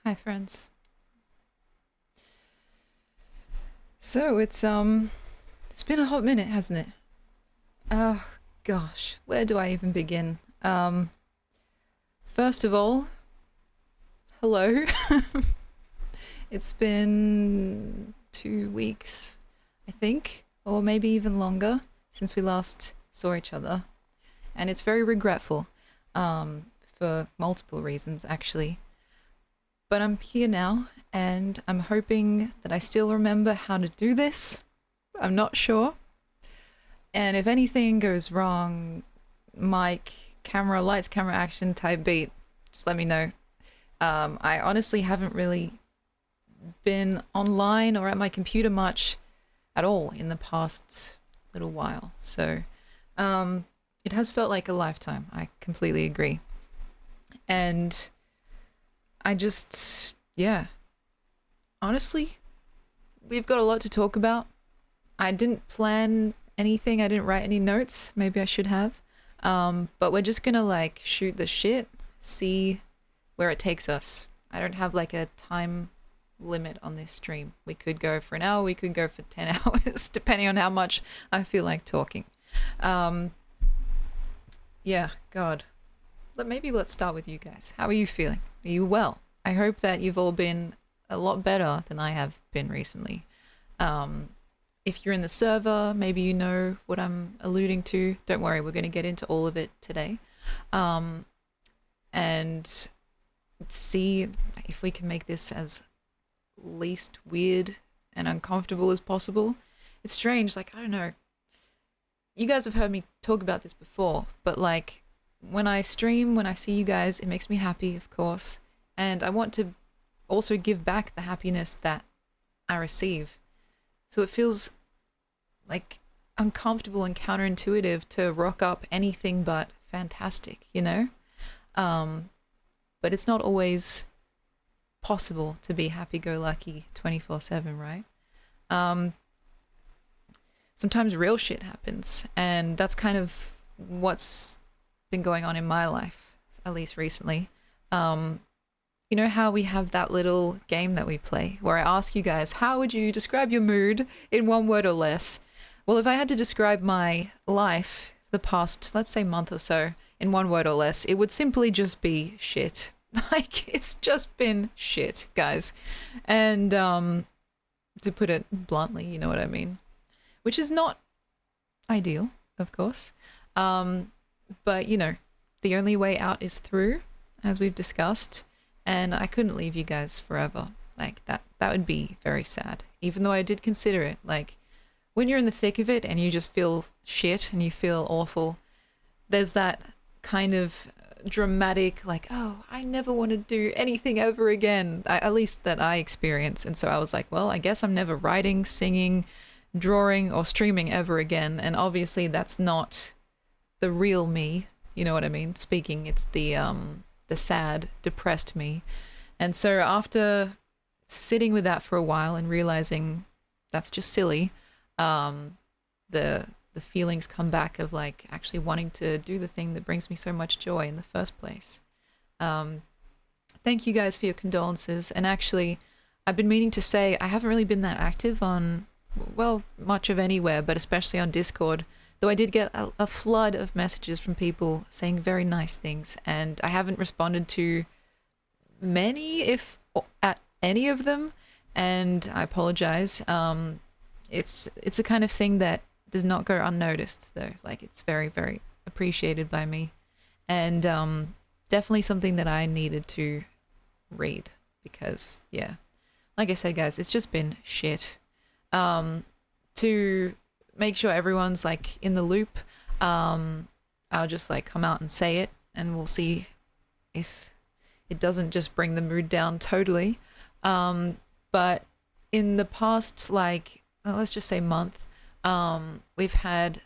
Hi, friends. So it's been a hot minute, hasn't it? Oh gosh, where do I even begin? First of all, hello. It's been 2 weeks, I think, or maybe even longer since we last saw each other, and it's very regretful, for multiple reasons actually. But I'm here now, and I'm hoping that I still remember how to do this. I'm not sure. And if anything goes wrong, mic, camera, lights, camera, action type beat, just let me know. I honestly haven't really been online or at my computer much at all in the past little while. So it has felt like a lifetime. I completely agree. And I just, yeah, honestly, we've got a lot to talk about. I didn't plan anything. I didn't write any notes. Maybe I should have. But we're just gonna like shoot the shit, see where it takes us. I don't have like a time limit on this stream. We could go for an hour. We could go for 10 hours, depending on how much I feel like talking. Um, yeah, God. Maybe let's start with you guys. How are you feeling? Are you well? I hope that you've all been a lot better than I have been recently. Um, if you're in the server, maybe you know what I'm alluding to. Don't worry, we're going to get into all of it today. Um, and see if we can make this as least weird and uncomfortable as possible. It's strange, like, I don't know. You guys have heard me talk about this before, but like, when I stream, when I see you guys, it makes me happy, of course. And I want to also give back the happiness that I receive. So it feels like uncomfortable and counterintuitive to rock up anything but fantastic, you know? Um, but it's not always possible to be happy go lucky 24/7, right? Um, Sometimes real shit happens, and that's kind of what's been going on in my life, at least recently. Um, you know how we have that little game that we play where I ask you guys, how would you describe your mood in one word or less? Well, if I had to describe my life the past, let's say, month or so in one word or less, it would simply just be shit. Like, it's just been shit, guys. And to put it bluntly, you know what I mean? Which is not ideal, of course. Um, but, you know, the only way out is through, as we've discussed. And I couldn't leave you guys forever. Like, that would be very sad. Even though I did consider it. Like, when you're in the thick of it and you just feel shit and you feel awful, there's that kind of dramatic, like, oh, I never want to do anything ever again, at least that I experience. And so I was like, well, I guess I'm never writing, singing, drawing, or streaming ever again. And obviously that's not the real me, you know what I mean? Speaking, it's the sad, depressed me. And so after sitting with that for a while and realizing that's just silly, um, the feelings come back of like actually wanting to do the thing that brings me so much joy in the first place. Um, Thank you guys for your condolences. And actually, I've been meaning to say I haven't really been that active on, well, much of anywhere, but especially on Discord. Though I did get a flood of messages from people saying very nice things, and I haven't responded to many, if at any of them, and I apologize. It's a kind of thing that does not go unnoticed, though. Like, it's very, very appreciated by me, and definitely something that I needed to read because, yeah, like I said, guys, it's just been shit. To make sure everyone's like in the loop, I'll just like come out and say it, and we'll see if it doesn't just bring the mood down totally. But in the past, like, let's just say month, we've had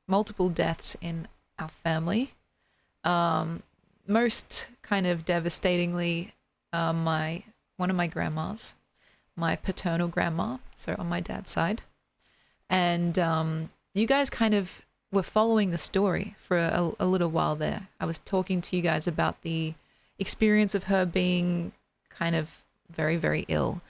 multiple deaths in our family. Most kind of devastatingly, my one of my grandmas, my paternal grandma, so on my dad's side. And you guys kind of were following the story for a little while there. I was talking to you guys about the experience of her being kind of very, very ill.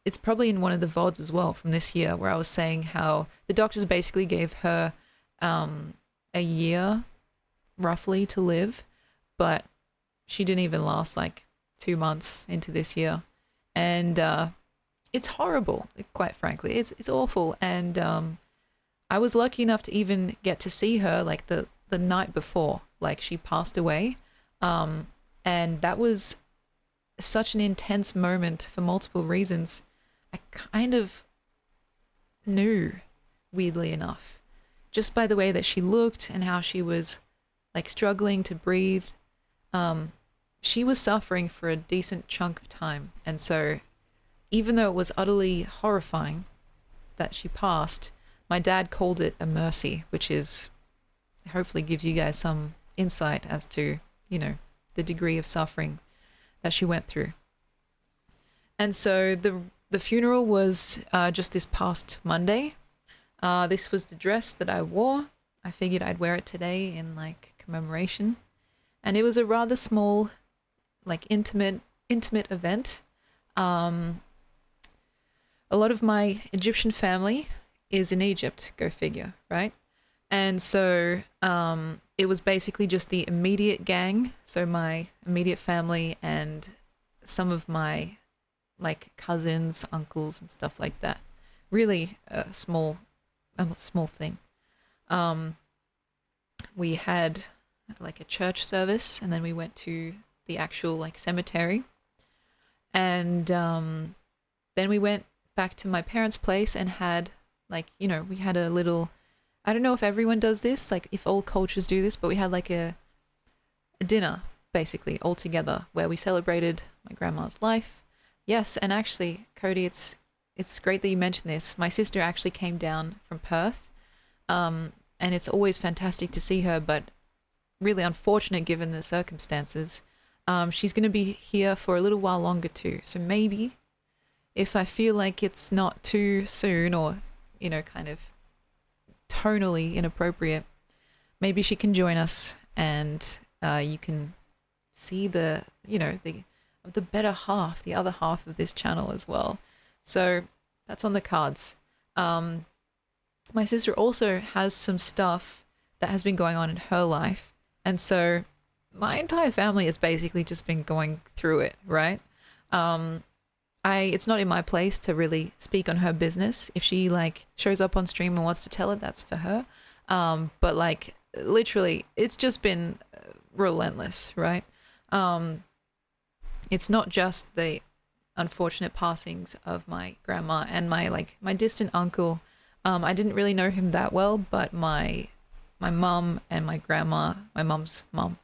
It's probably in one of the VODs as well from this year where I was saying how the doctors basically gave her a year roughly to live, but she didn't even last like 2 months into this year. And it's horrible, quite frankly. It's awful. And I was lucky enough to even get to see her like the night before, like she passed away. And that was such an intense moment for multiple reasons. I kind of knew, weirdly enough, just by the way that she looked and how she was like struggling to breathe. She was suffering for a decent chunk of time. And so even though it was utterly horrifying that she passed, my dad called it a mercy, which is hopefully gives you guys some insight as to, you know, the degree of suffering that she went through. And so the funeral was just this past Monday. This was the dress that I wore. I figured I'd wear it today in like commemoration. And it was a rather small, like intimate event. A lot of my Egyptian family is in Egypt, go figure, right? And so it was basically just the immediate gang, so my immediate family and some of my like cousins, uncles, and stuff like that. Really a small thing. We had like a church service, and then we went to the actual like cemetery, and then we went back to my parents' place and had like, you know, we had a little, I don't know if everyone does this, like if all cultures do this, but we had like a dinner basically all together where we celebrated my grandma's life. Yes, and actually, Cody, it's great that you mentioned this. My sister actually came down from Perth, and it's always fantastic to see her, but really unfortunate given the circumstances. She's going to be here for a little while longer too. So maybe if I feel like it's not too soon or, you know, kind of tonally inappropriate, maybe she can join us and you can see the, you know, the better half, the other half of this channel as well. So that's on the cards. My sister also has some stuff that has been going on in her life. And so my entire family has basically just been going through it, right? It's not in my place to really speak on her business. If she like shows up on stream and wants to tell it, that's for her. But like literally, it's just been relentless, right? It's not just the unfortunate passings of my grandma and my distant uncle. I didn't really know him that well, but my mum and my grandma, my mum's mum,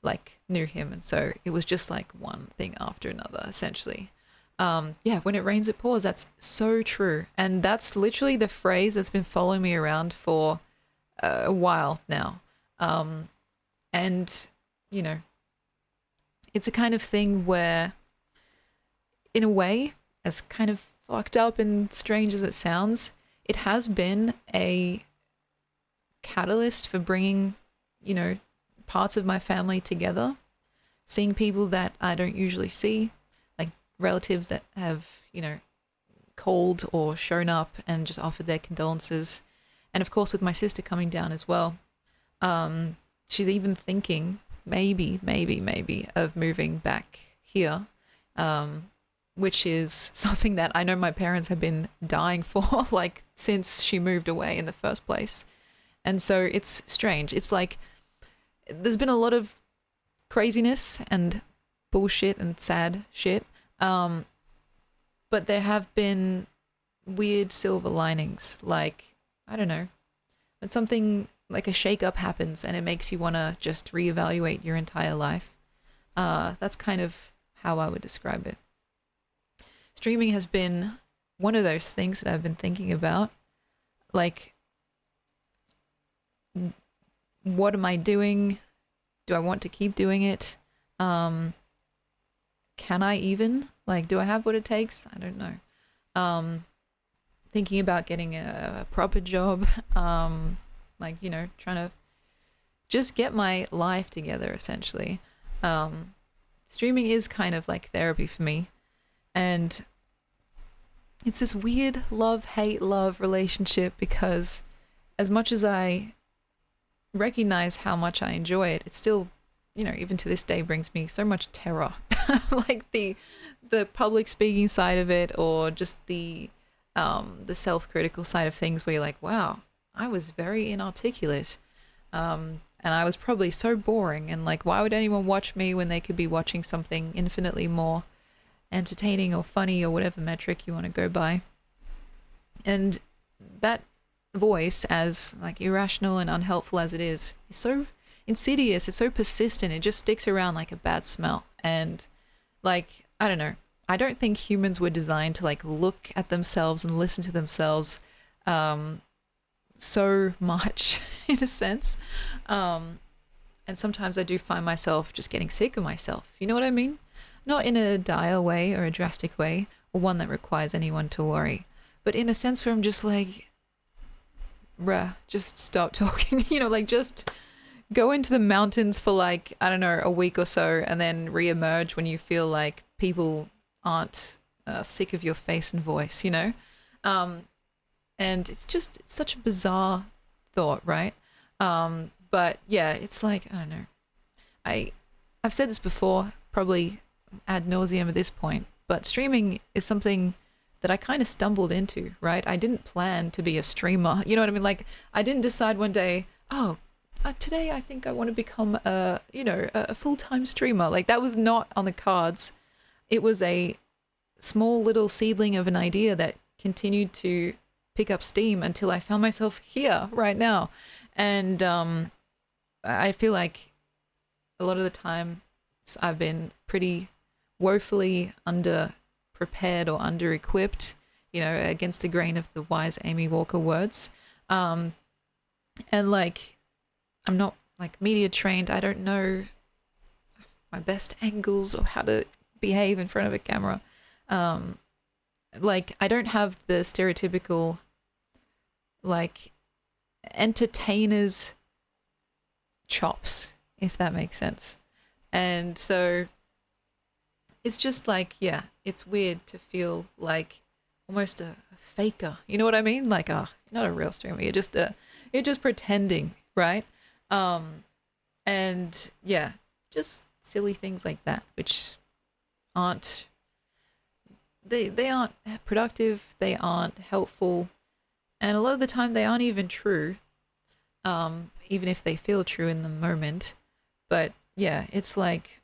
like knew him, and so it was just like one thing after another, essentially. Yeah, when it rains, it pours. That's so true, and that's literally the phrase that's been following me around for a while now. And you know, it's a kind of thing where, in a way, as kind of fucked up and strange as it sounds, it has been a catalyst for bringing, you know, parts of my family together, seeing people that I don't usually see, like relatives that have, you know, called or shown up and just offered their condolences. And of course, with my sister coming down as well, she's even thinking maybe of moving back here, which is something that I know my parents have been dying for, like since she moved away in the first place. And so it's strange. It's like there's been a lot of craziness and bullshit and sad shit, but there have been weird silver linings. Like, I don't know, when something like a shake-up happens and it makes you want to just reevaluate your entire life. That's kind of how I would describe it. Streaming has been one of those things that I've been thinking about. Like, what am I doing? Do I want to keep doing it? Can I even? Like, do I have what it takes? I don't know. Thinking about getting a proper job. Like, you know, trying to just get my life together, essentially. streaming is kind of like therapy for me. And it's this weird love, hate, love relationship because as much as I recognize how much I enjoy it, it still, even to this day brings me so much terror. Like the public speaking side of it, or just the self-critical side of things where you're like, wow, I was very inarticulate. And I was probably so boring, and like, why would anyone watch me when they could be watching something infinitely more entertaining or funny or whatever metric you want to go by. And that voice, as like irrational and unhelpful as it is so insidious, it's so persistent, it just sticks around like a bad smell. And like, I don't know, I don't think humans were designed to like look at themselves and listen to themselves so much in a sense. And sometimes I do find myself just getting sick of myself. You know what I mean? Not in a dire way or a drastic way, or one that requires anyone to worry, but in a sense where I'm just like, bruh, just stop talking. Like just go into the mountains for like, I don't know, a week or so, and then reemerge when you feel like people aren't sick of your face and voice, and it's such a bizarre thought, right? But yeah, it's like, I don't know. I've said this before, probably ad nauseum at this point, but streaming is something that I kind of stumbled into, right? I didn't plan to be a streamer. You know what I mean? Like, I didn't decide one day, today I think I want to become a full-time streamer. Like, that was not on the cards. It was a small little seedling of an idea that continued to pick up steam until I found myself here right now. And I feel like a lot of the time I've been pretty woefully under-prepared or under-equipped, against the grain of the wise Amy Walker words. And like, I'm not like media trained. I don't know my best angles or how to behave in front of a camera. Like, I don't have the stereotypical like entertainer's chops, if that makes sense. And so it's just like, yeah, it's weird to feel like almost a faker. You know what I mean? Like, you're not a real streamer. You're just pretending, right? And yeah, just silly things like that, which aren't, they aren't productive, they aren't helpful, and a lot of the time they aren't even true, even if they feel true in the moment. But yeah, it's like,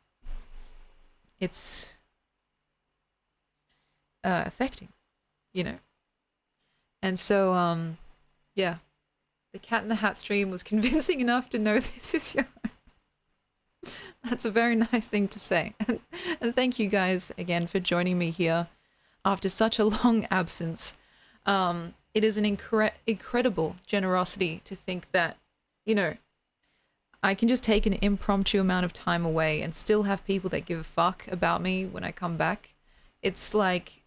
it's affecting, and so yeah, the Cat in the Hat stream was convincing enough to know this is your That's a very nice thing to say. And thank you guys again for joining me here after such a long absence. It is an incredible generosity to think that, I can just take an impromptu amount of time away and still have people that give a fuck about me when I come back. It's like,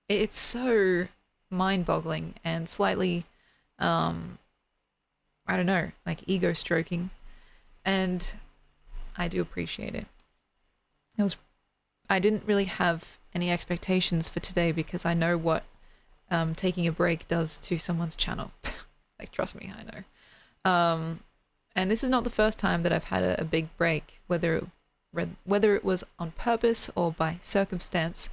it's so mind-boggling and slightly, I don't know, like ego stroking. And I do appreciate it. I didn't really have any expectations for today because I know what taking a break does to someone's channel. Like, trust me, I know. And this is not the first time that I've had a big break, whether it was on purpose or by circumstance.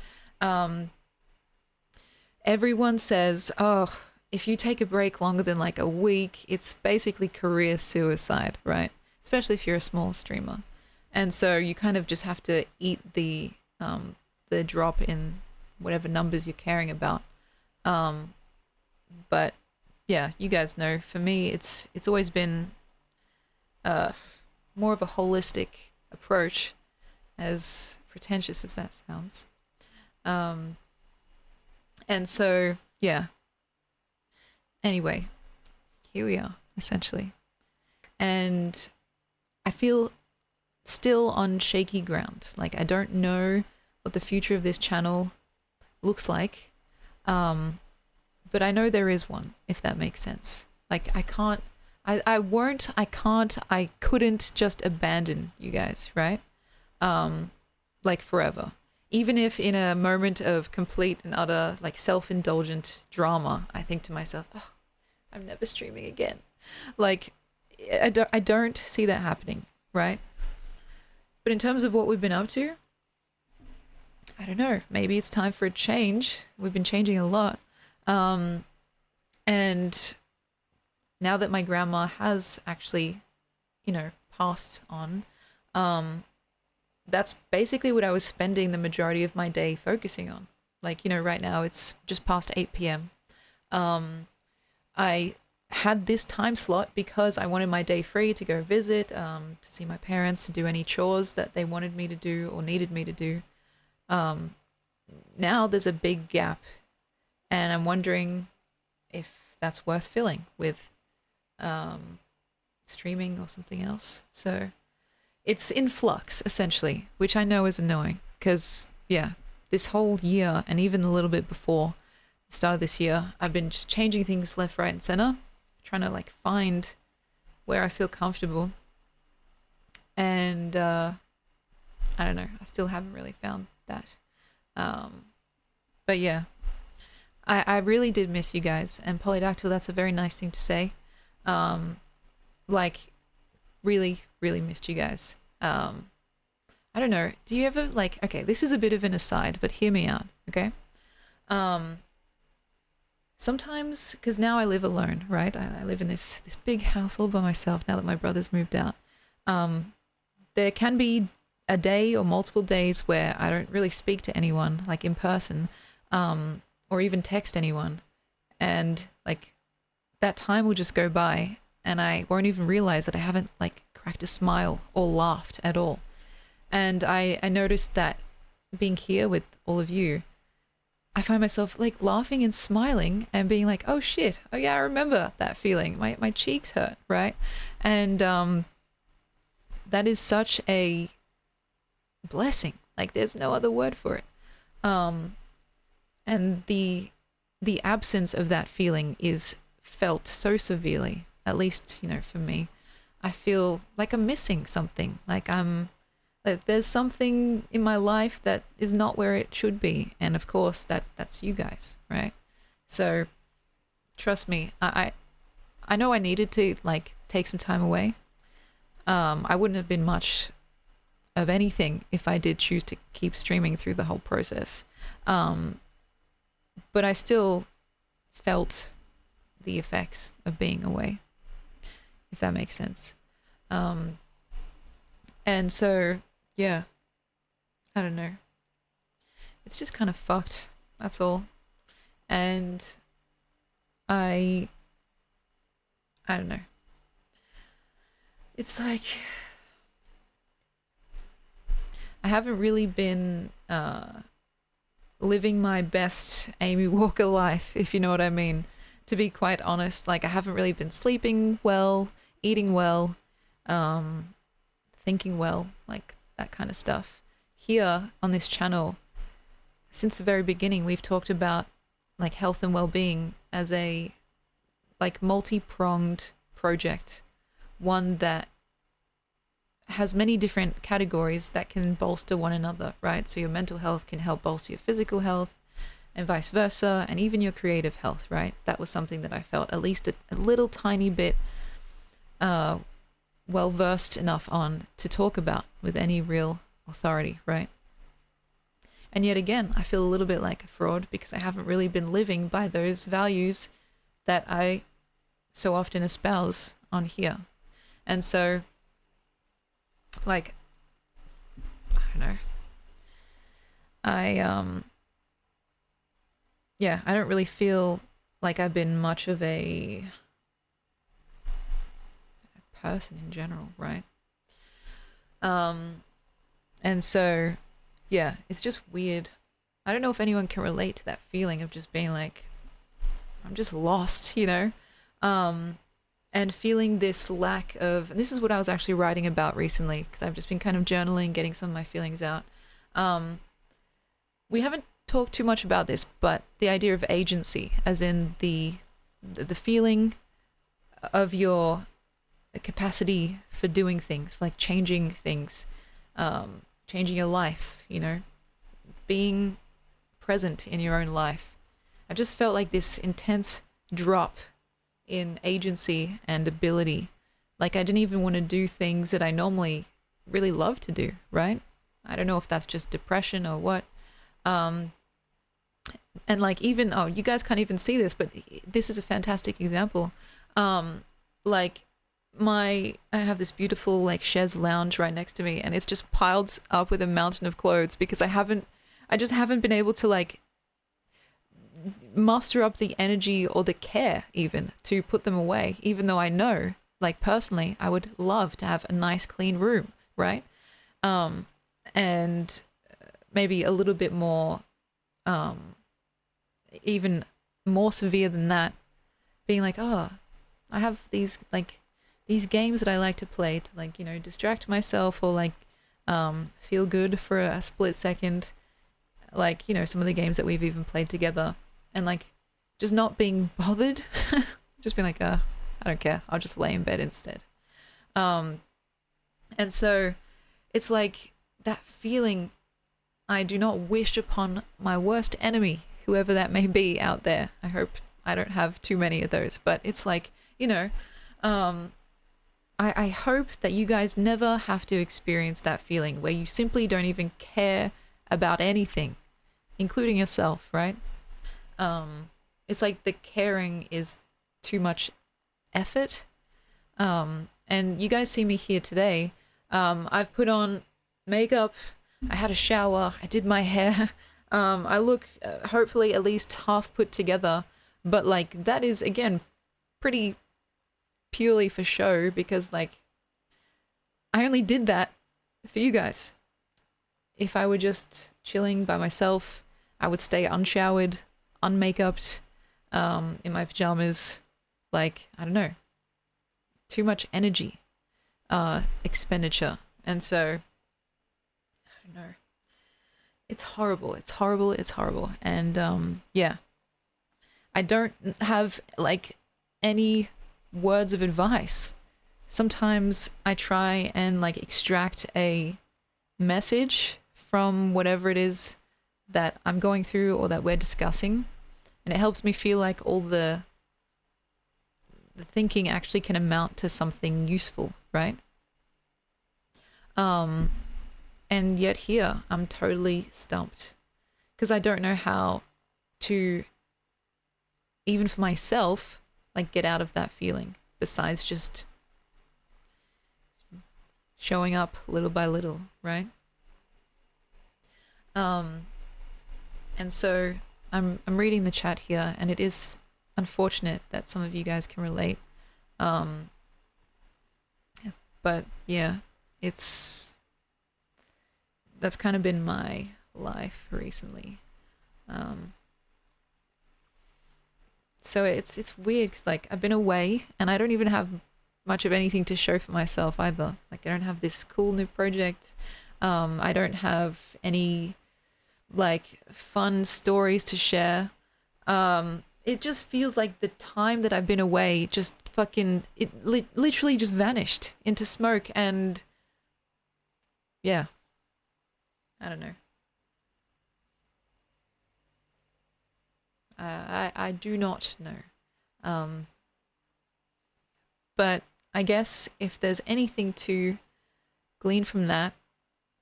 Everyone says, oh, if you take a break longer than like a week, it's basically career suicide, right? Especially if you're a small streamer. And so you kind of just have to eat the drop in whatever numbers you're caring about. But yeah, you guys know, for me, it's always been more of a holistic approach, as pretentious as that sounds. And so, yeah. Anyway, here we are, essentially. And I feel still on shaky ground. Like, I don't know what the future of this channel looks like. But I know there is one, if that makes sense. Like, I couldn't just abandon you guys, right? like forever. Even if in a moment of complete and utter like self-indulgent drama, I think to myself, oh, I'm never streaming again. Like I don't see that happening, right? But in terms of what we've been up to, I don't know. Maybe it's time for a change. We've been changing a lot. And now that my grandma has actually, passed on, that's basically what I was spending the majority of my day focusing on. Like, right now it's just past 8 p.m. I had this time slot because I wanted my day free to go visit, to see my parents, to do any chores that they wanted me to do or needed me to do. Now there's a big gap, and I'm wondering if that's worth filling with streaming or something else. So it's in flux, essentially, which I know is annoying because, yeah, this whole year and even a little bit before the start of this year, I've been just changing things left, right, and center, trying to like find where I feel comfortable. And I don't know, I still haven't really found that. But yeah, I really did miss you guys. And Polydactyl, that's a very nice thing to say. Like, really, really missed you guys. I don't know. Do you ever like, okay, this is a bit of an aside, but hear me out, okay? Sometimes, because now I live alone, right? I live in this big house all by myself now that my brother's moved out. There can be a day or multiple days where I don't really speak to anyone, like in person, or even text anyone. And like that time will just go by and I won't even realize that I haven't like cracked a smile or laughed at all. And I noticed that being here with all of you, I find myself like laughing and smiling and being like, oh shit, oh yeah, I remember that feeling. My cheeks hurt, right? And that is such a blessing. Like there's no other word for it. And the absence of that feeling is felt so severely, at least, for me. I feel like I'm missing something. Like there's something in my life that is not where it should be. And of course that's you guys, right? So trust me, I know I needed to like take some time away. I wouldn't have been much of anything if I did choose to keep streaming through the whole process. But I still felt the effects of being away, if that makes sense. And so, yeah, I don't know. It's just kind of fucked, that's all. And I don't know. It's like I haven't really been living my best Amy Walker life, if you know what I mean. To be quite honest, like I haven't really been sleeping well, eating well, thinking well, like that kind of stuff. Here on this channel, since the very beginning, we've talked about like health and well-being as a like multi-pronged project, one that has many different categories that can bolster one another, right? So your mental health can help bolster your physical health and vice versa, and even your creative health, right? That was something that I felt at least a little tiny bit well-versed enough on to talk about with any real authority, right? And yet again, I feel a little bit like a fraud because I haven't really been living by those values that I so often espouse on here. And so, like, I don't know. Yeah, I don't really feel like I've been much of a person in general, right? And so, yeah, it's just weird. I don't know if anyone can relate to that feeling of just being like, I'm just lost, and feeling this lack of, and this is what I was actually writing about recently, because I've just been kind of journaling, getting some of my feelings out. We haven't talked too much about this, but the idea of agency, as in the feeling of your capacity for doing things, like changing things, changing your life, you know, being present in your own life. I just felt like this intense drop in agency and ability. Like I didn't even want to do things that I normally really love to do, right? I don't know if that's just depression or what. Um, and like even, oh, you guys can't even see this, but this is a fantastic example. Like I have this beautiful like chaise lounge right next to me, and it's just piled up with a mountain of clothes because I just haven't been able to like muster up the energy or the care even to put them away, even though I know, like personally, I would love to have a nice clean room, right? And maybe a little bit more, even more severe than that, being like, oh, I have these games that I like to play to like, you know, distract myself or like feel good for a split second, like, you know, some of the games that we've even played together, and like just not being bothered, just being like, I don't care, I'll just lay in bed instead. And so it's like that feeling I do not wish upon my worst enemy, whoever that may be out there. I hope I don't have too many of those, but it's like, you know, I hope that you guys never have to experience that feeling where you simply don't even care about anything, including yourself, right? It's like the caring is too much effort. And you guys see me here today. I've put on makeup, I had a shower, I did my hair. I look hopefully at least half put together, but like that is again pretty purely for show because like I only did that for you guys. If I were just chilling by myself, I would stay unshowered, unmakeuped, in my pajamas. Like, I don't know, too much energy expenditure. And so, I don't know. It's horrible. It's horrible. It's horrible. And yeah, I don't have like any words of advice. Sometimes I try and like extract a message from whatever it is that I'm going through or that we're discussing, and it helps me feel like all the thinking actually can amount to something useful, right? And yet here I'm totally stumped because I don't know how to, even for myself, like get out of that feeling besides just showing up little by little, right? And so I'm reading the chat here, and it is unfortunate that some of you guys can relate. But yeah, that's kind of been my life recently. So it's weird because like I've been away and I don't even have much of anything to show for myself either. Like I don't have this cool new project. I don't have any like fun stories to share. It just feels like the time that I've been away just fucking literally just vanished into smoke, and yeah, I don't know. I do not know. Um, but I guess if there's anything to glean from that,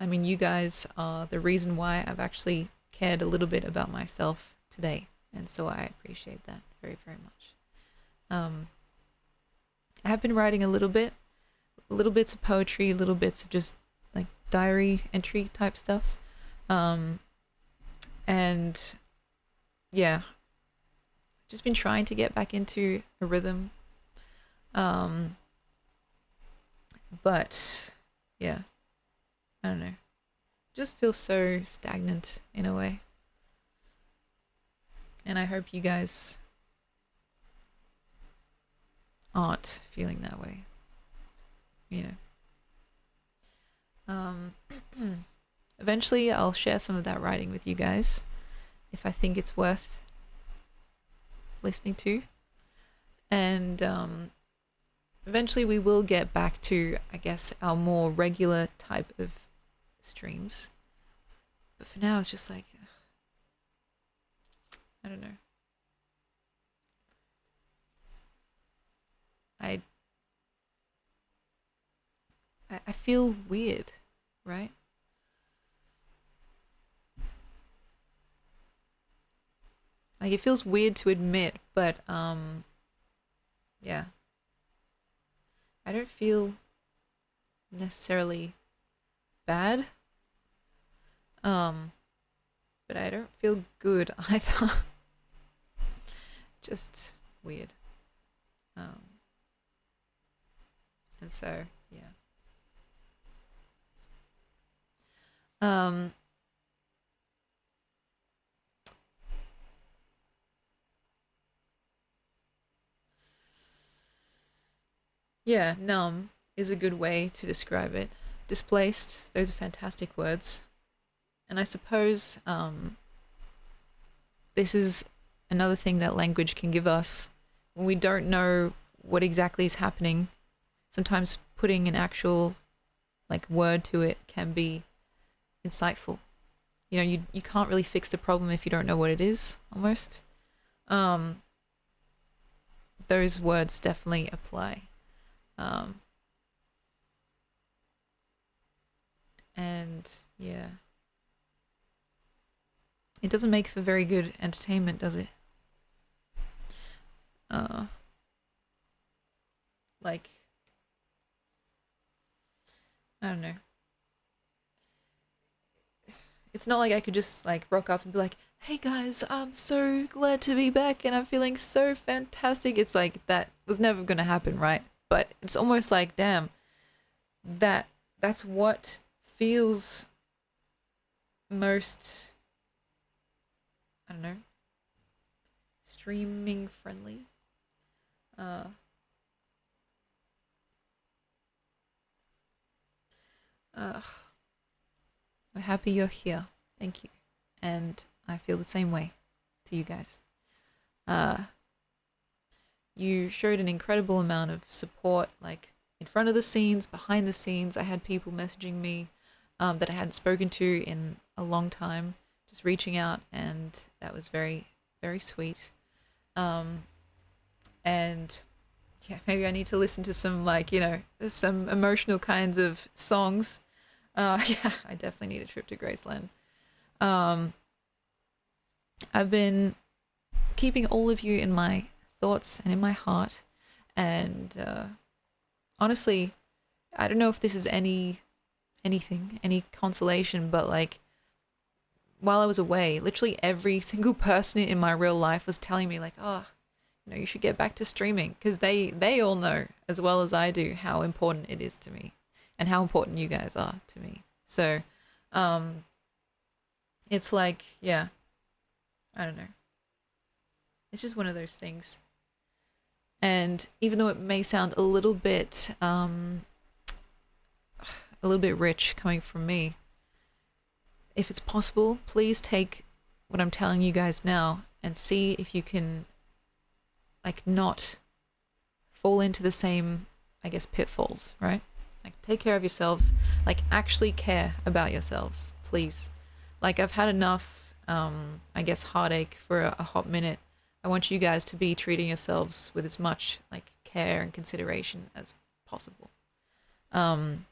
I mean, you guys are the reason why I've actually cared a little bit about myself today. And so I appreciate that very, very much. I have been writing a little bits of poetry, little bits of just like diary entry type stuff. And yeah, just been trying to get back into a rhythm. But yeah, I don't know. Just feel so stagnant in a way. And I hope you guys aren't feeling that way. You know. Eventually I'll share some of that writing with you guys if I think it's worth listening to. And eventually we will get back to, I guess, our more regular type of streams. But for now, it's just like, I don't know. I I feel weird, right? Like it feels weird to admit, but yeah. I don't feel necessarily bad. Um but I don't feel good either. Just weird. Um and so, yeah. Um yeah, numb is a good way to describe it. Displaced, those are fantastic words. And I suppose this is another thing that language can give us when we don't know what exactly is happening. Sometimes putting an actual like word to it can be insightful. You know, you can't really fix the problem if you don't know what it is, almost. Um those words definitely apply. Um and yeah, it doesn't make for very good entertainment, does it? Uh like I don't know. It's not like I could just like rock up and be like, "Hey guys, I'm so glad to be back and I'm feeling so fantastic." It's like that was never going to happen, right? But it's almost like, damn, that that's what feels most, I don't know, streaming friendly. Uh uh I'm happy you're here. Thank you. And I feel the same way to you guys. Uh you showed an incredible amount of support, like in front of the scenes, behind the scenes. I had people messaging me that I hadn't spoken to in a long time, just reaching out, and that was very, very sweet. Um, and yeah, maybe I need to listen to some, like, you know, some emotional kinds of songs. Yeah, I definitely need a trip to Graceland. Um, I've been keeping all of you in my thoughts and in my heart. And honestly, I don't know if this is any consolation, but like while I was away, literally every single person in my real life was telling me like, "Oh, you know, you should get back to streaming," because they all know as well as I do how important it is to me and how important you guys are to me. So, um it's like, yeah, I don't know. It's just one of those things. And even though it may sound a little bit rich coming from me, if it's possible, please take what I'm telling you guys now and see if you can like not fall into the same, I guess, pitfalls, right? Like take care of yourselves, like actually care about yourselves, please. Like I've had enough I guess heartache for a hot minute. I want you guys to be treating yourselves with as much like care and consideration as possible. Um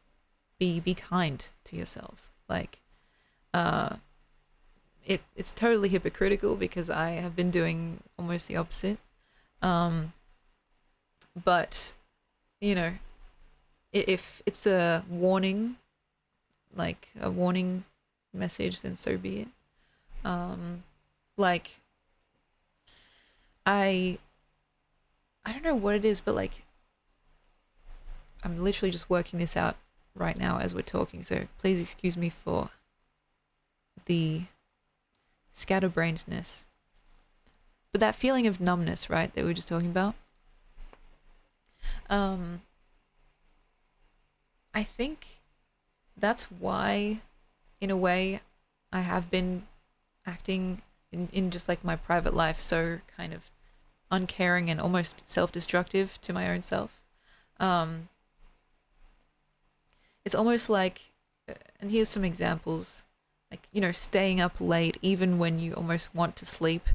be kind to yourselves. Like uh it's totally hypocritical because I have been doing almost the opposite. Um but you know, if it's a warning, like a warning message, then so be it. Um like I I don't know what it is, but like I'm literally just working this out right now as we're talking. So please excuse me for the scatterbrainedness. But that feeling of numbness, right, that we were just talking about. Um, I think that's why, in a way, I have been acting in just like my private life so kind of uncaring and almost self-destructive to my own self. Um, it's almost like and here's some examples, like, you know, staying up late even when you almost want to sleep,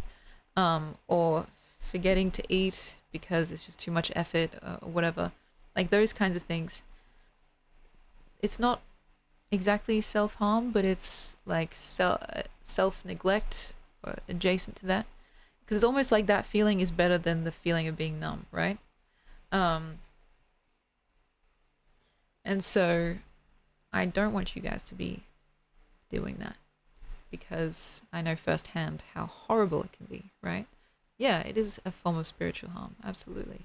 or forgetting to eat because it's just too much effort, or whatever, like those kinds of things. It's not exactly self-harm, but it's like self-neglect or adjacent to that, because it's almost like that feeling is better than the feeling of being numb, right? um and so I don't want you guys to be doing that, because I know firsthand how horrible it can be, right? Yeah, it is a form of spiritual harm, absolutely.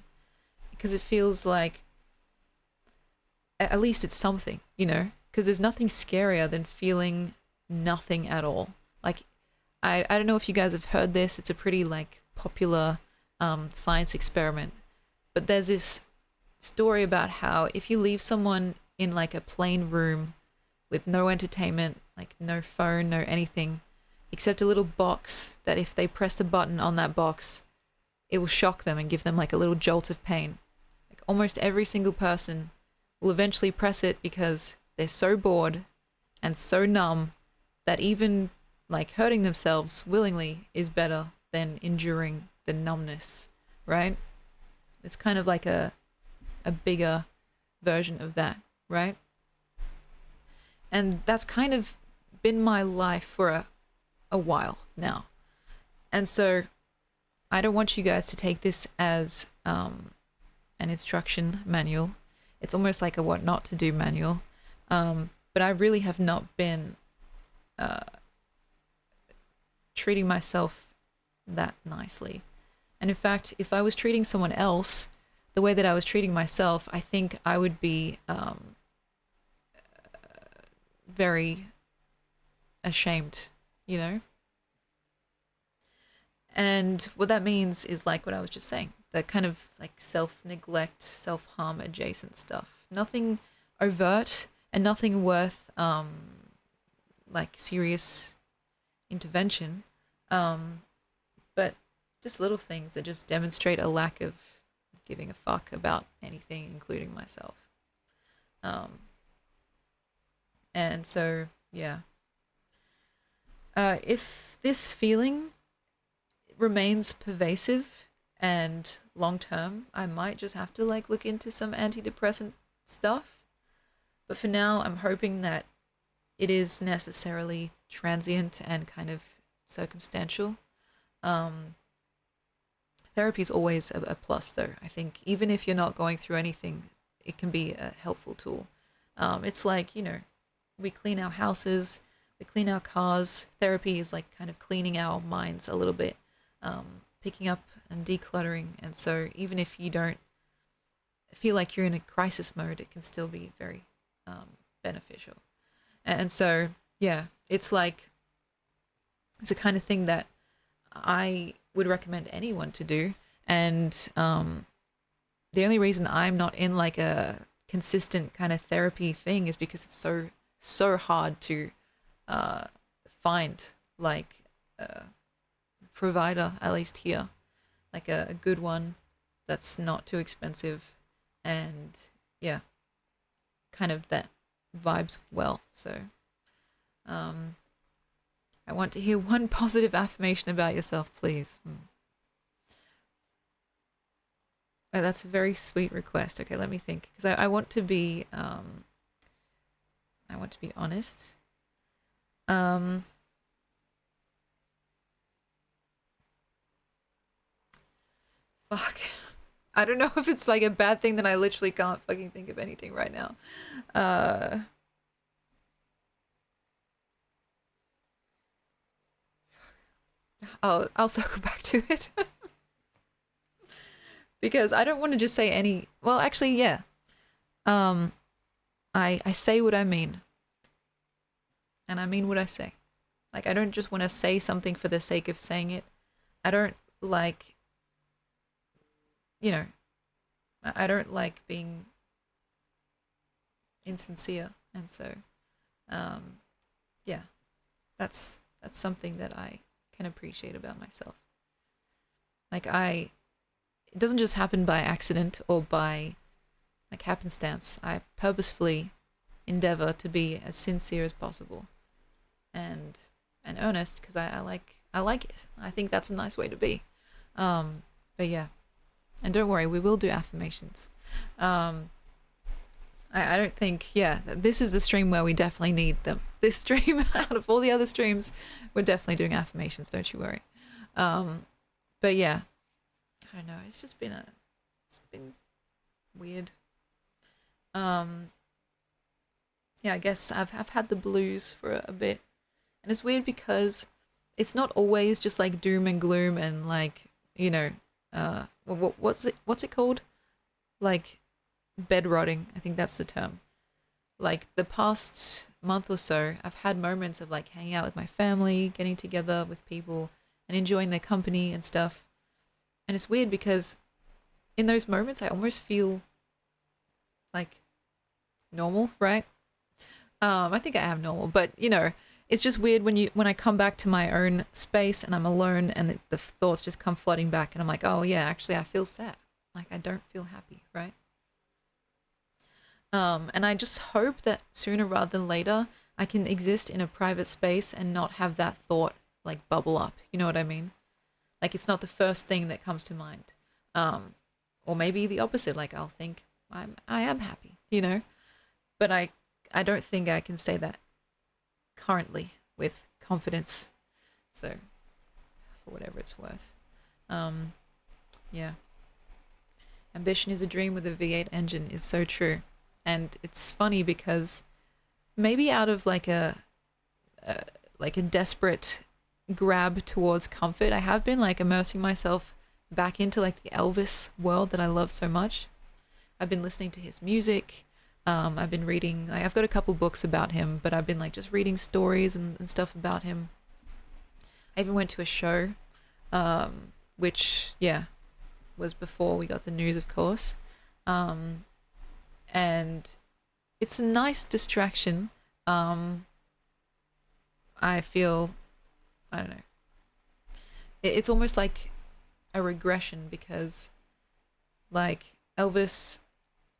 Because it feels like, at least it's something, you know? Because there's nothing scarier than feeling nothing at all. Like, I don't know if you guys have heard this, it's a pretty, like, popular science experiment. But there's this story about how if you leave someone in, like, a plain room with no entertainment, like no phone, no anything, except a little box that if they press the button on that box, it will shock them and give them like a little jolt of pain. Like almost every single person will eventually press it because they're so bored and so numb that even like hurting themselves willingly is better than enduring the numbness, right? It's kind of like a bigger version of that, right? And that's kind of been my life for a while now. And so I don't want you guys to take this as an instruction manual. It's almost like a what not to do manual. But I really have not been treating myself that nicely. And in fact, if I was treating someone else the way that I was treating myself, I think I would be very ashamed, you know? And what that means is like what I was just saying, that kind of like self-neglect, self-harm adjacent stuff. Nothing overt and nothing worth like serious intervention. But just little things that just demonstrate a lack of giving a fuck about anything, including myself. And so, yeah. If this feeling remains pervasive and long term, I might just have to like look into some antidepressant stuff. But for now, I'm hoping that it is necessarily transient and kind of circumstantial. Therapy is always a plus, though. I think even if you're not going through anything, it can be a helpful tool. It's like, you know, we clean our houses, we clean our cars. Therapy is like kind of cleaning our minds a little bit, picking up and decluttering. And so even if you don't feel like you're in a crisis mode, it can still be very beneficial. And so, yeah, it's like, it's a kind of thing that I would recommend anyone to do. And the only reason I'm not in like a consistent kind of therapy thing is because it's so hard to find like a provider, at least here, like a good one that's not too expensive, and yeah, kind of that vibes well. So I want to hear one positive affirmation about yourself, please. Oh, that's a very sweet request. Okay, let me think, because I want to be honest. Fuck. I don't know if it's like a bad thing that I literally can't fucking think of anything right now. I'll circle back to it. Because I don't want to just say any. Well, actually, yeah. I say what I mean, and I mean what I say. Like, I don't just want to say something for the sake of saying it. I don't like, you know, I don't like being insincere, and so, yeah, that's something that I can appreciate about myself. Like, it doesn't just happen by accident or by like happenstance. I purposefully endeavor to be as sincere as possible and earnest, because I like it. I think that's a nice way to be. But yeah, and don't worry, we will do affirmations. Um, I don't think, yeah, this is the stream where we definitely need them. This stream, out of all the other streams, we're definitely doing affirmations, don't you worry. But yeah, I don't know, it's been weird. Yeah, I guess I've had the blues for a bit. And it's weird because it's not always just like doom and gloom and like, you know, what's it called? Like bed rotting, I think that's the term. Like the past month or so, I've had moments of like hanging out with my family, getting together with people and enjoying their company and stuff. And it's weird because in those moments I almost feel like normal, right? I think I am normal, but you know, it's just weird when I come back to my own space and I'm alone and the thoughts just come flooding back and I'm like, oh yeah, actually I feel sad. Like I don't feel happy, right? And I just hope that sooner rather than later I can exist in a private space and not have that thought like bubble up. You know what I mean? Like it's not the first thing that comes to mind. Or maybe the opposite. Like I'll think I am happy, you know. But I don't think I can say that currently with confidence. So for whatever it's worth, yeah. Ambition is a dream with a V8 engine is so true. And it's funny because maybe out of like a desperate grab towards comfort, I have been like immersing myself back into like the Elvis world that I love so much. I've been listening to his music. I've been reading, like, I've got a couple books about him, but I've been like just reading stories and stuff about him. I even went to a show, which, yeah, was before we got the news, of course. And it's a nice distraction. I feel, I don't know. It's almost like a regression because, like, Elvis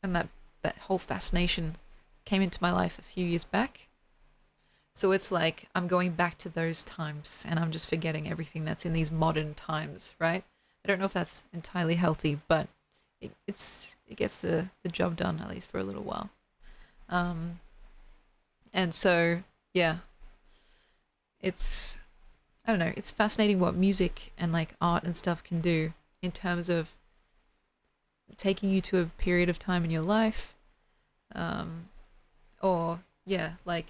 and that whole fascination came into my life a few years back. So it's like I'm going back to those times and I'm just forgetting everything that's in these modern times, right? I don't know if that's entirely healthy, but it gets the job done, at least for a little while. And so, yeah, it's, I don't know, it's fascinating what music and like art and stuff can do in terms of taking you to a period of time in your life, or yeah, like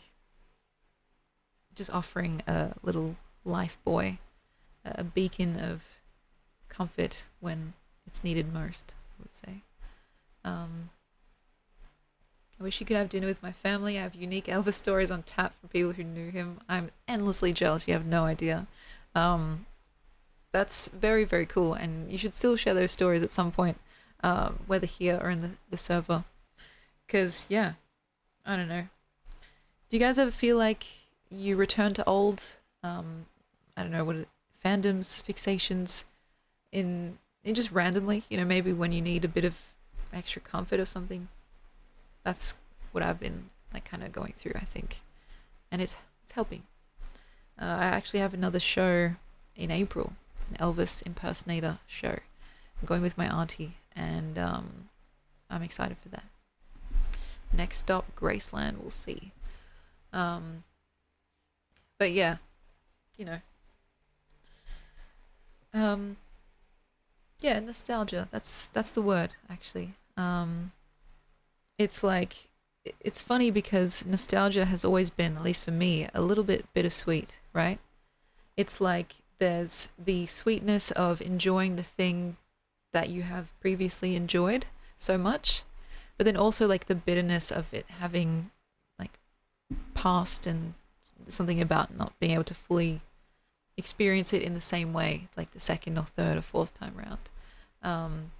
just offering a little life buoy, a beacon of comfort when it's needed most, I would say. I wish you could have dinner with my family. I have unique Elvis stories on tap from people who knew him. I'm endlessly jealous. You have no idea. That's very, very cool, and you should still share those stories at some point, whether here or in the server. Because, yeah, I don't know. Do you guys ever feel like you return to old, I don't know, fandoms, fixations, in just randomly, you know, maybe when you need a bit of extra comfort or something? That's what I've been like kind of going through, I think, and it's helping. I actually have another show in April, an Elvis impersonator show. I'm going with my auntie, and I'm excited for that. Next stop, Graceland. We'll see. But yeah, you know, yeah, nostalgia. That's the word, actually. It's like, it's funny because nostalgia has always been, at least for me, a little bit bittersweet, right? It's like there's the sweetness of enjoying the thing that you have previously enjoyed so much, but then also like the bitterness of it having like passed, and something about not being able to fully experience it in the same way, like the second or third or fourth time round.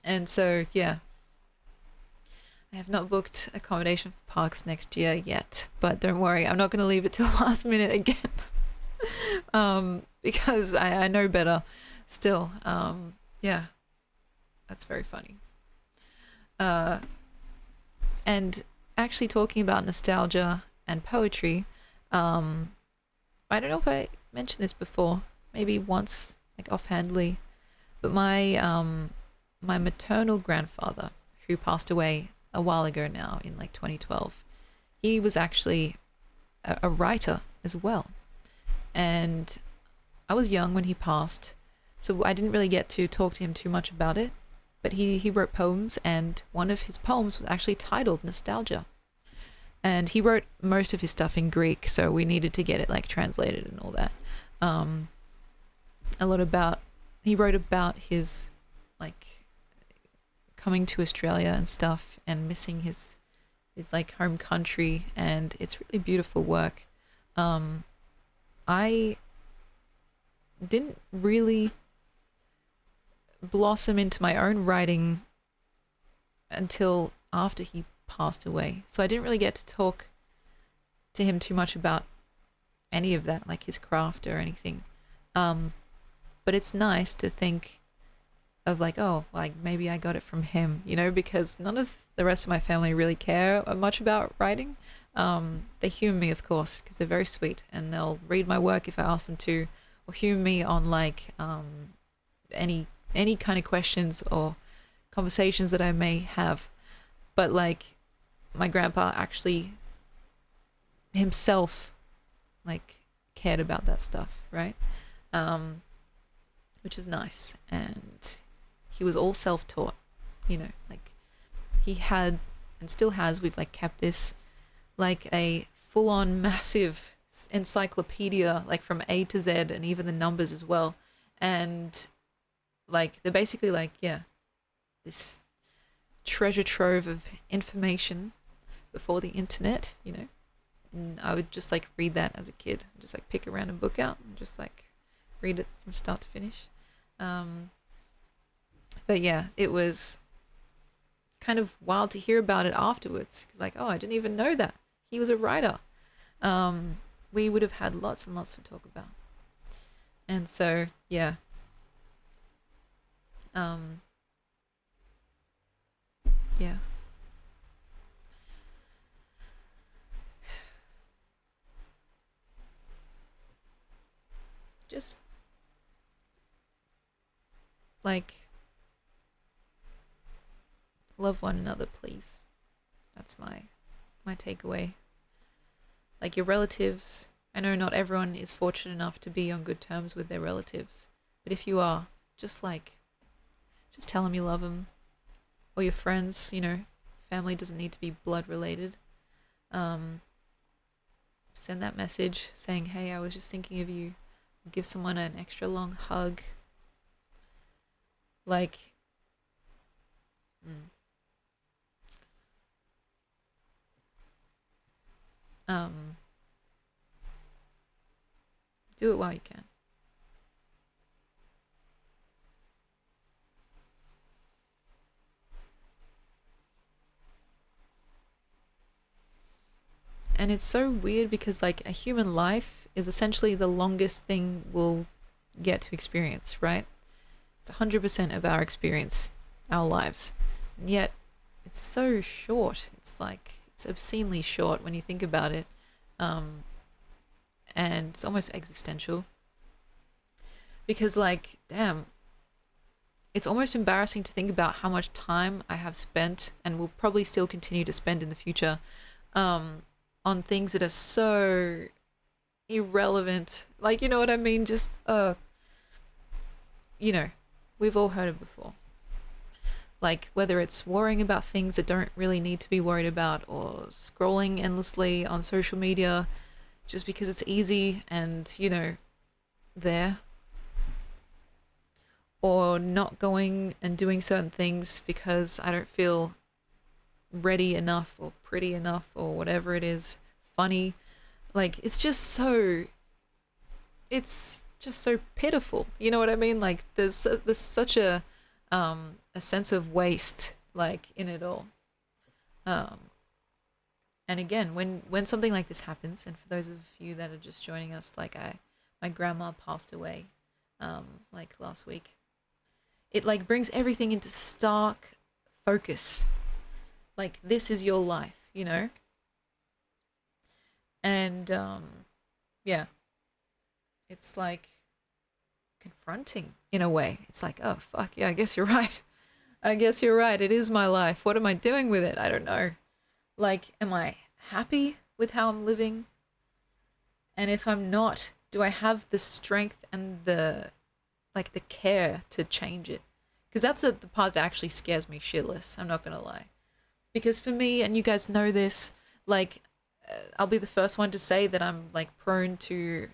And so, yeah, I have not booked accommodation for parks next year yet, but don't worry, I'm not going to leave it till last minute again. Because I know better still. Yeah, that's very funny. And actually talking about nostalgia and poetry, um, I don't know if I mentioned this before, maybe once, like offhandedly, but my maternal grandfather, who passed away a while ago now in like 2012, he was actually a writer as well. And I was young when he passed, so I didn't really get to talk to him too much about it. But he wrote poems, and one of his poems was actually titled Nostalgia. And he wrote most of his stuff in Greek, so we needed to get it like translated and all that. Um, a lot about he wrote about his like coming to Australia and stuff, and missing his like home country, and it's really beautiful work. Um, I didn't really blossom into my own writing until after he passed away. So I didn't really get to talk to him too much about any of that, like his craft or anything. Um, but it's nice to think of like, oh, like maybe I got it from him, you know, because none of the rest of my family really care much about writing. They humor me, of course, because they're very sweet, and they'll read my work if I ask them to, or humor me on like any any kind of questions or conversations that I may have. But like my grandpa actually himself like cared about that stuff, right? Um, which is nice. And he was all self-taught, you know, like he had and still has, we've like kept this like a full-on massive encyclopedia, like from A to Z, and even the numbers as well. And like they're basically like, yeah, this treasure trove of information before the internet, you know. And I would just like read that as a kid, just like pick a random book out and just like read it from start to finish. um but yeah, it was kind of wild to hear about it afterwards, because like, oh, I didn't even know that he was a writer. We would have had lots and lots to talk about. And so yeah, um yeah, just like love one another, please. That's my takeaway. Like your relatives, I know not everyone is fortunate enough to be on good terms with their relatives, but if you are, just like just tell them you love them. Or your friends, you know, family doesn't need to be blood related. um Send that message saying, hey, I was just thinking of you. Give someone an extra long hug. Like, mm, um do it while you can. And it's so weird because like a human life is essentially the longest thing we'll get to experience, right? It's 100% of our experience, our lives. And yet it's so short. It's like it's obscenely short when you think about it. Um and it's almost existential, because like, damn, it's almost embarrassing to think about how much time I have spent and will probably still continue to spend in the future, um, on things that are so irrelevant. Like, you know what I mean? Just, you know, we've all heard it before. Like, whether it's worrying about things that don't really need to be worried about, or scrolling endlessly on social media just because it's easy and, you know, there, or not going and doing certain things because I don't feel ready enough or pretty enough or whatever it is, funny. Like it's just so pitiful. You know what I mean? Like there's such a sense of waste like in it all. Um and again, when something like this happens, and for those of you that are just joining us, like I my grandma passed away like last week. It like brings everything into stark focus. Like this is your life, you know? And yeah, it's like confronting in a way. It's like, oh fuck, yeah, I guess you're right. I guess you're right. It is my life. What am I doing with it? I don't know. Like, am I happy with how I'm living? And if I'm not, do I have the strength and the care to change it? Because that's the part that actually scares me shitless. I'm not gonna lie. Because for me, and you guys know this, like, I'll be the first one to say that I'm like prone to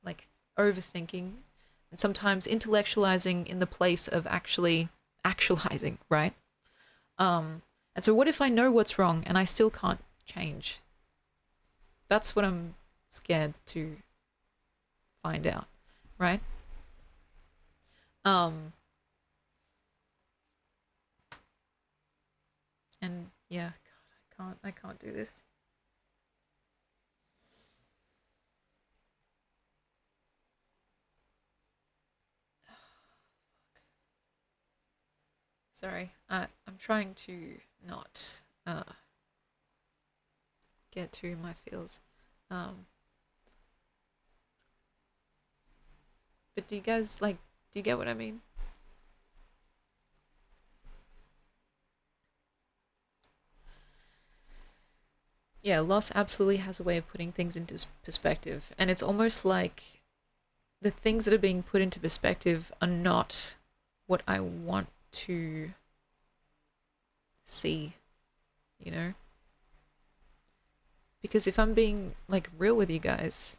like overthinking and sometimes intellectualizing in the place of actually actualizing, right? And so what if I know what's wrong and I still can't change? That's what I'm scared to find out, right? Um, and yeah, God, I can't do this. Sorry, I'm trying to not get to my feels. Um, but do you guys like? Do you get what I mean? Yeah, loss absolutely has a way of putting things into perspective, and it's almost like the things that are being put into perspective are not what I want to see, you know? Because if I'm being like real with you guys,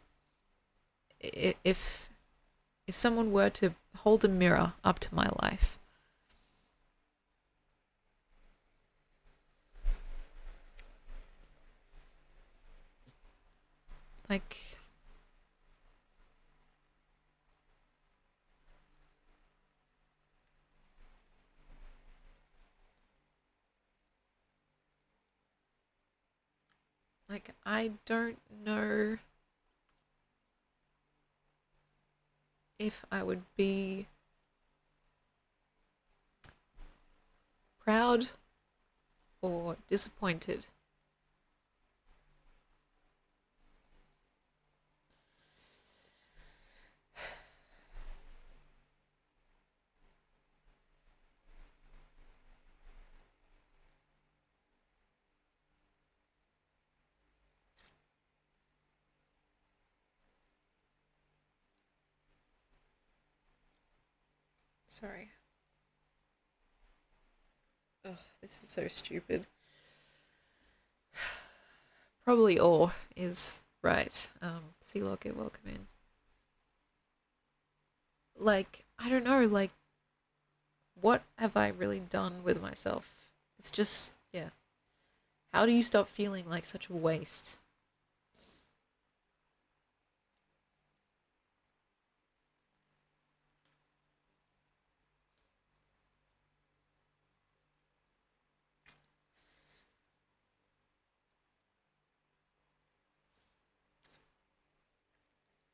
if someone were to hold a mirror up to my life, like I don't know if I would be proud or disappointed. Sorry. Ugh, this is so stupid. Probably or is right. See Locket, welcome in. Like, I don't know, like, what have I really done with myself? It's just, yeah. How do you stop feeling like such a waste?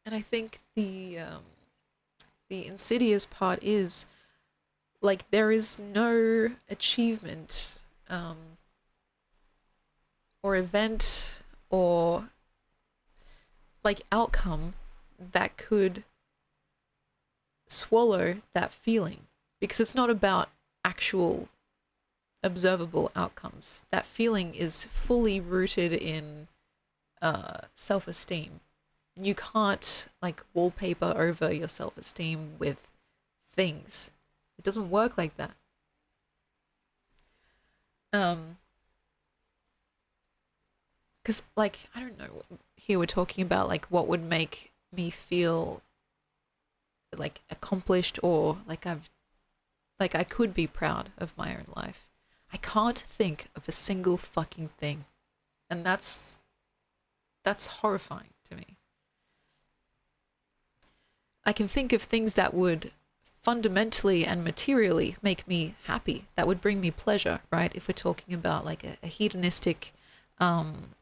And I think the insidious part is like there is no achievement um, or event or like outcome that could swallow that feeling because it's not about actual observable outcomes. That feeling is fully rooted in self-esteem. And you can't like wallpaper over your self-esteem with things. It doesn't work like that. Um, because like I don't know. Here we're talking about like what would make me feel like accomplished or like I could be proud of my own life. I can't think of a single fucking thing, and that's horrifying to me. I can think of things that would fundamentally and materially make me happy, that would bring me pleasure, right? If we're talking about like a hedonistic um,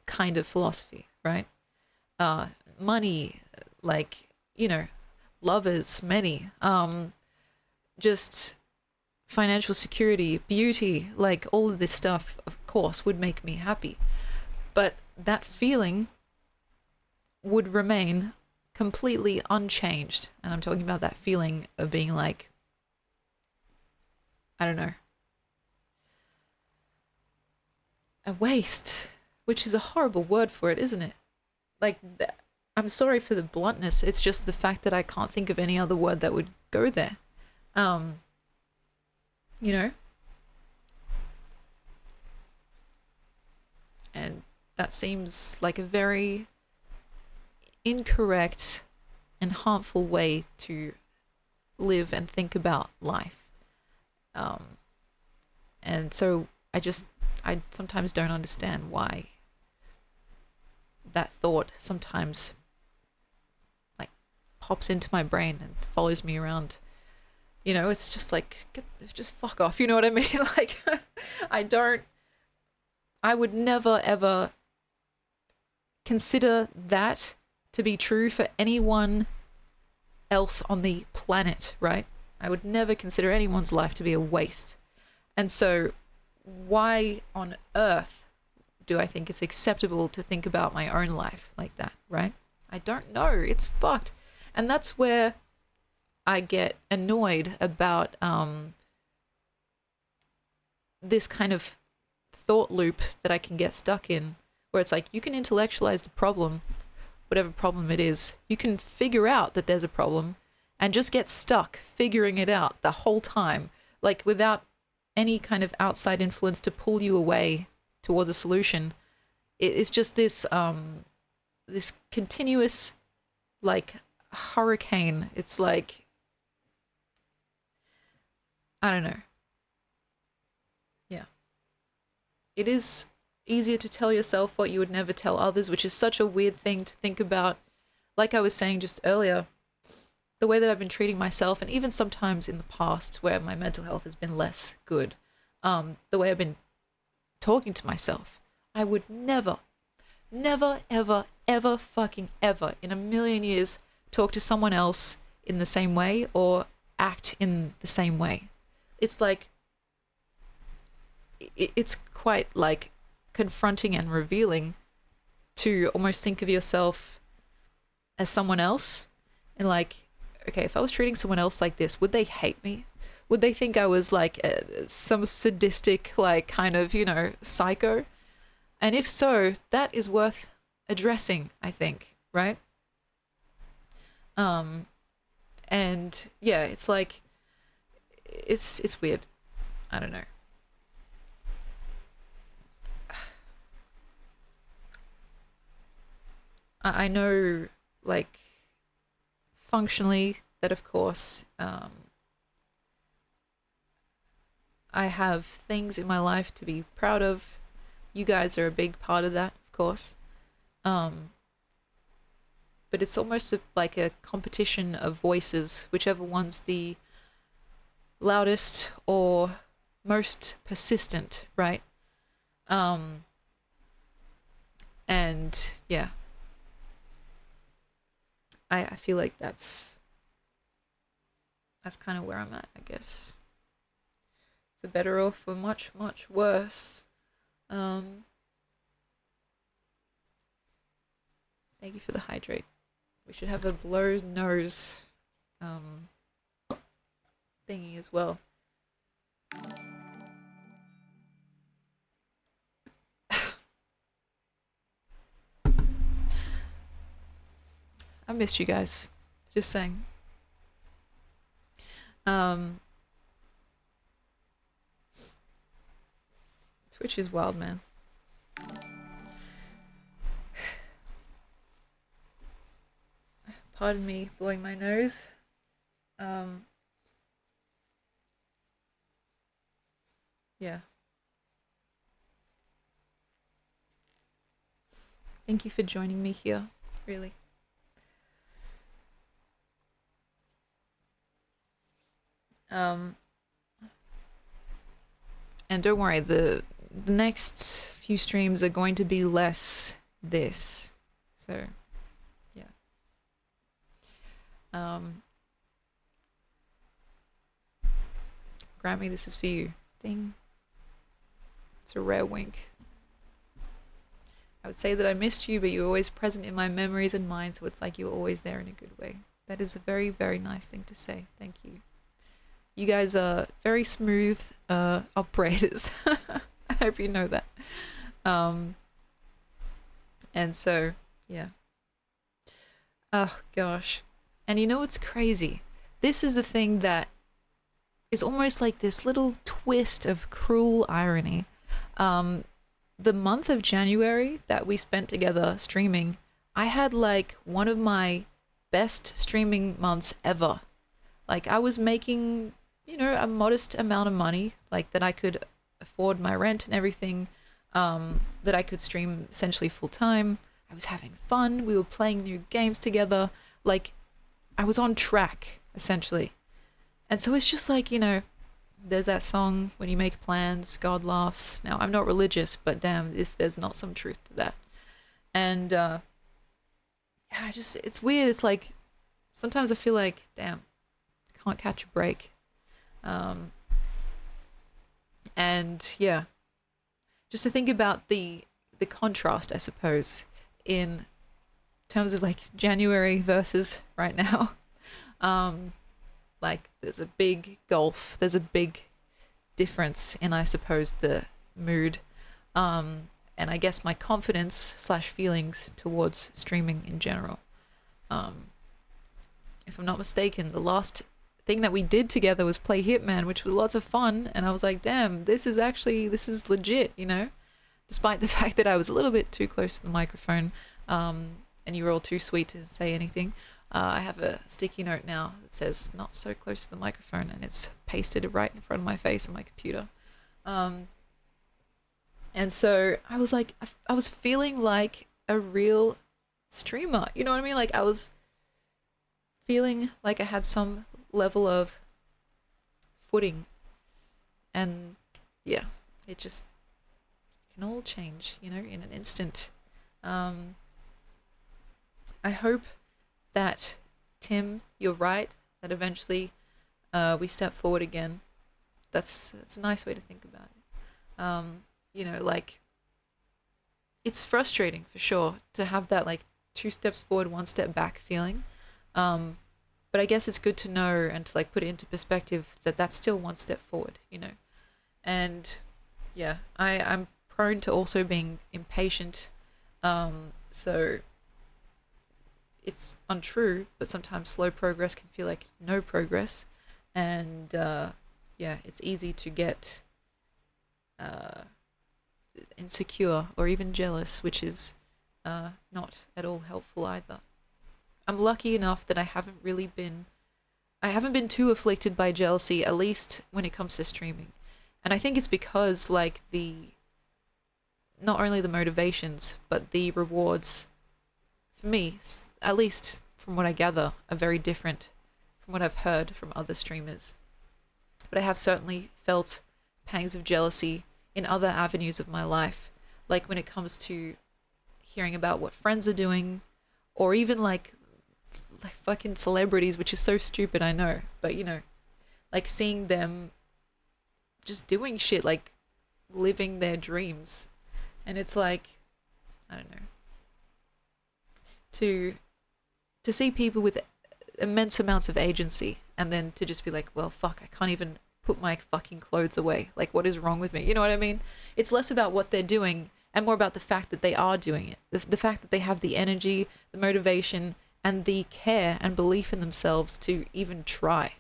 kind of philosophy, right? Money, like, you know, lovers, many, just financial security, beauty, like all of this stuff, course, would make me happy. But that feeling would remain completely unchanged. And I'm talking about that feeling of being like, I don't know, a waste, which is a horrible word for it, isn't it? Like, I'm sorry for the bluntness. It's just the fact that I can't think of any other word that would go there. You know? And that seems like a very incorrect and harmful way to live and think about life. And so I sometimes don't understand why that thought sometimes like pops into my brain and follows me around. You know, it's just like, just fuck off. You know what I mean? Like, I would never ever consider that to be true for anyone else on the planet, right? I would never consider anyone's life to be a waste. And so why on earth do I think it's acceptable to think about my own life like that, right? I don't know. It's fucked. And that's where I get annoyed about this kind of thought loop that I can get stuck in, where it's like, you can intellectualize the problem, whatever problem it is. You can figure out that there's a problem and just get stuck figuring it out the whole time, like without any kind of outside influence to pull you away towards a solution. It's just this this continuous like hurricane. It's like, I don't know. Yeah. It is easier to tell yourself what you would never tell others, which is such a weird thing to think about. Like I was saying just earlier, the way that I've been treating myself, and even sometimes in the past where my mental health has been less good, the way I've been talking to myself, I would never, ever, ever fucking ever in a million years talk to someone else in the same way or act in the same way. It's like, it's quite like confronting and revealing to almost think of yourself as someone else. And like, okay, if I was treating someone else like this, would they hate me? Would they think I was like some sadistic, like kind of, you know, psycho? And if so, that is worth addressing, I think, right? And yeah, it's like, it's weird. I don't know. I know, like, functionally that, of course, I have things in my life to be proud of. You guys are a big part of that, of course. But it's almost like a competition of voices, whichever one's the loudest or most persistent, right? And yeah, I feel like that's kind of where I'm at, I guess. For better or for much, much worse. Thank you for the hydrate. We should have a blow nose thingy as well. I missed you guys. Just saying. Twitch is wild, man. Pardon me blowing my nose. Yeah. Thank you for joining me here, really. And don't worry, the next few streams are going to be less this. So, yeah. Grammy, this is for you. Ding. It's a rare wink. I would say that I missed you, but you were always present in my memories and mind, so it's like you were always there in a good way. That is a very, very nice thing to say. Thank you. You guys are very smooth operators. I hope you know that. And so, yeah. Oh, gosh. And you know what's crazy? This is the thing that is almost like this little twist of cruel irony. The month of January that we spent together streaming, I had like one of my best streaming months ever. Like I was making, a modest amount of money, like that I could afford my rent and everything, that I could stream essentially full time. I was having fun. We were playing new games together. Like I was on track essentially. And so it's just like, there's that song, when you make plans, God laughs. Now, I'm not religious, but damn, if there's not some truth to that. And, it's weird. It's like, sometimes I feel like, damn, I can't catch a break. And, yeah, just to think about the contrast, I suppose, in terms of, like, January versus right now. Like there's a big gulf, there's a big difference in, I suppose, the mood, and I guess my confidence / feelings towards streaming in general. If I'm not mistaken, the last thing that we did together was play Hitman, which was lots of fun, and I was like, damn, this is legit, despite the fact that I was a little bit too close to the microphone, and you were all too sweet to say anything. I have a sticky note now that says not so close to the microphone, and it's pasted right in front of my face on my computer. And so I was like, I was feeling like a real streamer. You know what I mean? Like I was feeling like I had some level of footing. And yeah, it just can all change, in an instant. I hope that, Tim, you're right, that eventually we step forward again. That's a nice way to think about it. Like, it's frustrating for sure to have that, like, 2 steps forward, 1 step back feeling. But I guess it's good to know and to, like, put it into perspective that that's still 1 step forward, And, yeah, I'm prone to also being impatient. So it's untrue, but sometimes slow progress can feel like no progress. And it's easy to get insecure or even jealous, which is not at all helpful either. I'm lucky enough that I haven't been too afflicted by jealousy, at least when it comes to streaming. And I think it's because, like, not only the motivations, but the rewards, for me, at least from what I gather, are very different from what I've heard from other streamers. But I have certainly felt pangs of jealousy in other avenues of my life, like when it comes to hearing about what friends are doing, or even like fucking celebrities, which is so stupid, I know, but like seeing them just doing shit, like living their dreams. And it's like, I don't know, to see people with immense amounts of agency, and then to just be like, well, fuck, I can't even put my fucking clothes away. Like, what is wrong with me? You know what I mean? It's less about what they're doing and more about the fact that they are doing it. The fact that they have the energy, the motivation, and the care and belief in themselves to even try,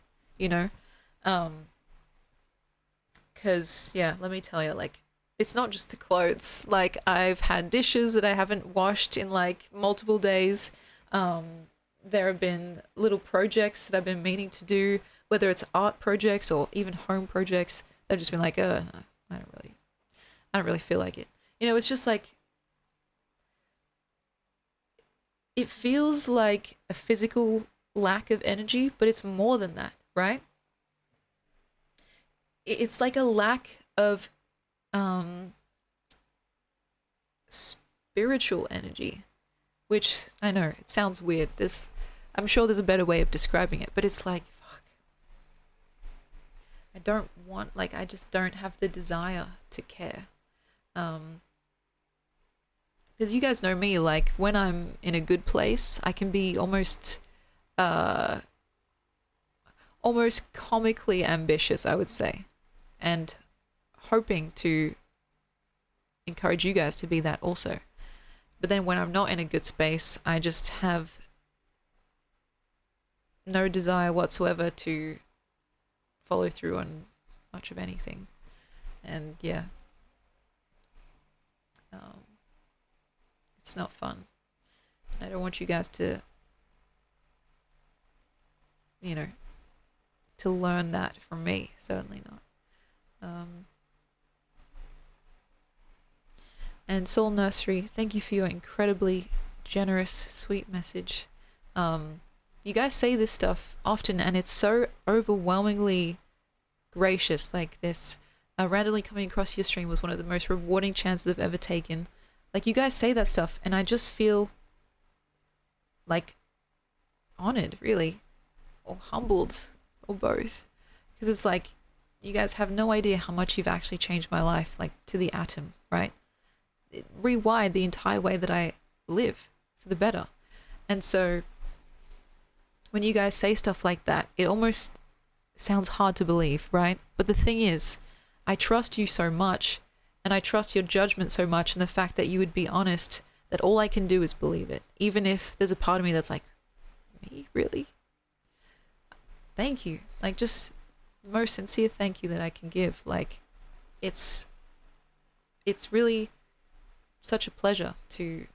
Because, yeah, let me tell you, like, it's not just the clothes. Like, I've had dishes that I haven't washed in, like, multiple days. There have been little projects that I've been meaning to do, whether it's art projects or even home projects. They've just been like, no, I don't really feel like it. It's just like, it feels like a physical lack of energy, but it's more than that, right? It's like a lack of spiritual energy, which I know it sounds weird. I'm sure there's a better way of describing it, but it's like, fuck. I just don't have the desire to care. Because you guys know me, like when I'm in a good place, I can be uh, almost comically ambitious, I would say, and hoping to encourage you guys to be that also. But then when I'm not in a good space, I just have no desire whatsoever to follow through on much of anything. And yeah, um, it's not fun. I don't want you guys to, you know, to learn that from me. Certainly not. And Soul Nursery, thank you for your incredibly generous, sweet message. You guys say this stuff often, and it's so overwhelmingly gracious. Like this, randomly coming across your stream was one of the most rewarding chances I've ever taken. Like you guys say that stuff, and I just feel like honored, really, or humbled, or both, because it's like you guys have no idea how much you've actually changed my life, like to the atom, right? It rewired the entire way that I live for the better. And so when you guys say stuff like that, it almost sounds hard to believe, right? But the thing is, I trust you so much, and I trust your judgment so much, and the fact that you would be honest, that all I can do is believe it. Even if there's a part of me that's like, me? Really? Thank you. Like, just the most sincere thank you that I can give. Like, it's really such a pleasure to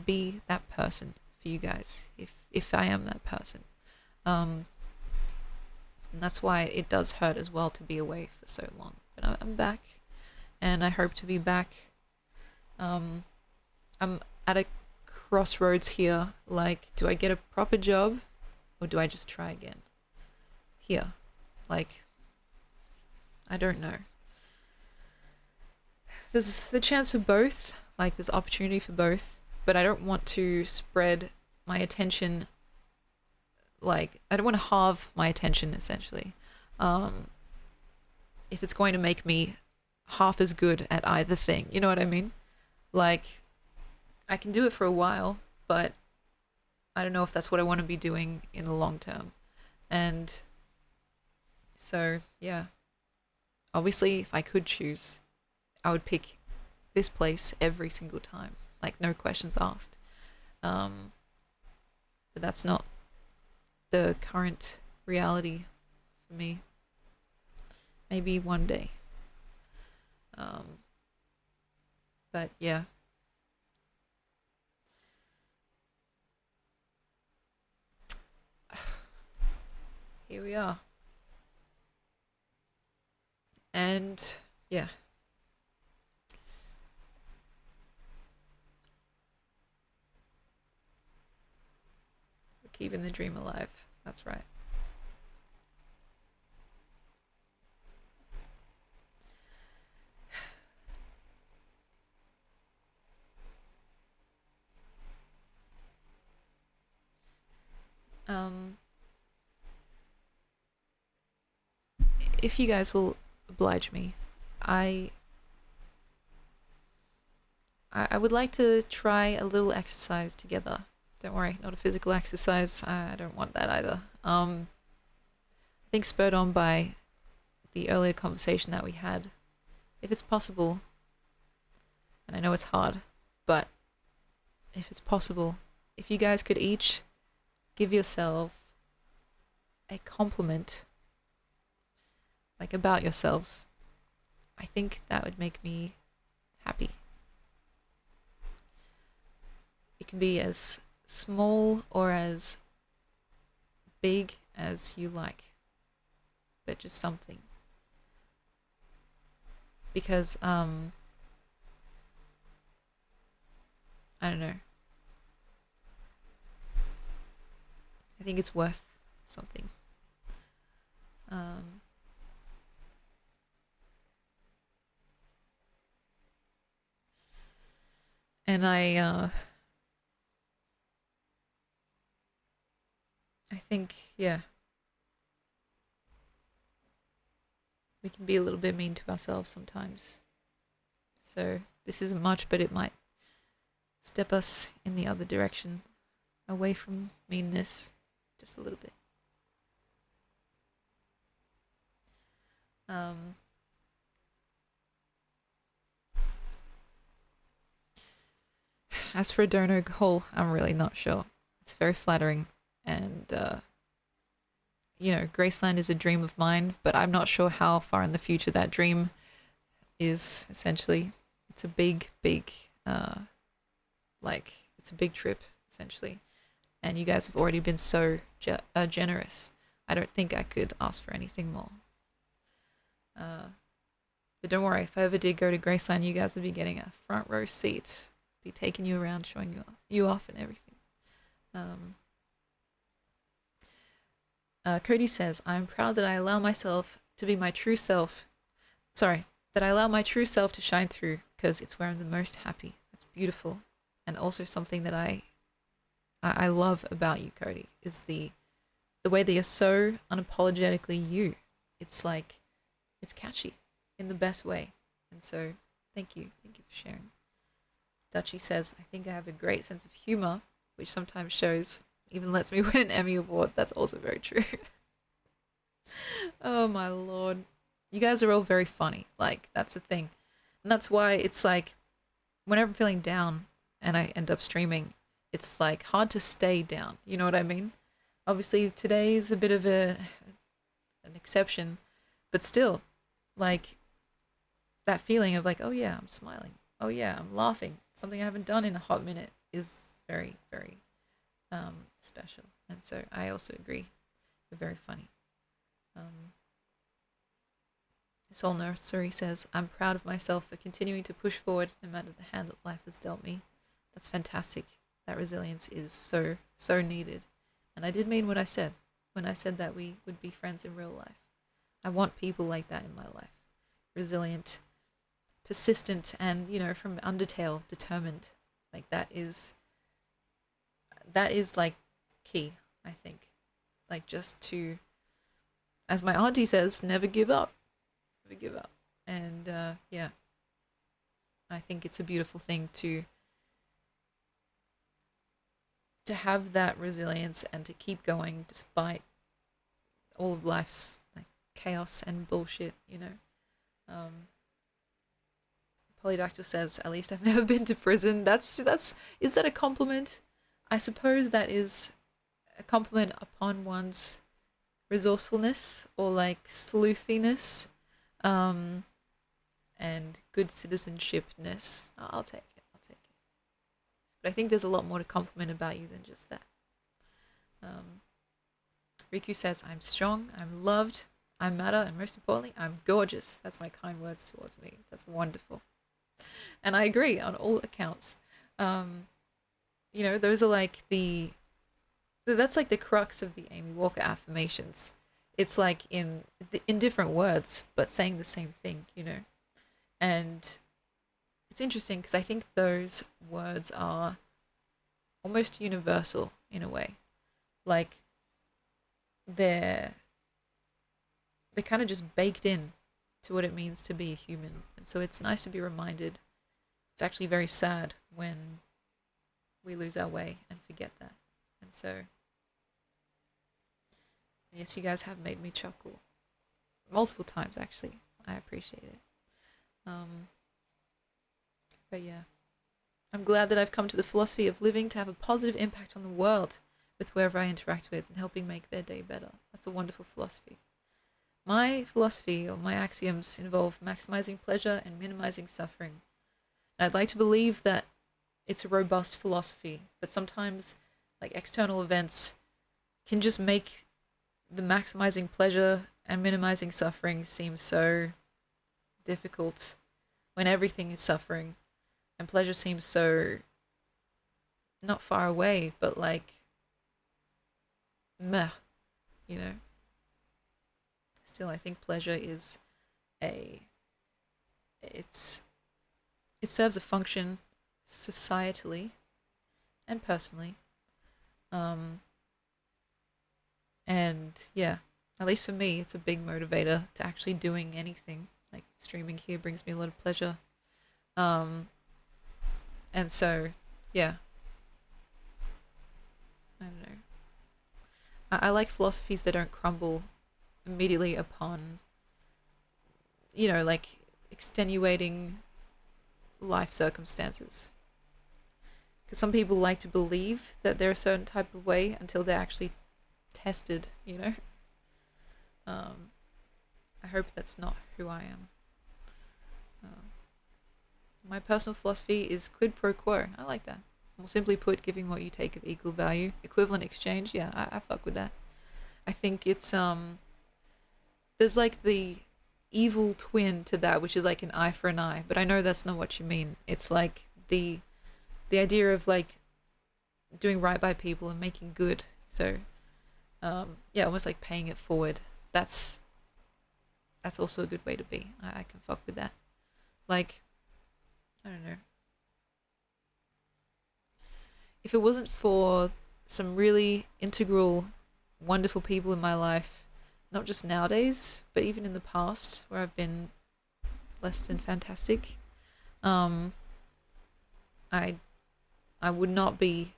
be that person for you guys, if I am that person. And that's why it does hurt as well to be away for so long. But I'm back, and I hope to be back. I'm at a crossroads here. Like, do I get a proper job, or do I just try again? Here, like, I don't know. There's the chance for both, like there's opportunity for both, but I don't want to spread my attention, like I don't want to halve my attention essentially. If it's going to make me half as good at either thing, you know what I mean? Like, I can do it for a while, but I don't know if that's what I want to be doing in the long term. And so, yeah. Obviously, if I could choose, I would pick this place every single time, like no questions asked. But that's not the current reality for me. Maybe one day. But yeah. Here we are. And yeah. Keeping the dream alive. That's right. If you guys will oblige me, I would like to try a little exercise together. Don't worry, not a physical exercise. I don't want that either. I think spurred on by the earlier conversation that we had, if it's possible, and I know it's hard, but if it's possible, if you guys could each give yourself a compliment, like about yourselves, I think that would make me happy. It can be as small or as big as you like, but just something. Because, I don't know. I think it's worth something. And I think, yeah, we can be a little bit mean to ourselves sometimes. So this isn't much, but it might step us in the other direction, away from meanness, just a little bit. As for a donor goal, I'm really not sure. It's very flattering, and Graceland is a dream of mine, but I'm not sure how far in the future that dream is. Essentially, it's a big, big, it's a big trip, essentially. And you guys have already been so generous. I don't think I could ask for anything more. But don't worry, if I ever did go to Graceland, you guys would be getting a front row seat, be taking you around, showing you off and everything. Cody says, I'm proud that I allow myself to be my true self. Sorry, that I allow my true self to shine through because it's where I'm the most happy. That's beautiful. And also something that I love about you, Cody, is the way that you're so unapologetically you. It's like, it's catchy in the best way. And so, thank you. Thank you for sharing. Dutchy says, I think I have a great sense of humor, which sometimes shows, even lets me win an Emmy Award. That's also very true. Oh my lord. You guys are all very funny. Like, that's the thing. And that's why it's like, whenever I'm feeling down and I end up streaming, it's like hard to stay down. You know what I mean? Obviously, today's a bit of an exception, but still, like, that feeling of like, oh yeah, I'm smiling. Oh yeah, I'm laughing. Something I haven't done in a hot minute is very, very special. And so I also agree. You're very funny. Soul Nursery says, I'm proud of myself for continuing to push forward no matter the hand that life has dealt me. That's fantastic. That resilience is so, so needed. And I did mean what I said when I said that we would be friends in real life. I want people like that in my life. Resilient, persistent, and, from Undertale, determined. Like, that is like key, I think. Like, just to, as my auntie says, never give up. Never give up. And yeah, I think it's a beautiful thing to have that resilience and to keep going despite all of life's like chaos and bullshit. Polydactyl says, at least I've never been to prison. That's is that a compliment? I suppose that is a compliment upon one's resourcefulness or like sleuthiness, and good citizenshipness. I'll take it. But I think there's a lot more to compliment about you than just that. Riku says, I'm strong, I'm loved, I matter, and most importantly, I'm gorgeous. That's my kind words towards me. That's wonderful. And I agree on all accounts. Those are like that's like the crux of the Amy Walker affirmations. It's like in different words, but saying the same thing, And it's interesting because I think those words are almost universal in a way. Like, they're kind of just baked in to what it means to be a human. And so it's nice to be reminded. It's actually very sad when we lose our way and forget that. And so, yes, you guys have made me chuckle multiple times, actually. I appreciate it. But yeah, I'm glad that I've come to the philosophy of living to have a positive impact on the world with whoever I interact with and helping make their day better. That's a wonderful philosophy. My philosophy or my axioms involve maximizing pleasure and minimizing suffering. And I'd like to believe that it's a robust philosophy, but sometimes like external events can just make the maximizing pleasure and minimizing suffering seem so difficult when everything is suffering and pleasure seems so not far away, but like meh, Still, I think pleasure is it serves a function societally and personally. And yeah, at least for me, it's a big motivator to actually doing anything. Like streaming here brings me a lot of pleasure. Um, and so, yeah, I don't know. I like philosophies that don't crumble immediately upon, like extenuating life circumstances. Because some people like to believe that they're a certain type of way until they're actually tested. Um, I hope that's not who I am. Uh, my personal philosophy is quid pro quo. I like that. More simply put, giving what you take of equal value. Equivalent exchange, yeah, I fuck with that. I think there's like the evil twin to that, which is like an eye for an eye, but I know that's not what you mean. It's like the idea of like doing right by people and making good. So, yeah, almost like paying it forward. That's that's also a good way to be. I can fuck with that. Like, I don't know. If it wasn't for some really integral, wonderful people in my life, not just nowadays, but even in the past where I've been less than fantastic, um, I I would not be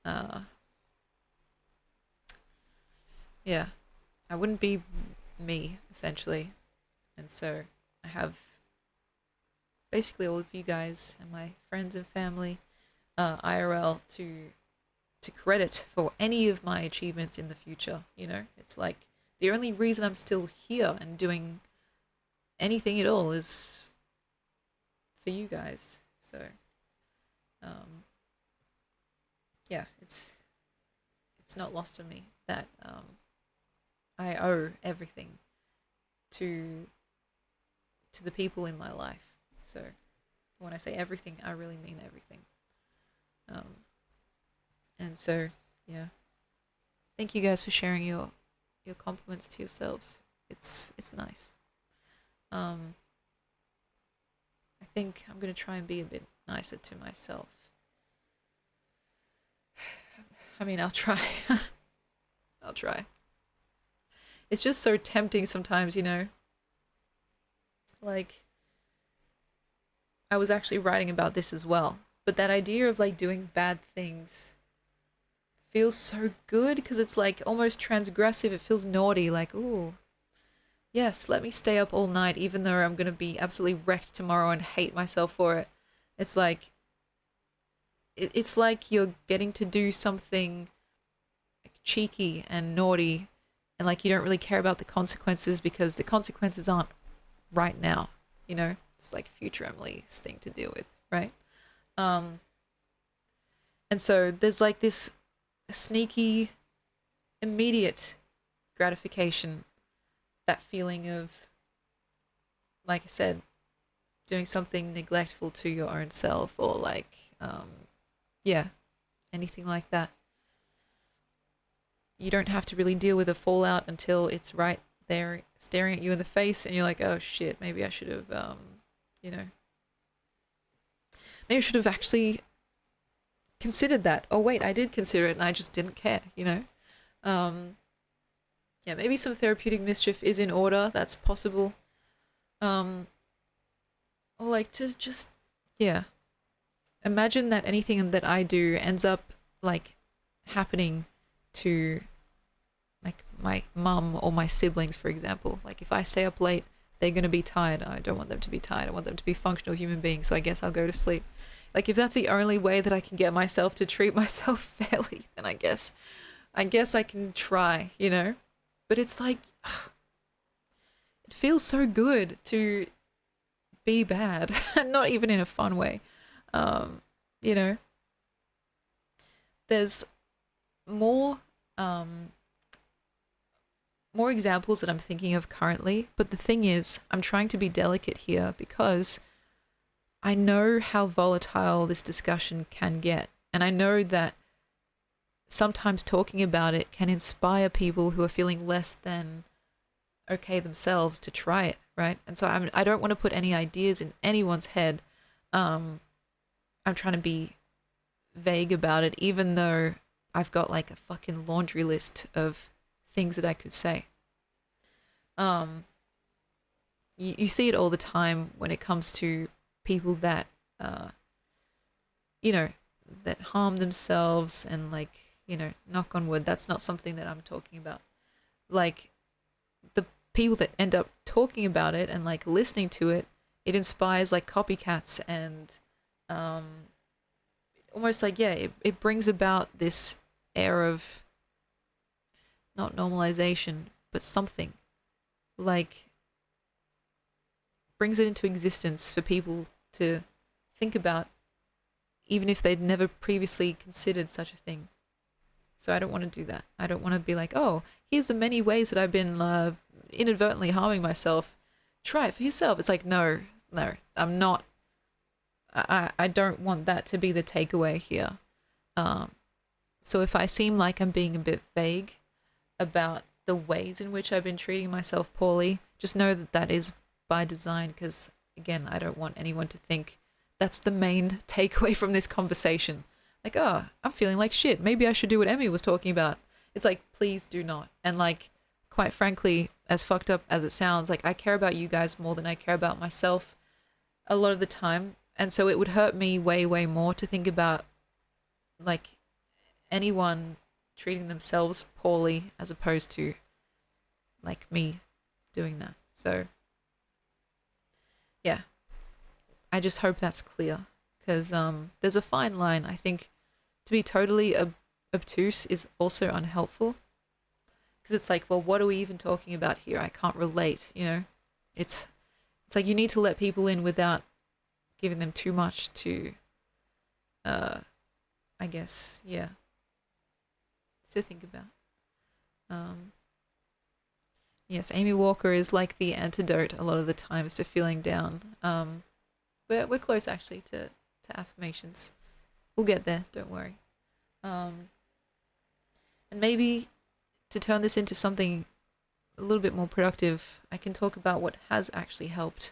uh yeah, I wouldn't be me essentially. And so I have basically all of you guys and my friends and family IRL to credit for any of my achievements in the future. It's like the only reason I'm still here and doing anything at all is for you guys. So, um, yeah, it's not lost on me that I owe everything to to the people in my life. So when I say everything, I really mean everything. Um, and so, yeah, thank you guys for sharing your compliments to yourselves. It's nice. Um, I think I'm gonna try and be a bit nicer to myself. I mean, I'll try. I'll try. It's just so tempting sometimes. Like, I was actually writing about this as well. But that idea of like doing bad things feels so good because it's like almost transgressive. It feels naughty. Like, ooh, yes, let me stay up all night even though I'm going to be absolutely wrecked tomorrow and hate myself for it. It's like, it's like you're getting to do something like cheeky and naughty and like you don't really care about the consequences because the consequences aren't right now. It's like future Emily's thing to deal with, right? Um, and so there's like this sneaky, immediate gratification, that feeling of, like I said, doing something neglectful to your own self or like, yeah, anything like that. You don't have to really deal with the fallout until it's right there staring at you in the face and you're like, oh shit, maybe I should have, you know, maybe I should have actually considered that. Oh wait, I did consider it and I just didn't care. Um, yeah, maybe some therapeutic mischief is in order. That's possible. Um, or like just yeah. Imagine that anything that I do ends up like happening to like my mum or my siblings, for example. Like if I stay up late, they're gonna be tired. I don't want them to be tired. I want them to be functional human beings. So I guess I'll go to sleep. Like if that's the only way that I can get myself to treat myself fairly, then I guess I can try. But it's like it feels so good to be bad, not even in a fun way. Um, you know, there's more um more examples that I'm thinking of currently, but the thing is, I'm trying to be delicate here because I know how volatile this discussion can get. And I know that sometimes talking about it can inspire people who are feeling less than okay themselves to try it, right? And so I don't want to put any ideas in anyone's head. I'm trying to be vague about it, even though I've got like a fucking laundry list of things that I could say. Um, you see it all the time when it comes to people that you know, that harm themselves and like, knock on wood, that's not something that I'm talking about. Like the people that end up talking about it and like listening to it, it inspires like copycats and um almost like, yeah, it brings about this air of not normalization, but something like brings it into existence for people to think about, even if they'd never previously considered such a thing. So I don't want to do that. I don't want to be like, oh, here's the many ways that I've been inadvertently harming myself. Try it for yourself. It's like, no, no, I'm not. I don't want that to be the takeaway here. Um, so if I seem like I'm being a bit vague about the ways in which I've been treating myself poorly, just know that that is by design because, again, I don't want anyone to think that's the main takeaway from this conversation. Like, oh, I'm feeling like shit. Maybe I should do what Emmy was talking about. It's like, please do not. And like, quite frankly, as fucked up as it sounds, like I care about you guys more than I care about myself a lot of the time. And so it would hurt me way, way more to think about like anyone treating themselves poorly as opposed to like me doing that. So yeah, I just hope that's clear because there's a fine line. I think to be totally obtuse is also unhelpful because it's like, well, what are we even talking about here? I can't relate, you know? It's like you need to let people in without giving them too much to, I guess, yeah, to think about. Yes, Amy Walker is like the antidote a lot of the times to feeling down. We're close actually to affirmations. We'll get there, don't worry. And maybe to turn this into something a little bit more productive, I can talk about what has actually helped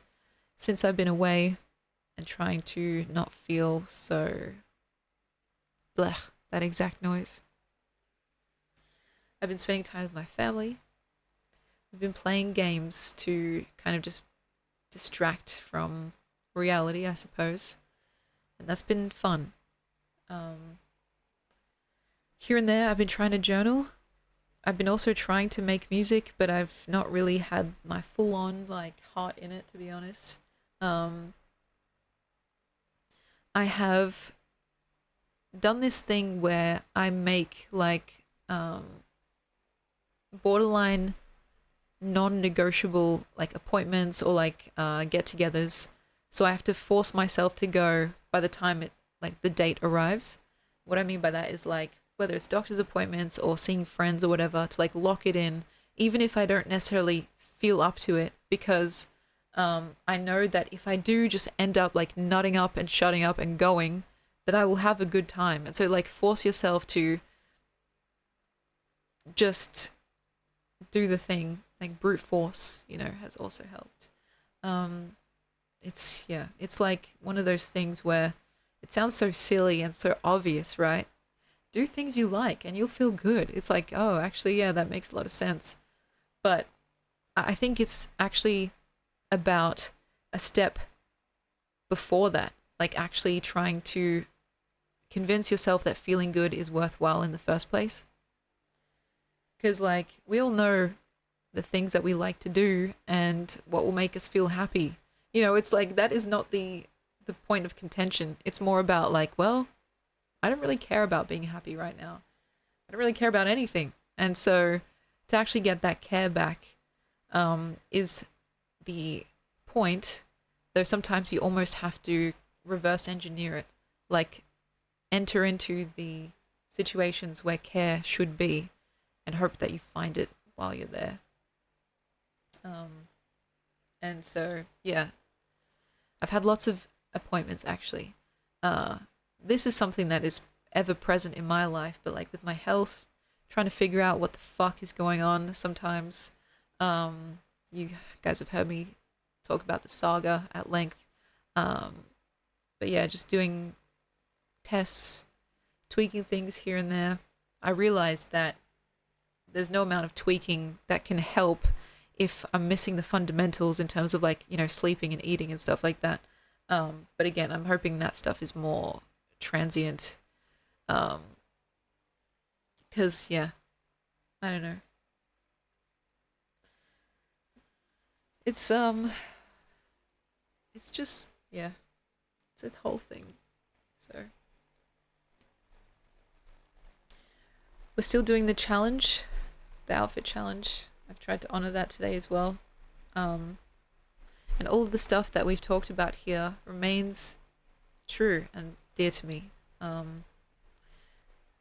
since I've been away and trying to not feel so blech, that exact noise. I've been spending time with my family. We've been playing games to kind of just distract from reality, I suppose. And that's been fun. Here and there, I've been trying to journal. I've been also trying to make music, but I've not really had my full-on like heart in it, to be honest. I have done this thing where I make like borderline non-negotiable like appointments or like get-togethers. So I have to force myself to go by the time it like the date arrives. What I mean by that is like whether it's doctor's appointments or seeing friends or whatever, to like lock it in, even if I don't necessarily feel up to it, because I know that if I do just end up like nutting up and shutting up and going, that I will have a good time. And so like force yourself to just do the thing, like brute force, has also helped. It's like one of those things where it sounds so silly and so obvious, right? Do things you like and you'll feel good. It's like, oh, actually, yeah, that makes a lot of sense. But I think it's actually about a step before that, like actually trying to convince yourself that feeling good is worthwhile in the first place. Because, like, we all know the things that we like to do and what will make us feel happy. It's like that is not the point of contention. It's more about, like, well, I don't really care about being happy right now. I don't really care about anything. And so to actually get that care back is the point, though sometimes you almost have to reverse engineer it, like enter into the situations where care should be and hope that you find it while you're there. And so, yeah, I've had lots of appointments actually. This is something that is ever present in my life, but like with my health, trying to figure out what the fuck is going on sometimes. You guys have heard me talk about the saga at length. But yeah, just doing tests, tweaking things here and there. I realized that there's no amount of tweaking that can help if I'm missing the fundamentals in terms of like, sleeping and eating and stuff like that. But again, I'm hoping that stuff is more transient. Um, Cause yeah, I don't know. It's it's just yeah, it's a whole thing. So we're still doing the challenge, the outfit challenge. I've tried to honor that today as well. Um, and all of the stuff that we've talked about here remains true and dear to me. Um,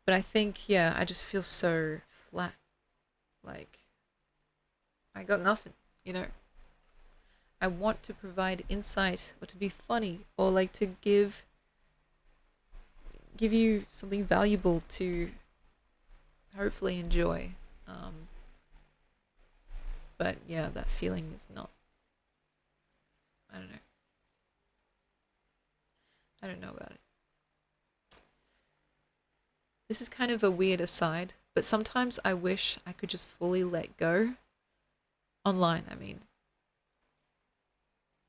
but I think, yeah, I just feel so flat. Like, I got nothing, you know? I want to provide insight or to be funny or like to give you something valuable to hopefully enjoy. But yeah, that feeling is not. I don't know. I don't know about it. This is kind of a weird aside, but sometimes I wish I could just fully let go. Online, I mean.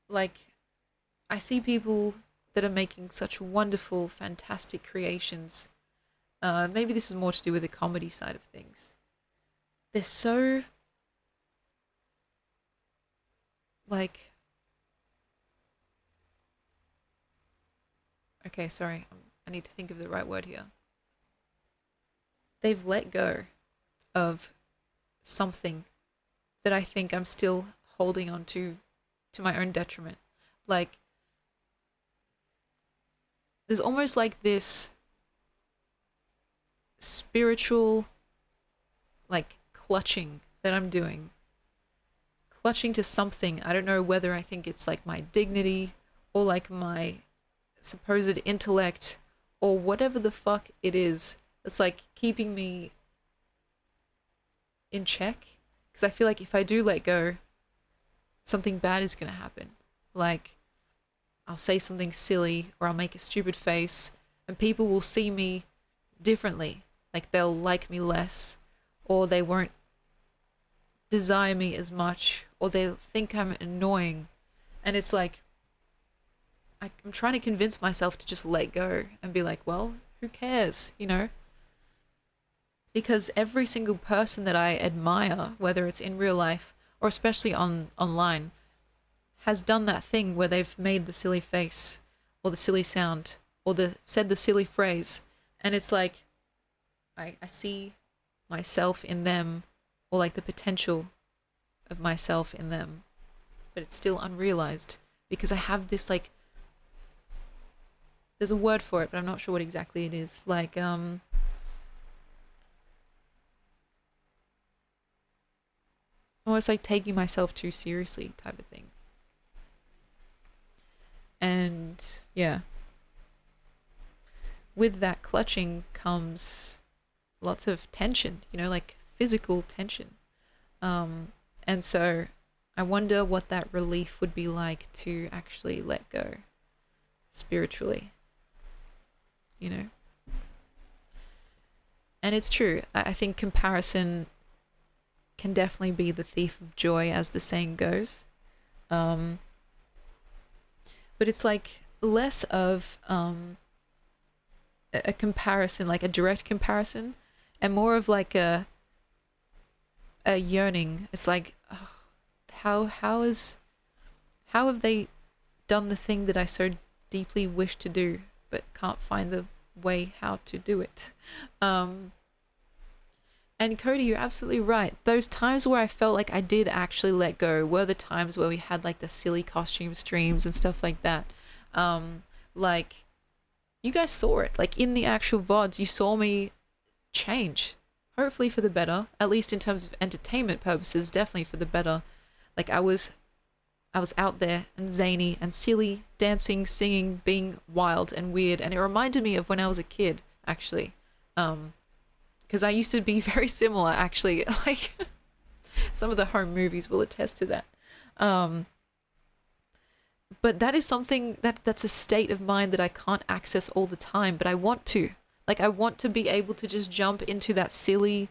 Like, I see people that are making such wonderful, fantastic creations. Maybe this is more to do with the comedy side of things. They're so, like, okay, sorry, I need to think of the right word here. They've let go of something that I think I'm still holding on to my own detriment. Like, there's almost like this spiritual, like, clutching that I'm doing. Clutching to something. I don't know whether I think it's like my dignity or like my supposed intellect or whatever the fuck it is. It's like keeping me in check. Because I feel like if I do let go, something bad is going to happen. Like, I'll say something silly or I'll make a stupid face and people will see me differently. Like, they'll like me less or they won't desire me as much or they'll think I'm annoying. And it's like, I'm trying to convince myself to just let go and be like, well, who cares, you know? Because every single person that I admire, whether it's in real life or especially online, has done that thing where they've made the silly face or the silly sound or said the silly phrase. And it's like, I see myself in them or like the potential of myself in them, but it's still unrealized because I have this like, there's a word for it, but I'm not sure what exactly it is. Like, almost like taking myself too seriously type of thing. And yeah, with that clutching comes lots of tension, like physical tension. And so I wonder what that relief would be like to actually let go spiritually, you know? And it's true. I think comparison can definitely be the thief of joy, as the saying goes. But it's like less of a comparison, like a direct comparison, and more of like a yearning. It's like, oh, how have they done the thing that I so deeply wish to do, but can't find the way how to do it? And Cody, you're absolutely right. Those times where I felt like I did actually let go were the times where we had like the silly costume streams and stuff like that. Like, you guys saw it. Like, in the actual VODs, you saw me change. Hopefully for the better, at least in terms of entertainment purposes, definitely for the better. Like, I was out there and zany and silly, dancing, singing, being wild and weird, and it reminded me of when I was a kid, actually. Because I used to be very similar, actually. Like, some of the home movies will attest to that. But that is something that's a state of mind that I can't access all the time, but I want to. Like, I want to be able to just jump into that silly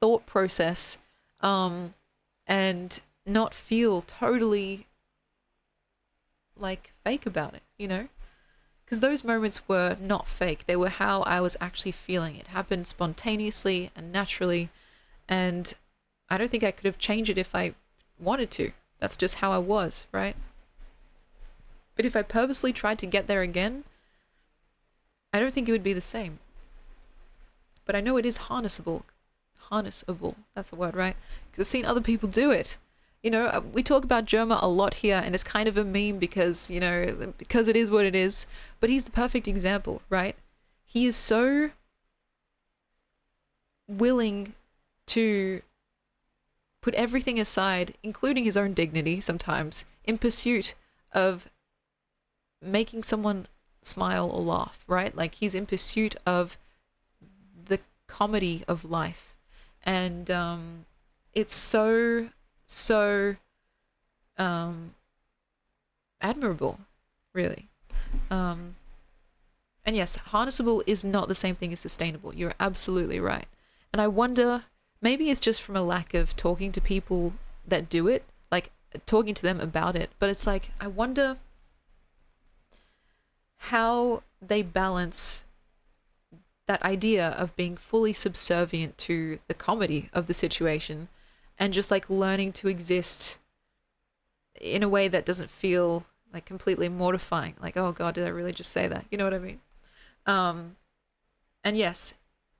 thought process and not feel totally like fake about it, you know? Because those moments were not fake. They were how I was actually feeling. It happened spontaneously and naturally, and I don't think I could have changed it if I wanted to. That's just how I was, right? But if I purposely tried to get there again, I don't think it would be the same. But I know it is harnessable. Harnessable, that's a word, right? Because I've seen other people do it. You know, we talk about Germa a lot here, and it's kind of a meme because, you know, because it is what it is. But he's the perfect example, right? He is so willing to put everything aside, including his own dignity sometimes, in pursuit of making someone smile or laugh, right? Like he's in pursuit of the comedy of life. And it's so um, admirable, really. Um, and yes, harnessable is not the same thing as sustainable. You're absolutely right. And I wonder, maybe it's just from a lack of talking to people that do it, like talking to them about it. But it's like, I wonder how they balance that idea of being fully subservient to the comedy of the situation and just like learning to exist in a way that doesn't feel like completely mortifying. Like, oh God, did I really just say that? You know what I mean? Um, and yes,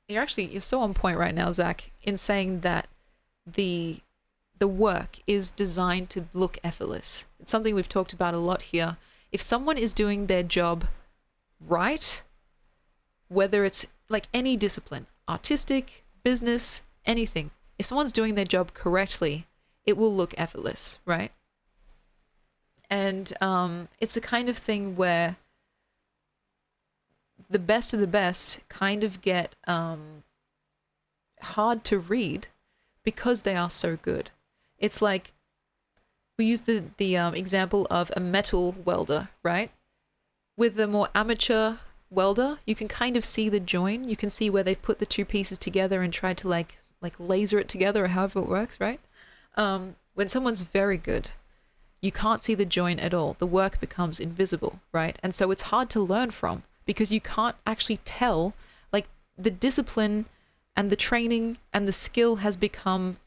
you're so on point right now, Zach, in saying that the the work is designed to look effortless. It's something we've talked about a lot here. If someone is doing their job right, whether it's like any discipline, artistic, business, anything, if someone's doing their job correctly, it will look effortless, right? And it's a kind of thing where the best of the best kind of get hard to read because they are so good. It's like we use the example of a metal welder, right? With a more amateur welder, you can kind of see the join. You can see where they've put the two pieces together and tried to like laser it together or however it works, right? When someone's very good, you can't see the join at all. The work becomes invisible, right? And so it's hard to learn from because you can't actually tell, like the discipline and the training and the skill has become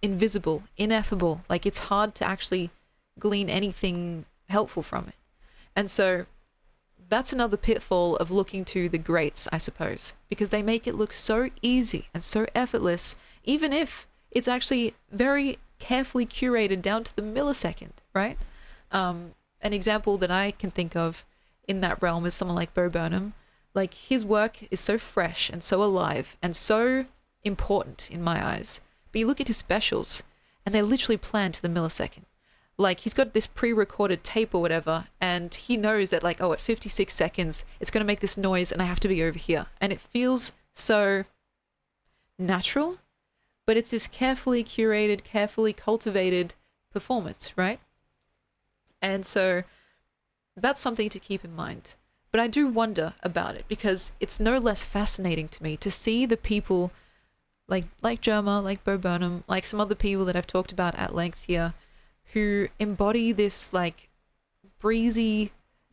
invisible, ineffable. Like it's hard to actually glean anything helpful from it. And so that's another pitfall of looking to the greats, I suppose, because they make it look so easy and so effortless, even if it's actually very carefully curated down to the millisecond, right? An example that I can think of in that realm is someone like Bo Burnham. Like his work is so fresh and so alive and so important in my eyes. But you look at his specials and they're literally planned to the millisecond. Like he's got this pre-recorded tape or whatever, and he knows that like, oh, at 56 seconds, it's going to make this noise and I have to be over here. And it feels so natural, but it's this carefully curated, carefully cultivated performance, right? And so that's something to keep in mind. But I do wonder about it because it's no less fascinating to me to see the people like Germa, like Bo Burnham, like some other people that I've talked about at length here, who embody this like breezy,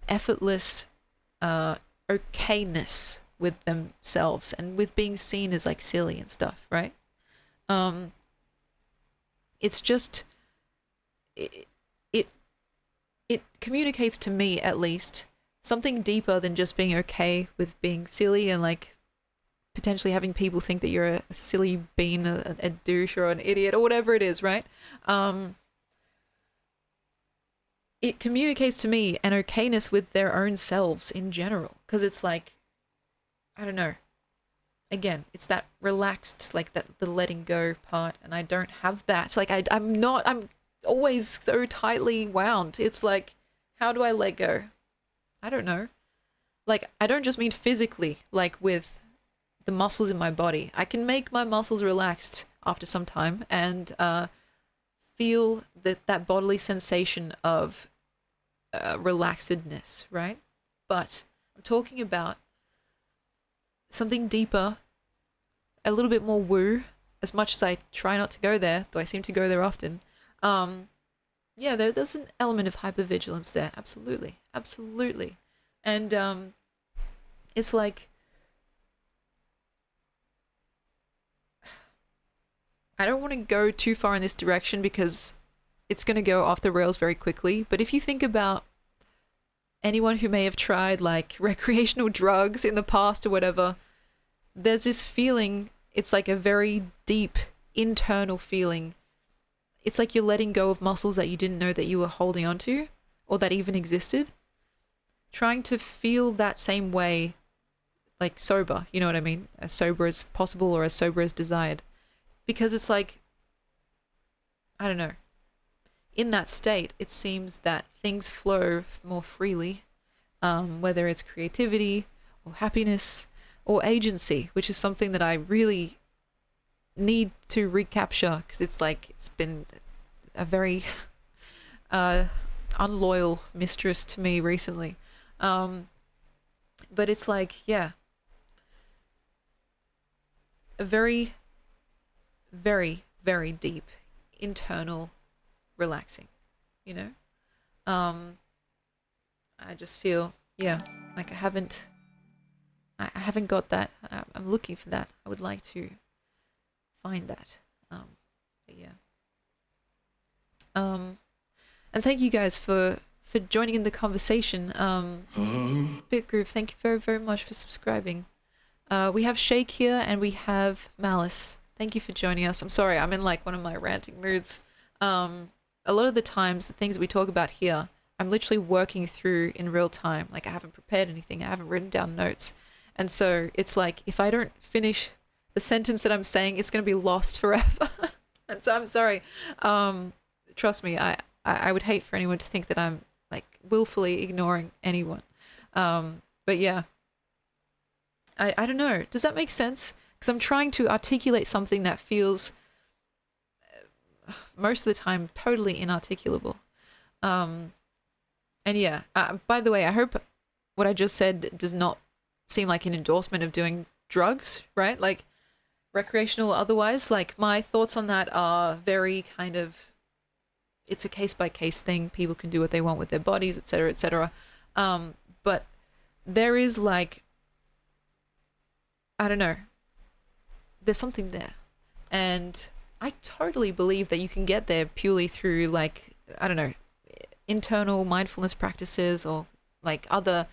effortless okayness with themselves and with being seen as like silly and stuff, right? It's just it, it it communicates to me at least something deeper than just being okay with being silly and like potentially having people think that you're a silly bean, a douche or an idiot or whatever it is, right? It communicates to me an okayness with their own selves in general because it's like, I don't know, again, it's that relaxed, like that the letting go part, and I don't have that. Like I'm always so tightly wound. It's like, how do I let go? I don't know. Like I don't just mean physically, like with the muscles in my body. I can make my muscles relaxed after some time and feel that bodily sensation of relaxedness, right? But I'm talking about something deeper, a little bit more woo, as much as I try not to go there, though I seem to go there often. Yeah, there's an element of hypervigilance there. Absolutely, absolutely, and it's like I don't want to go too far in this direction because it's going to go off the rails very quickly. But if you think about anyone who may have tried like recreational drugs in the past or whatever, there's this feeling, it's like a very deep internal feeling. It's like you're letting go of muscles that you didn't know that you were holding onto or that even existed. Trying to feel that same way, like sober, you know what I mean? As sober as possible or as sober as desired. Because it's like, I don't know. In that state, it seems that things flow more freely, whether it's creativity or happiness or agency, which is something that I really need to recapture because it's like it's been a very unloyal mistress to me recently. But it's like, yeah, a very, very, very deep internal relaxing, you know? I just feel, yeah, like I haven't got that. I'm looking for that. I would like to find that. But yeah. And thank you guys for joining in the conversation. Bitgroove, thank you very, very much for subscribing. We have Shake here and we have Malice. Thank you for joining us. I'm sorry, I'm in like one of my ranting moods. A lot of the times, the things that we talk about here, I'm literally working through in real time. Like I haven't prepared anything, I haven't written down notes. And so it's like, if I don't finish the sentence that I'm saying, it's going to be lost forever. And so I'm sorry. Trust me, I would hate for anyone to think that I'm like willfully ignoring anyone. But yeah, I don't know. Does that make sense? Because I'm trying to articulate something that feels most of the time totally inarticulable. And yeah, by the way, I hope what I just said does not seem like an endorsement of doing drugs, right? Like recreational or otherwise. Like my thoughts on that are very kind of, it's a case by case thing. People can do what they want with their bodies, etc., etc. But there is like, I don't know, there's something there. And I totally believe that you can get there purely through like, I don't know, internal mindfulness practices or like other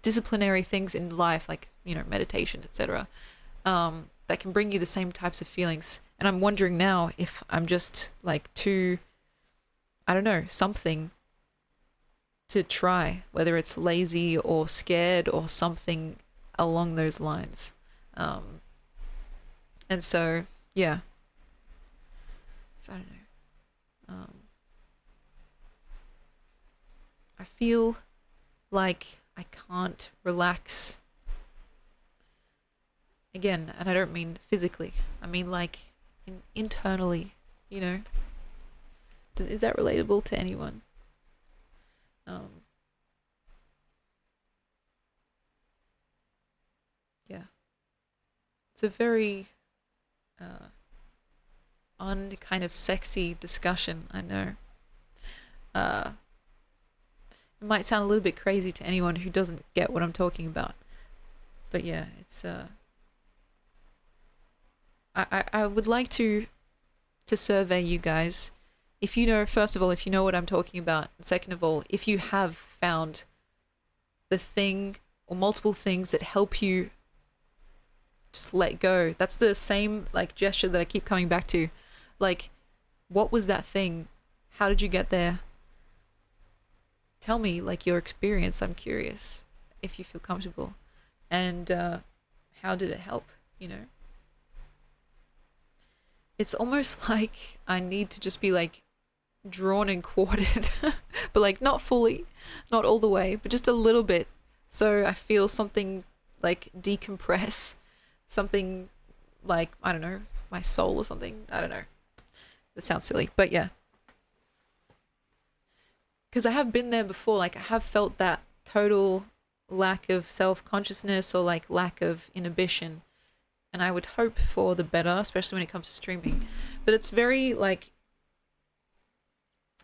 disciplinary things in life, like, you know, meditation, etc., that can bring you the same types of feelings. And I'm wondering now if I'm just like too, I don't know, something to try, whether it's lazy or scared or something along those lines. And so, yeah. So I don't know. I feel like I can't relax. Again, and I don't mean physically. I mean like internally, you know. Is that relatable to anyone? Yeah. It's a very kind of sexy discussion, I know. It might sound a little bit crazy to anyone who doesn't get what I'm talking about. But yeah, it's I would like to survey you guys. If you know, first of all, if you know what I'm talking about, and second of all, if you have found the thing or multiple things that help you just let go. That's the same like gesture that I keep coming back to. Like, what was that thing? How did you get there? Tell me like your experience. I'm curious if you feel comfortable. And how did it help, you know? It's almost like I need to just be like drawn and quartered, but like not fully, not all the way, but just a little bit. So I feel something like decompress, something like, I don't know, my soul or something. I don't know. That sounds silly, but yeah. Because I have been there before. Like I have felt that total lack of self-consciousness or like lack of inhibition. and I would hope for the better, especially when it comes to streaming. But it's very like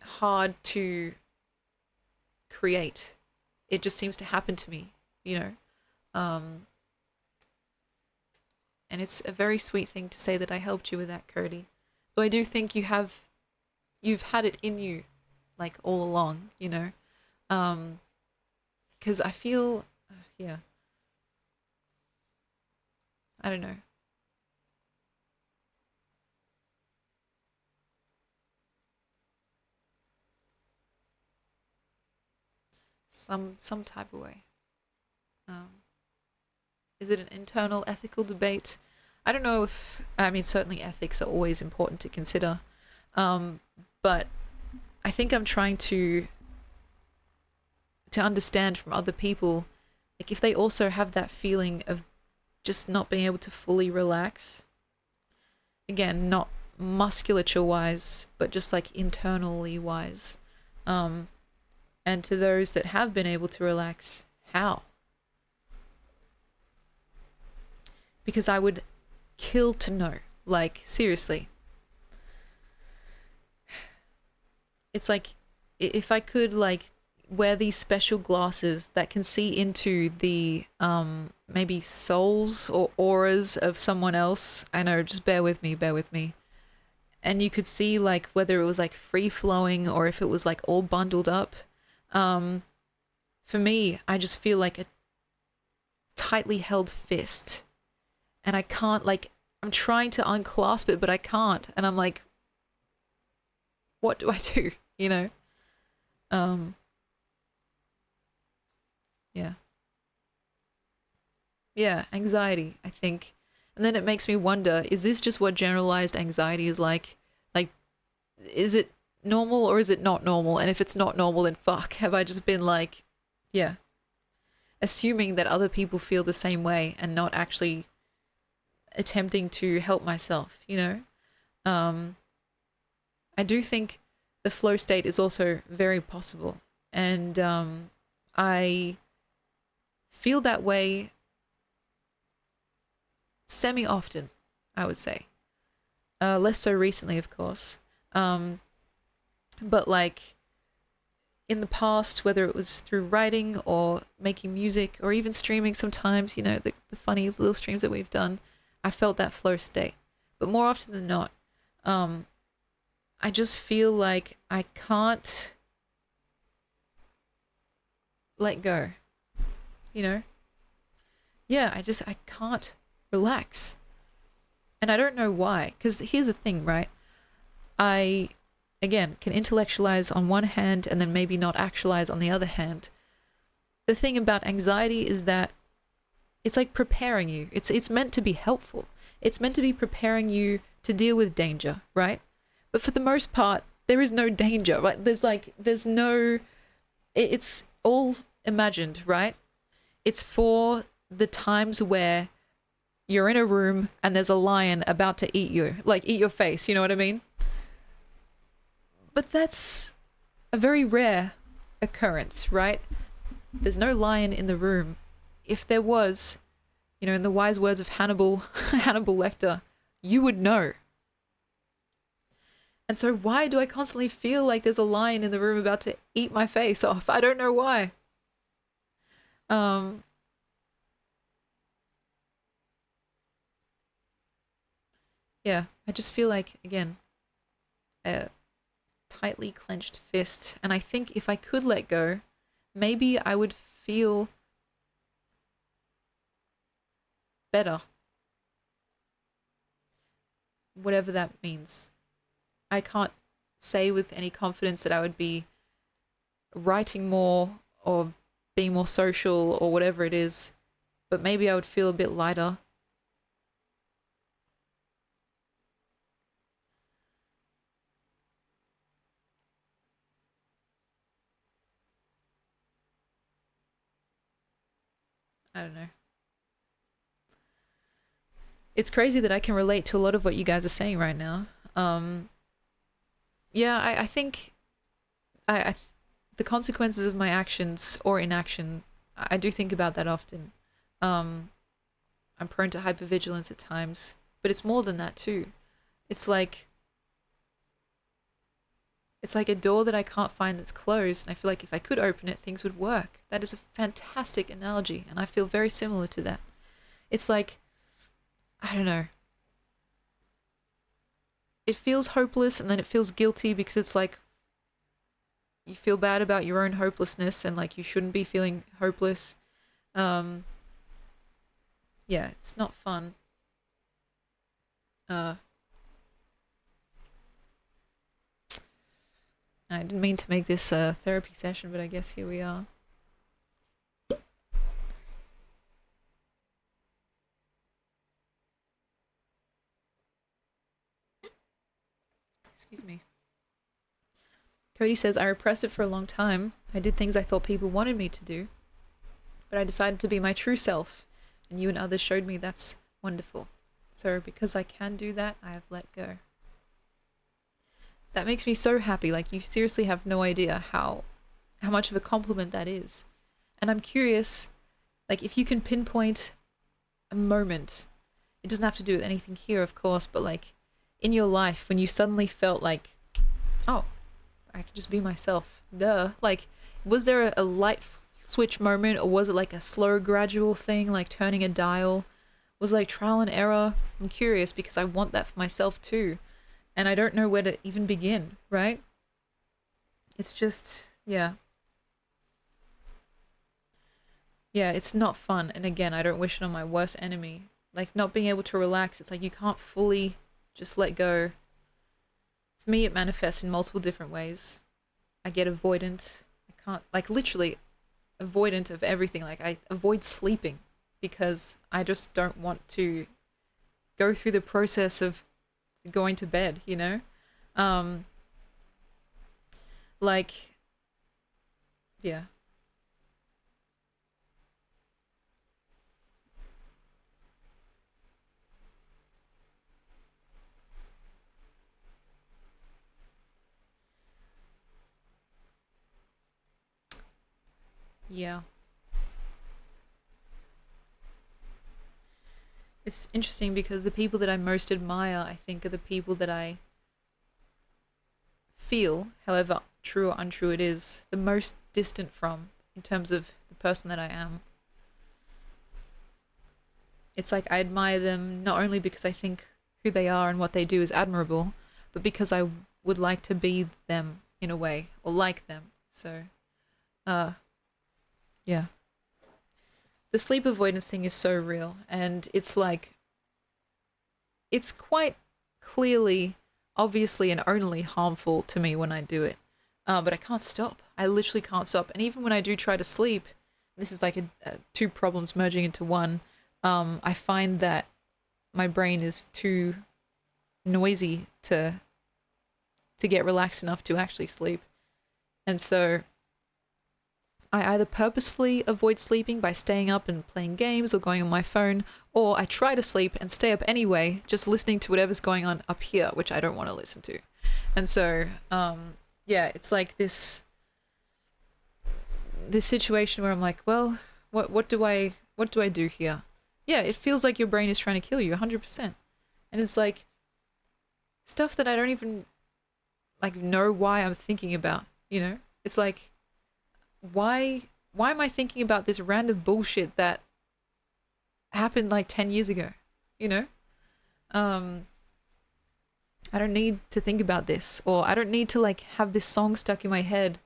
hard to create. It just seems to happen to me, you know. Um, and it's a very sweet thing to say that I helped you with that, Cody. Though I do think you've had it in you, like all along, you know. Because I feel, yeah, I don't know, some type of way. Um, is it an internal ethical debate? I don't know if, I mean, certainly ethics are always important to consider, um, but I think I'm trying to understand from other people, like if they also have that feeling of just not being able to fully relax. Again, not musculature wise, but just like internally wise. Um, and to those that have been able to relax, how? Because I would kill to know. Like, seriously. It's like if I could like wear these special glasses that can see into the maybe souls or auras of someone else. I know, just bear with me, bear with me. And you could see like whether it was like free flowing or if it was like all bundled up. Um, for me, I just feel like a tightly held fist, and I can't like. I'm trying to unclasp it, but I can't, and I'm like, what do I do? You know? Um, yeah, yeah, anxiety, I think, and then it makes me wonder: is this just what generalized anxiety is like? Like, is it normal or is it not normal? And if it's not normal, then fuck, have I just been like, yeah, assuming that other people feel the same way and not actually attempting to help myself, you know? Um, I do think the flow state is also very possible. And I feel that way semi often, I would say. Less so recently, of course. But like in the past, whether it was through writing or making music or even streaming sometimes, you know, the funny little streams that we've done, I felt that flow state. But more often than not, I just feel like I can't let go, you know? Yeah, I can't relax. And I don't know why. Because here's the thing, right? I, again, can intellectualize on one hand and then maybe not actualize on the other hand. The thing about anxiety is that it's like preparing you. It's meant to be helpful. It's meant to be preparing you to deal with danger, right? But for the most part, there is no danger, right? There's no, it's all imagined, right? It's for the times where you're in a room and there's a lion about to eat you, like eat your face, you know what I mean? But that's a very rare occurrence, right? There's no lion in the room. If there was, you know, in the wise words of Hannibal, Hannibal Lecter, you would know. And so why do I constantly feel like there's a lion in the room about to eat my face off? I don't know why. Um, yeah, I just feel like, again, a tightly clenched fist. And I think if I could let go, maybe I would feel better. Whatever that means. I can't say with any confidence that I would be writing more or being more social or whatever it is, but maybe I would feel a bit lighter. I don't know. It's crazy that I can relate to a lot of what you guys are saying right now. Yeah, I think I the consequences of my actions or inaction, I do think about that often. Um, I'm prone to hypervigilance at times, but it's more than that too. It's like it's like a door that I can't find that's closed, and I feel like if I could open it, things would work. That is a fantastic analogy, and I feel very similar to that. It's like, I don't know. It feels hopeless, and then it feels guilty because it's like you feel bad about your own hopelessness, and like you shouldn't be feeling hopeless. Um, yeah, it's not fun. Uh, I didn't mean to make this a therapy session, but I guess here we are. Excuse me. Cody says, I repressed it for a long time. I did things I thought people wanted me to do, but I decided to be my true self, and you and others showed me that's wonderful. So because I can do that, I have let go. That makes me so happy. Like, you seriously have no idea how much of a compliment that is. And I'm curious, like, if you can pinpoint a moment, it doesn't have to do with anything here, of course, but like in your life when you suddenly felt like, oh, I can just be myself. Duh. Like, was there a light switch moment, or was it like a slow, gradual thing, like turning a dial? Was it like trial and error? I'm curious because I want that for myself too. And I don't know where to even begin, right? It's just, yeah. Yeah, it's not fun. And again, I don't wish it on my worst enemy. Like, not being able to relax, it's like you can't fully just let go. For me, it manifests in multiple different ways. I get avoidant. I can't, like, literally avoidant of everything. Like, I avoid sleeping because I just don't want to go through the process of going to bed, you know? Like, yeah. Yeah. It's interesting because the people that I most admire, I think, are the people that I feel, however true or untrue it is, the most distant from in terms of the person that I am. It's like I admire them not only because I think who they are and what they do is admirable, but because I would like to be them in a way, or like them. So, uh, yeah. The sleep avoidance thing is so real, and it's like, it's quite clearly, obviously, and only harmful to me when I do it. But I can't stop. I literally can't stop. And even when I do try to sleep, this is like two problems merging into one. I find that my brain is too noisy to get relaxed enough to actually sleep. And so I either purposefully avoid sleeping by staying up and playing games or going on my phone, or I try to sleep and stay up anyway, just listening to whatever's going on up here, which I don't want to listen to. And so, yeah, it's like this situation where I'm like, well, what do I do here? Yeah, it feels like your brain is trying to kill you 100%. And it's like stuff that I don't even like know why I'm thinking about, you know? It's like, why am I thinking about this random bullshit that happened like 10 years ago, you know? I don't need to think about this, or I don't need to like have this song stuck in my head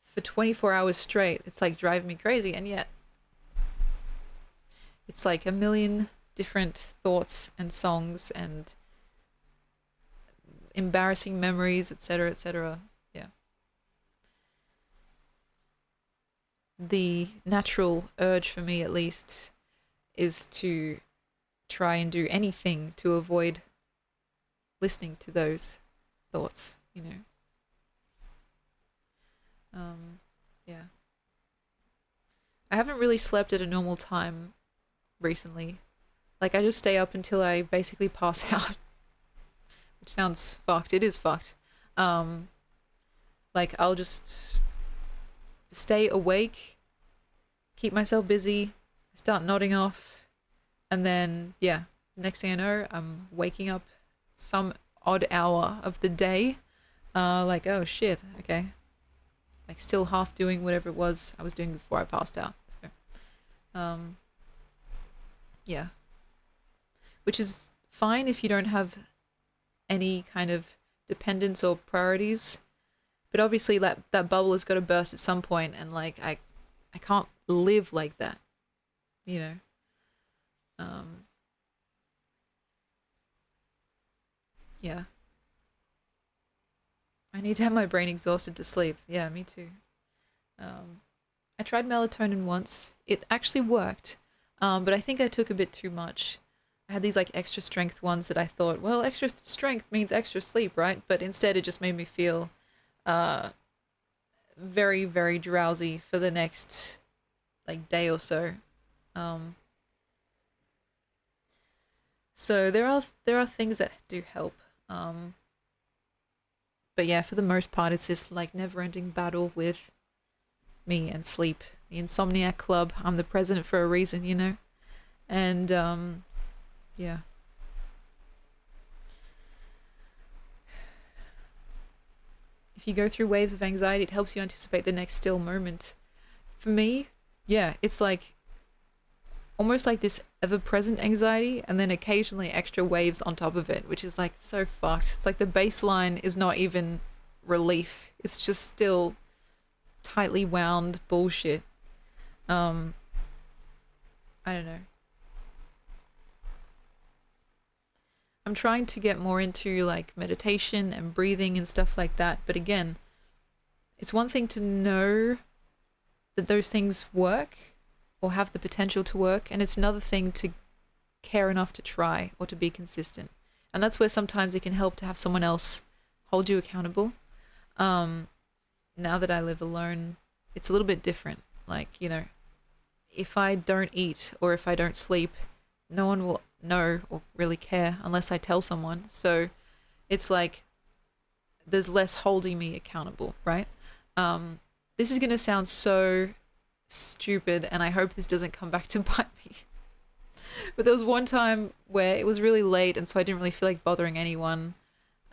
for 24 hours straight. It's like driving me crazy, and yet it's like a million different thoughts and songs and embarrassing memories, etc., etc. Yeah. The natural urge for me, at least, is to try and do anything to avoid listening to those thoughts, you know. Yeah. I haven't really slept at a normal time recently. Like, I just stay up until I basically pass out, which sounds fucked. It is fucked. Like, I'll just stay awake, keep myself busy, start nodding off, And then, yeah, next thing I know, I'm waking up some odd hour of the day. Like, oh shit, okay. Like, still half doing whatever it was I was doing before I passed out. So, yeah. Which is fine if you don't have any kind of dependence or priorities. But obviously, that bubble has got to burst at some point, and like, I can't live like that, you know? Yeah. I need to have my brain exhausted to sleep. Yeah, me too. I tried melatonin once. It actually worked, but I think I took a bit too much. I had these like extra strength ones that I thought, well, extra strength means extra sleep, right? But instead, it just made me feel uh, very, very drowsy for the next like day or so. Um, so there are things that do help. Um, but yeah, for the most part, it's this like never-ending battle with me and sleep. The Insomniac Club. I'm the president for a reason, you know? And yeah. If you go through waves of anxiety, it helps you anticipate the next still moment. For me, yeah, it's like almost like this ever-present anxiety and then occasionally extra waves on top of it, which is like so fucked. It's like the baseline is not even relief. It's just still tightly wound bullshit. I don't know. I'm trying to get more into like meditation and breathing and stuff like that, but again, it's one thing to know that those things work or have the potential to work, and it's another thing to care enough to try or to be consistent. And that's where sometimes it can help to have someone else hold you accountable. Now that I live alone, it's a little bit different. Like, you know, if I don't eat or if I don't sleep, no one will know or really care unless I tell someone. So it's like there's less holding me accountable, right? This is going to sound so stupid, and I hope this doesn't come back to bite me. But there was one time where it was really late, and so I didn't really feel like bothering anyone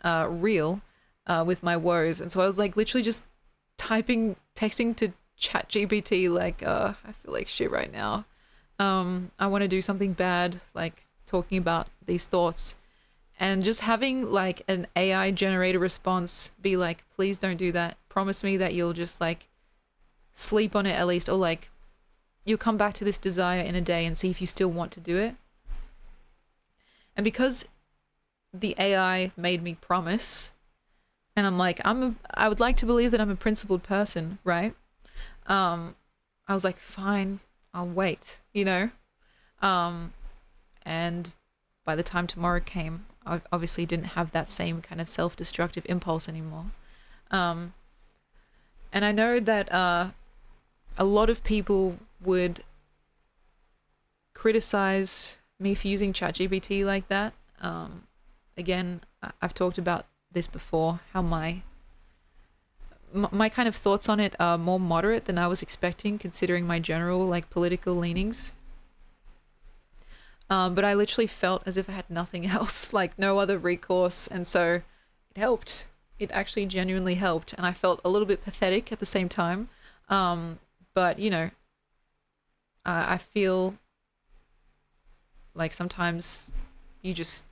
with my woes. And so I was like literally just texting to ChatGPT, like, I feel like shit right now. I want to do something bad, like talking about these thoughts. And just having like an AI generated response be like, please don't do that. Promise me that you'll just like sleep on it at least, or like you'll come back to this desire in a day and see if you still want to do it. And because the AI made me promise, and I'm like, I would like to believe that I'm a principled person, right? I was like, fine, I'll wait, you know? And by the time tomorrow came, I obviously didn't have that same kind of self-destructive impulse anymore. And I know that a lot of people would criticize me for using ChatGPT like that. Again, I've talked about this before, how my kind of thoughts on it are more moderate than I was expecting, considering my general like political leanings. But I literally felt as if I had nothing else, like no other recourse, and so it helped. It actually genuinely helped, and I felt a little bit pathetic at the same time. But you know, I feel like sometimes you just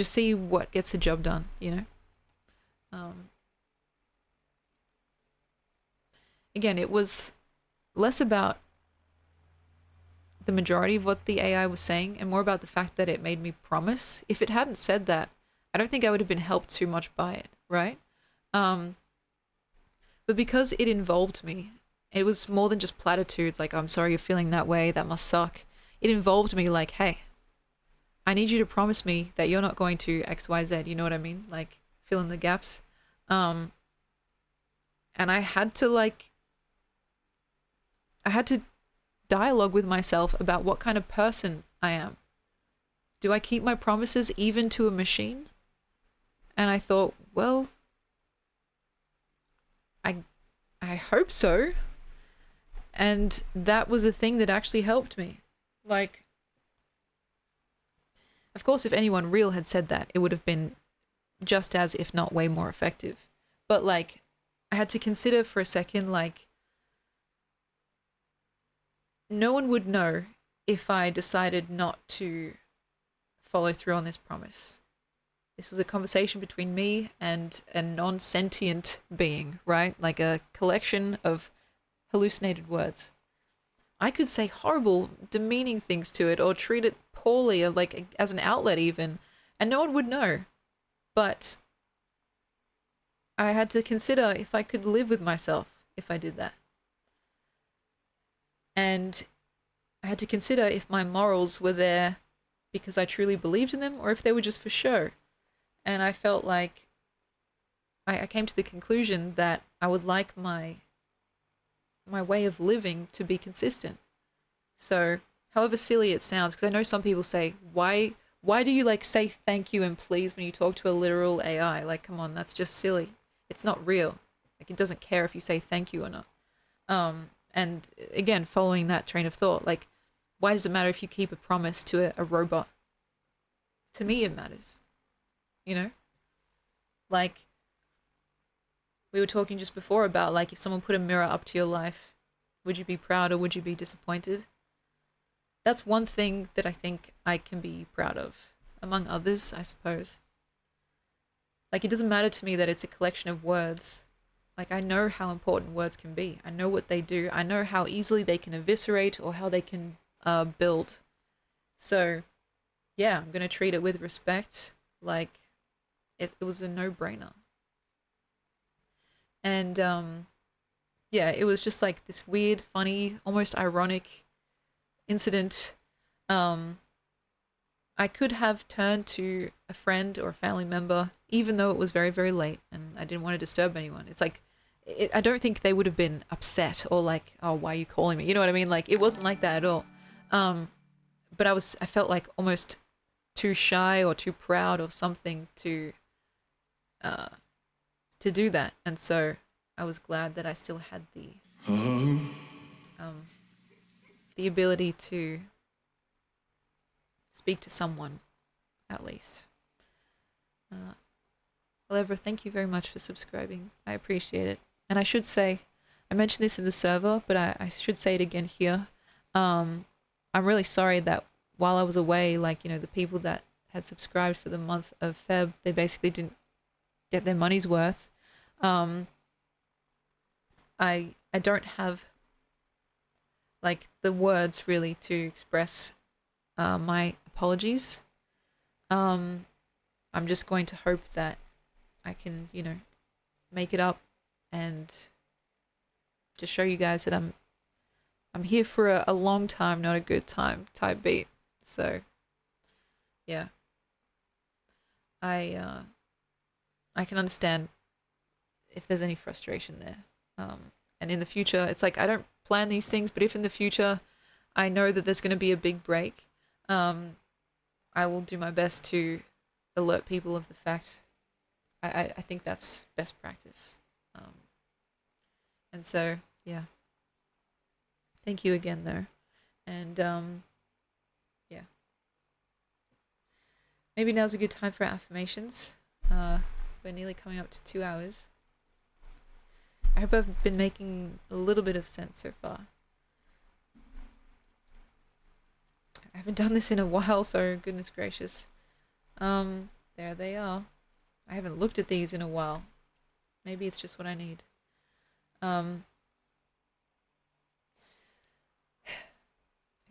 see what gets the job done, you know. Again, it was less about the majority of what the AI was saying and more about the fact that it made me promise. If it hadn't said that, I don't think I would have been helped too much by it, right? But because it involved me, it was more than just platitudes like, I'm sorry you're feeling that way, that must suck. It involved me like, hey, I need you to promise me that you're not going to X, Y, Z, you know what I mean? Like, fill in the gaps. And I had to dialogue with myself about what kind of person I am. Do I keep my promises even to a machine? And I thought, well, I hope so. And that was a thing that actually helped me. Like, Of course, if anyone real had said that, it would have been just as, if not way more effective. But like, I had to consider for a second, like, no one would know if I decided not to follow through on this promise. This was a conversation between me and a non sentient being, right? Like a collection of hallucinated words. I could say horrible, demeaning things to it or treat it poorly or like as an outlet, even, and no one would know. But I had to consider if I could live with myself if I did that. And I had to consider if my morals were there because I truly believed in them or if they were just for show. And I felt like I came to the conclusion that I would like my way of living to be consistent. So, however silly it sounds, because I know some people say, why do you like say thank you and please when you talk to a literal AI? Like, come on, that's just silly. It's not real. Like, it doesn't care if you say thank you or not. And again, following that train of thought, like, why does it matter if you keep a promise to a robot? To me, it matters. You know? Like, we were talking just before about, like, if someone put a mirror up to your life, would you be proud or would you be disappointed? That's one thing that I think I can be proud of, among others, I suppose. Like, it doesn't matter to me that it's a collection of words. Like, I know how important words can be. I know what they do. I know how easily they can eviscerate or how they can build. So, yeah, I'm going to treat it with respect. Like, it was a no-brainer. And, yeah, it was just like this weird, funny, almost ironic incident. I could have turned to a friend or a family member, even though it was very, very late and I didn't want to disturb anyone. It's like, I don't think they would have been upset or like, oh, why are you calling me? You know what I mean? Like, it wasn't like that at all. But I felt like almost too shy or too proud or something to do that. And so I was glad that I still had the ability to speak to someone, at least. However, thank you very much for subscribing. I appreciate it. And I should say, I mentioned this in the server, but I should say it again here. I'm really sorry that while I was away, like, you know, the people that had subscribed for the month of Feb, they basically didn't get their money's worth. I don't have like the words really to express my apologies. I'm just going to hope that I can, you know, make it up and just show you guys that I'm here for a long time, not a good time type beat. So yeah, I can understand if there's any frustration there. And in the future, it's like I don't plan these things, but if in the future I know that there's going to be a big break, I will do my best to alert people of the fact. I think that's best practice. And so, yeah. Thank you again, though. And, yeah. Maybe now's a good time for affirmations. We're nearly coming up to 2 hours. I hope I've been making a little bit of sense so far. I haven't done this in a while, so goodness gracious. There they are. I haven't looked at these in a while. Maybe it's just what I need.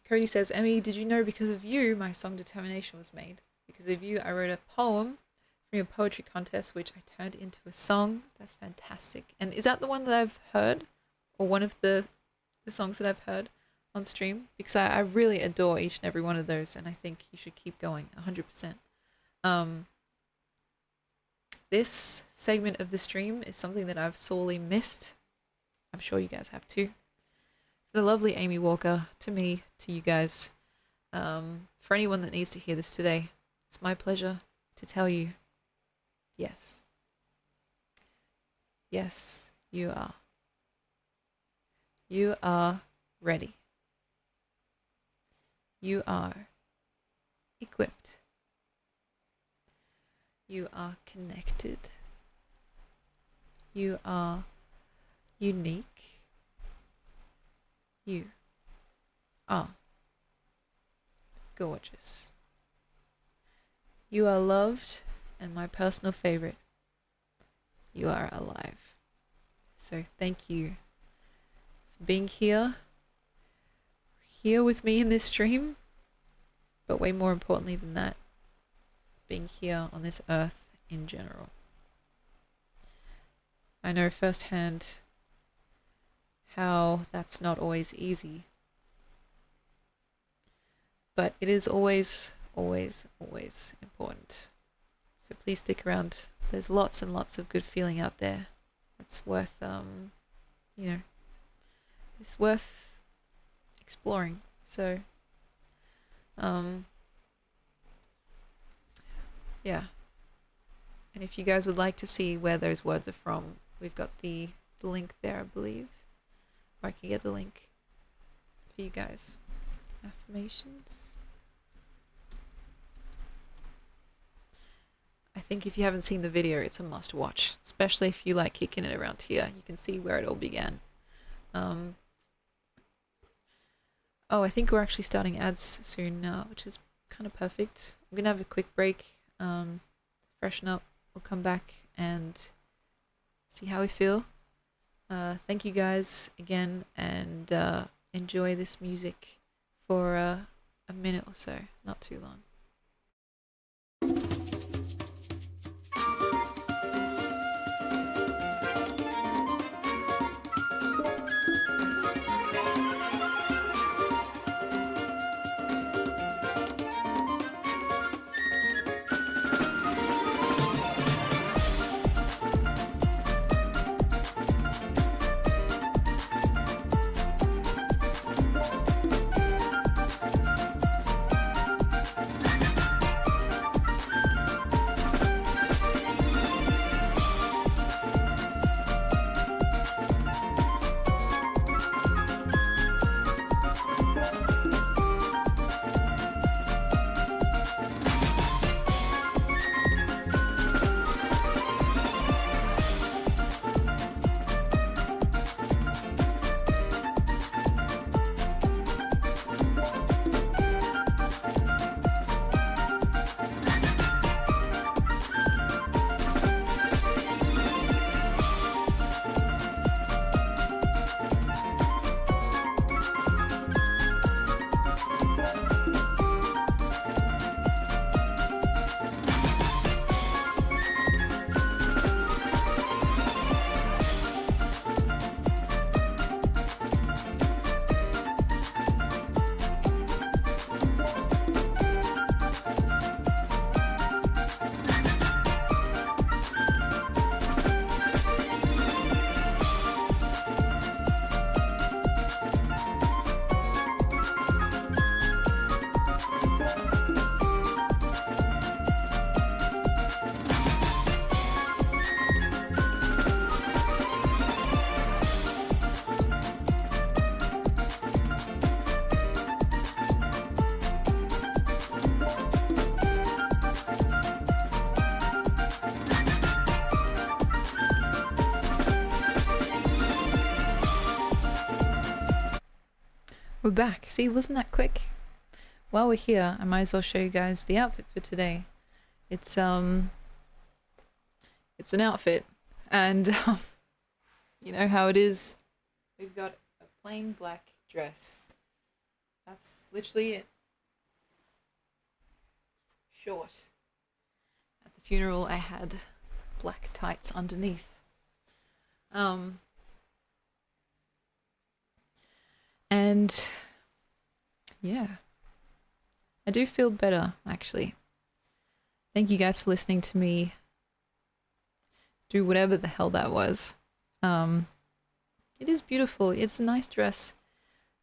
Cody says, Emmy, did you know because of you, my song Determination was made? Because of you, I wrote a poem from your poetry contest, which I turned into a song. That's fantastic. And is that the one that I've heard? Or one of the songs that I've heard on stream? Because I really adore each and every one of those, and I think you should keep going 100%. This segment of the stream is something that I've sorely missed. I'm sure you guys have too. The lovely Amy Walker, to me, to you guys, for anyone that needs to hear this today, it's my pleasure to tell you, yes. Yes, you are. You are ready. You are equipped You are connected. You are unique. You are gorgeous. You are loved, and my personal favorite, you are alive. So thank you for being here with me in this stream, but way more importantly than that, being here on this earth in general. I know firsthand how that's not always easy, but it is always, always, always important. So please stick around. There's lots and lots of good feeling out there that's worth, it's worth exploring. So, yeah. And if you guys would like to see where those words are from, we've got the link there, I believe. Or I can get the link for you guys. Affirmations. I think if you haven't seen the video, it's a must watch, especially if you like kicking it around here. You can see where it all began. Oh, I think we're actually starting ads soon now, which is kind of perfect. I'm gonna have a quick break, freshen up. We'll come back and see how we feel. Thank you guys again, and enjoy this music for a minute or so, not too long. We're back. See, wasn't that quick? While we're here, I might as well show you guys the outfit for today. It's an outfit, and you know how it is. We've got a plain black dress. That's literally it. Short. At the funeral, I had black tights underneath. And yeah, I do feel better, actually. Thank you guys for listening to me do whatever the hell that was. It is beautiful. It's a nice dress.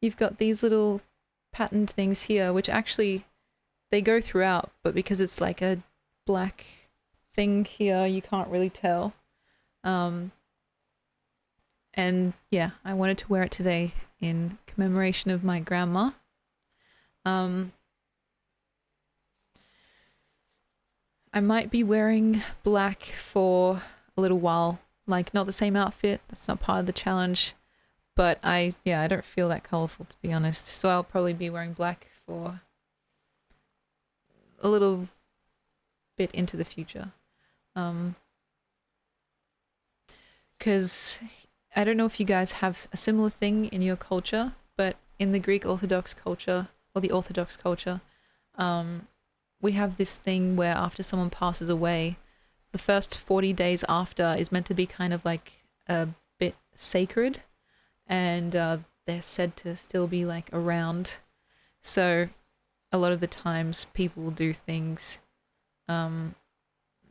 You've got these little patterned things here, which actually they go throughout, but because it's like a black thing here, you can't really tell. And yeah, I wanted to wear it today in commemoration of my grandma. I might be wearing black for a little while. Like, not the same outfit. That's not part of the challenge. But I don't feel that colorful, to be honest. So I'll probably be wearing black for a little bit into the future. Because I don't know if you guys have a similar thing in your culture, but in the Greek Orthodox culture, or the Orthodox culture, we have this thing where after someone passes away, the first 40 days after is meant to be kind of like a bit sacred, and they're said to still be like around. So a lot of the times people will do things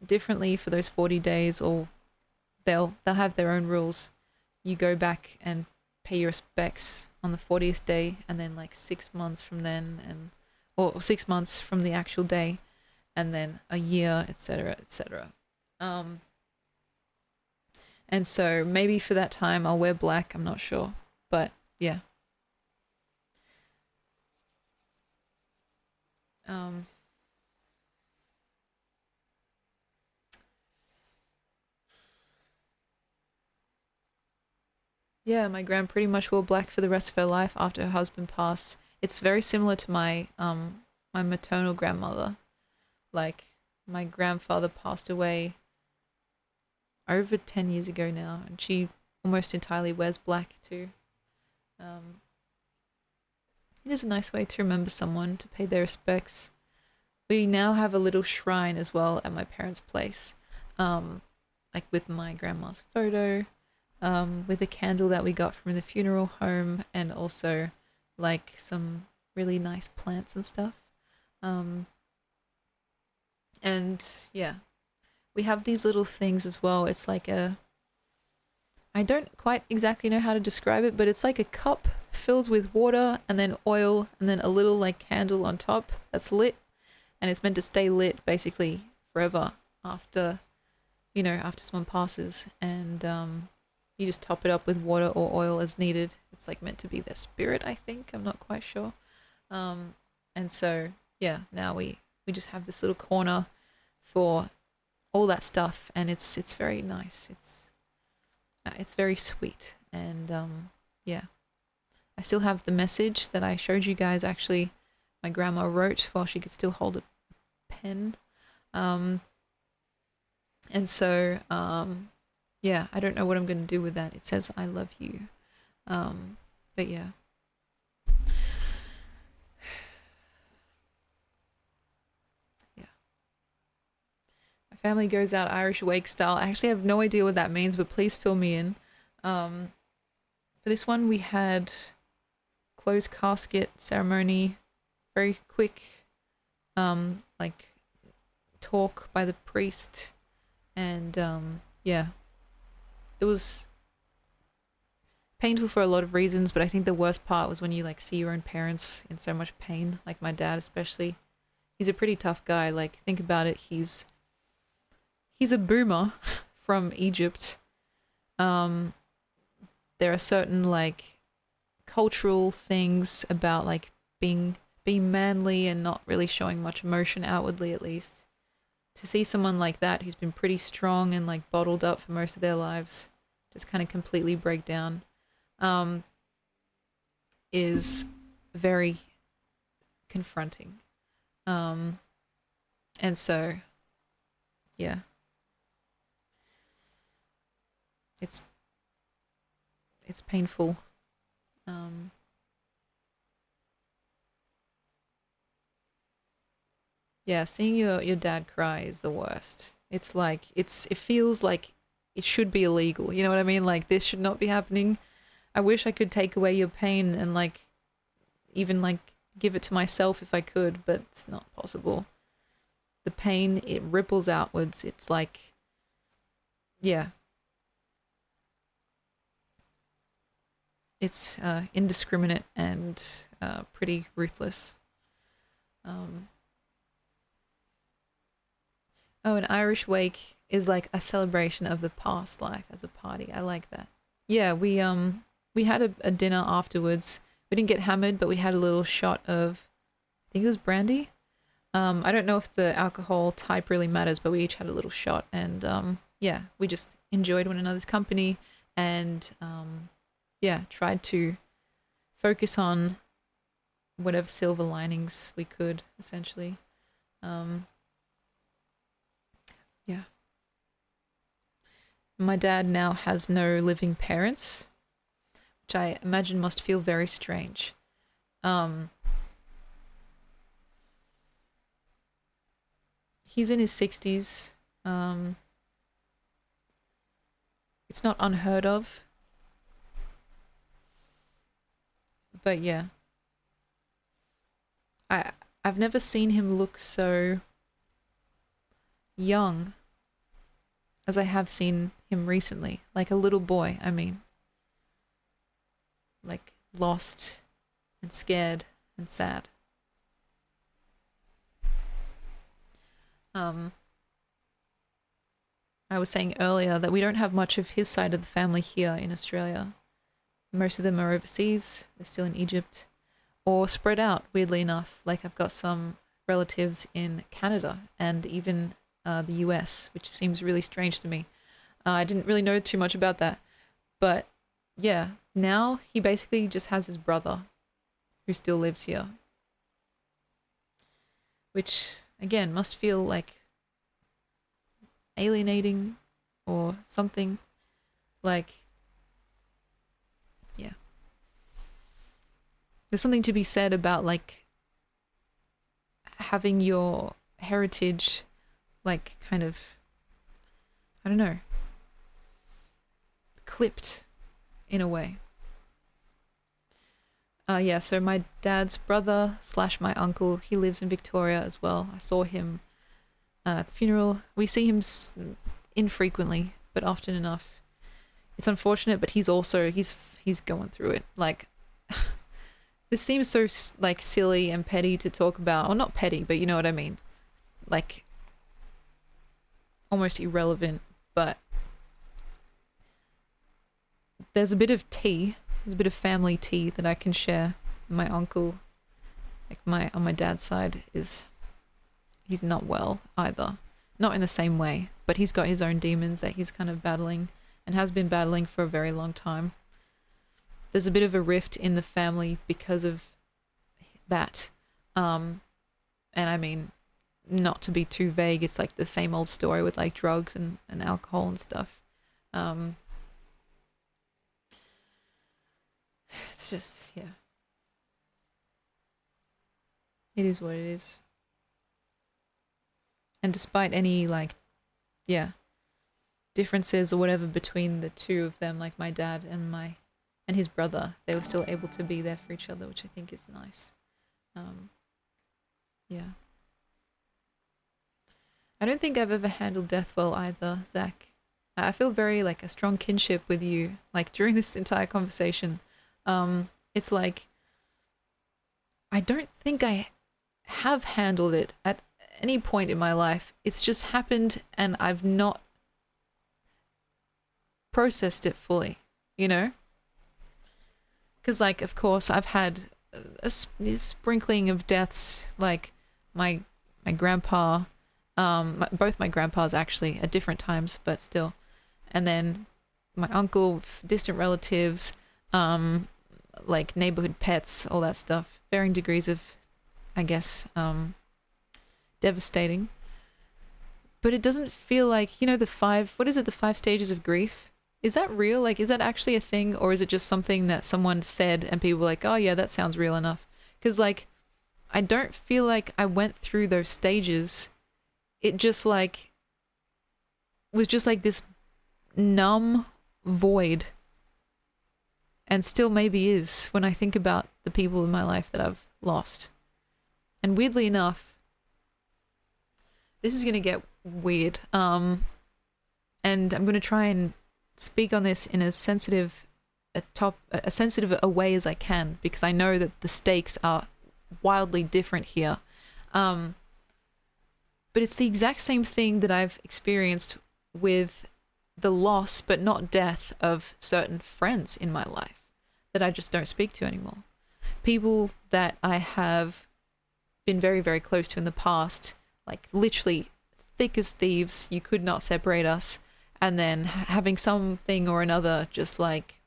differently for those 40 days, or they'll have their own rules. You go back and pay your respects on the 40th day, and then like 6 months from then, or 6 months from the actual day, and then a year, etc., etc. And so maybe for that time I'll wear black, I'm not sure, but yeah. Yeah, my gran pretty much wore black for the rest of her life after her husband passed. It's very similar to my my maternal grandmother. Like, my grandfather passed away over 10 years ago now, and she almost entirely wears black too. It is a nice way to remember someone, to pay their respects. We now have a little shrine as well at my parents' place, like with my grandma's photo, with a candle that we got from the funeral home, and also like some really nice plants and stuff. And yeah, we have these little things as well. It's like I don't quite exactly know how to describe it, but it's like a cup filled with water and then oil and then a little like candle on top that's lit, and it's meant to stay lit basically forever after, after someone passes, and you just top it up with water or oil as needed. It's like meant to be their spirit, I think. I'm not quite sure. And so yeah, now we just have this little corner for all that stuff, and it's very nice. It's very sweet, and yeah. I still have the message that I showed you guys. Actually, my grandma wrote while she could still hold a pen. And so yeah, I don't know what I'm going to do with that. It says I love you. But yeah. Yeah. My family goes out Irish wake style. I actually have no idea what that means, but please fill me in. For this one, we had closed casket ceremony, very quick, like talk by the priest, and yeah, it was painful for a lot of reasons, but I think the worst part was when you like see your own parents in so much pain, like my dad especially. He's a pretty tough guy. Like, think about it, he's a boomer from Egypt. There are certain like cultural things about like being manly and not really showing much emotion outwardly, at least. To see someone like that who's been pretty strong and like bottled up for most of their lives just kind of completely break down is very confronting. And so yeah, it's painful. Yeah, seeing your dad cry is the worst. It's like it feels like it should be illegal. You know what I mean? Like, this should not be happening. I wish I could take away your pain and like even like give it to myself if I could, but it's not possible. The pain, it ripples outwards. It's like, yeah. It's indiscriminate and pretty ruthless. Oh, an Irish wake is like a celebration of the past life as a party. I like that. Yeah, we had a dinner afterwards. We didn't get hammered, but we had a little shot of, I think it was brandy. I don't know if the alcohol type really matters, but we each had a little shot, and yeah, we just enjoyed one another's company, and yeah, tried to focus on whatever silver linings we could, essentially. Um, yeah. My dad now has no living parents, which I imagine must feel very strange. Um, he's in his 60s. It's not unheard of, but yeah, I I've never seen him look so young as I have seen him recently, like a little boy, I mean, like lost and scared and sad. Um, I was saying earlier that we don't have much of his side of the family here in Australia. Most of them are overseas, they're still in Egypt, or spread out, weirdly enough. Like I've got some relatives in Canada and even the US, which seems really strange to me. I didn't really know too much about that. But yeah, now he basically just has his brother who still lives here, which again must feel like alienating or something. Like, yeah. There's something to be said about like having your heritage, like, kind of, I don't know, clipped in a way. Yeah, so my dad's brother slash my uncle, he lives in Victoria as well. I saw him at the funeral. We see him infrequently, but often enough. It's unfortunate, but he's going through it. Like, this seems so like silly and petty to talk about, or not petty, but you know what I mean. Like, almost irrelevant, but there's a bit of tea. There's a bit of family tea that I can share. My uncle, like on my dad's side, he's not well either. Not in the same way, but he's got his own demons that he's kind of battling and has been battling for a very long time. There's a bit of a rift in the family because of that. And I mean, not to be too vague, it's like the same old story with like drugs and alcohol and stuff. It's just, yeah. It is what it is. And despite any, like, yeah, differences or whatever between the two of them, like my dad and his brother, they were still able to be there for each other, which I think is nice. Yeah. I don't think I've ever handled death well either, Zach. I feel very like a strong kinship with you. Like during this entire conversation, it's like I don't think I have handled it at any point in my life. It's just happened and I've not processed it fully, you know? Because, like, of course, I've had a sprinkling of deaths, like my grandpa, both my grandpas actually at different times, but still, and then my uncle, distant relatives, like neighborhood pets, all that stuff. Varying degrees of, I guess, devastating. But it doesn't feel like, you know, the five stages of grief? Is that real? Like, is that actually a thing? Or is it just something that someone said and people were like, oh yeah, that sounds real enough? Because, like, I don't feel like I went through those stages. It just, like, was just like this numb void. And still maybe is when I think about the people in my life that I've lost. And weirdly enough, this is going to get weird. And I'm going to try and speak on this in as sensitive a way as I can, because I know that the stakes are wildly different here. But it's the exact same thing that I've experienced with the loss, but not death, of certain friends in my life that I just don't speak to anymore. People that I have been very, very close to in the past, like literally thick as thieves, you could not separate us, and then having something or another just like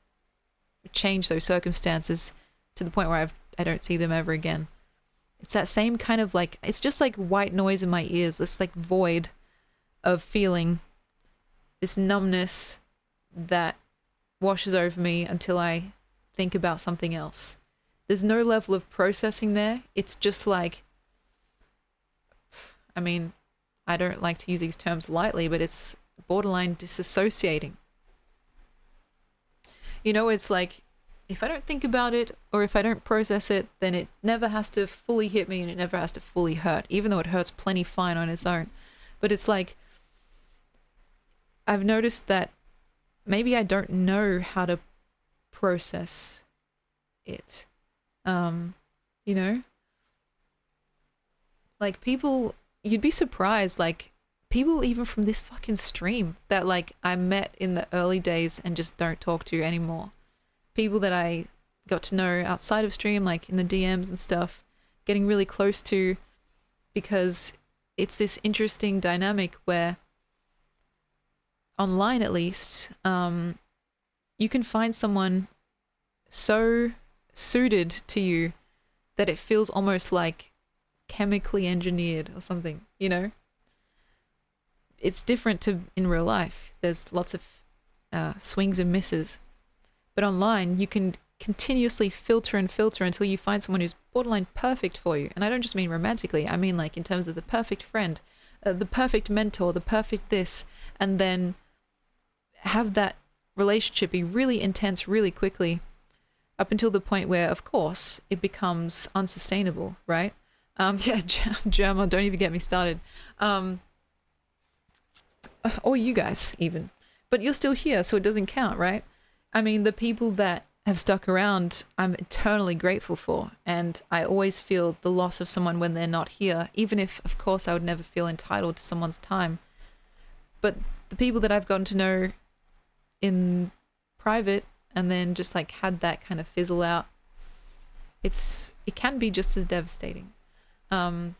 change those circumstances to the point where I don't see them ever again. It's that same kind of like, it's just like white noise in my ears, this like void of feeling, this numbness that washes over me until I think about something else. There's no level of processing there. It's just like, I mean, I don't like to use these terms lightly, but it's borderline disassociating. You know, it's like, if I don't think about it or if I don't process it, then it never has to fully hit me and it never has to fully hurt, even though it hurts plenty fine on its own. But it's like, I've noticed that maybe I don't know how to process it. You know? Like people, you'd be surprised, like people even from this fucking stream that like I met in the early days and just don't talk to anymore. People that I got to know outside of stream, like in the DMs and stuff, getting really close to, because it's this interesting dynamic where online at least, you can find someone so suited to you that it feels almost like chemically engineered or something, you know? It's different to in real life. There's lots of swings and misses. But online, you can continuously filter and filter until you find someone who's borderline perfect for you. And I don't just mean romantically. I mean like in terms of the perfect friend, the perfect mentor, the perfect this, and then have that relationship be really intense really quickly up until the point where, of course, it becomes unsustainable, right? Yeah, Germa, don't even get me started. Or you guys even. But you're still here, so it doesn't count, right? I mean, the people that have stuck around, I'm eternally grateful for. And I always feel the loss of someone when they're not here, even if, of course, I would never feel entitled to someone's time. But the people that I've gotten to know in private and then just like had that kind of fizzle out, it can be just as devastating. But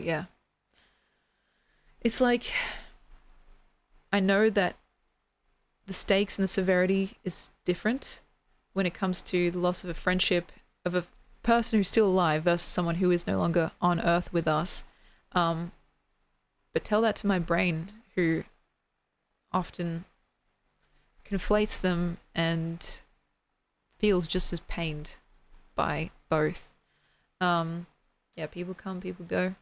yeah. It's like, I know that the stakes and the severity is different when it comes to the loss of a friendship of a person who's still alive versus someone who is no longer on earth with us. But tell that to my brain, who often conflates them and feels just as pained by both. Yeah, people come, people go.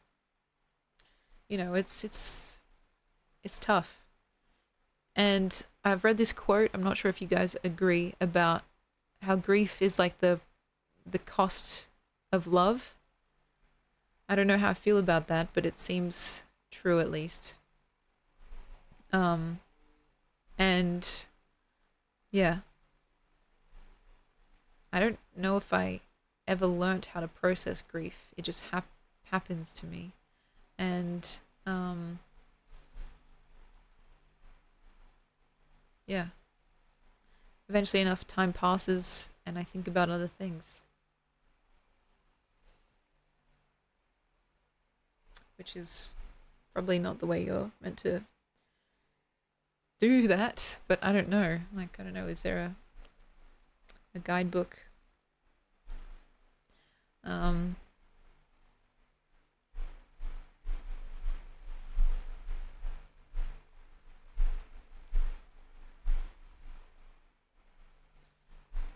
You know, it's tough. And I've read this quote, I'm not sure if you guys agree, about how grief is like the cost of love. I don't know how I feel about that, but it seems true at least. And yeah. I don't know if I ever learnt how to process grief. It just happens to me. And yeah. Eventually enough time passes and I think about other things. Which is probably not the way you're meant to do that, but I don't know. Like, I don't know, is there a guidebook?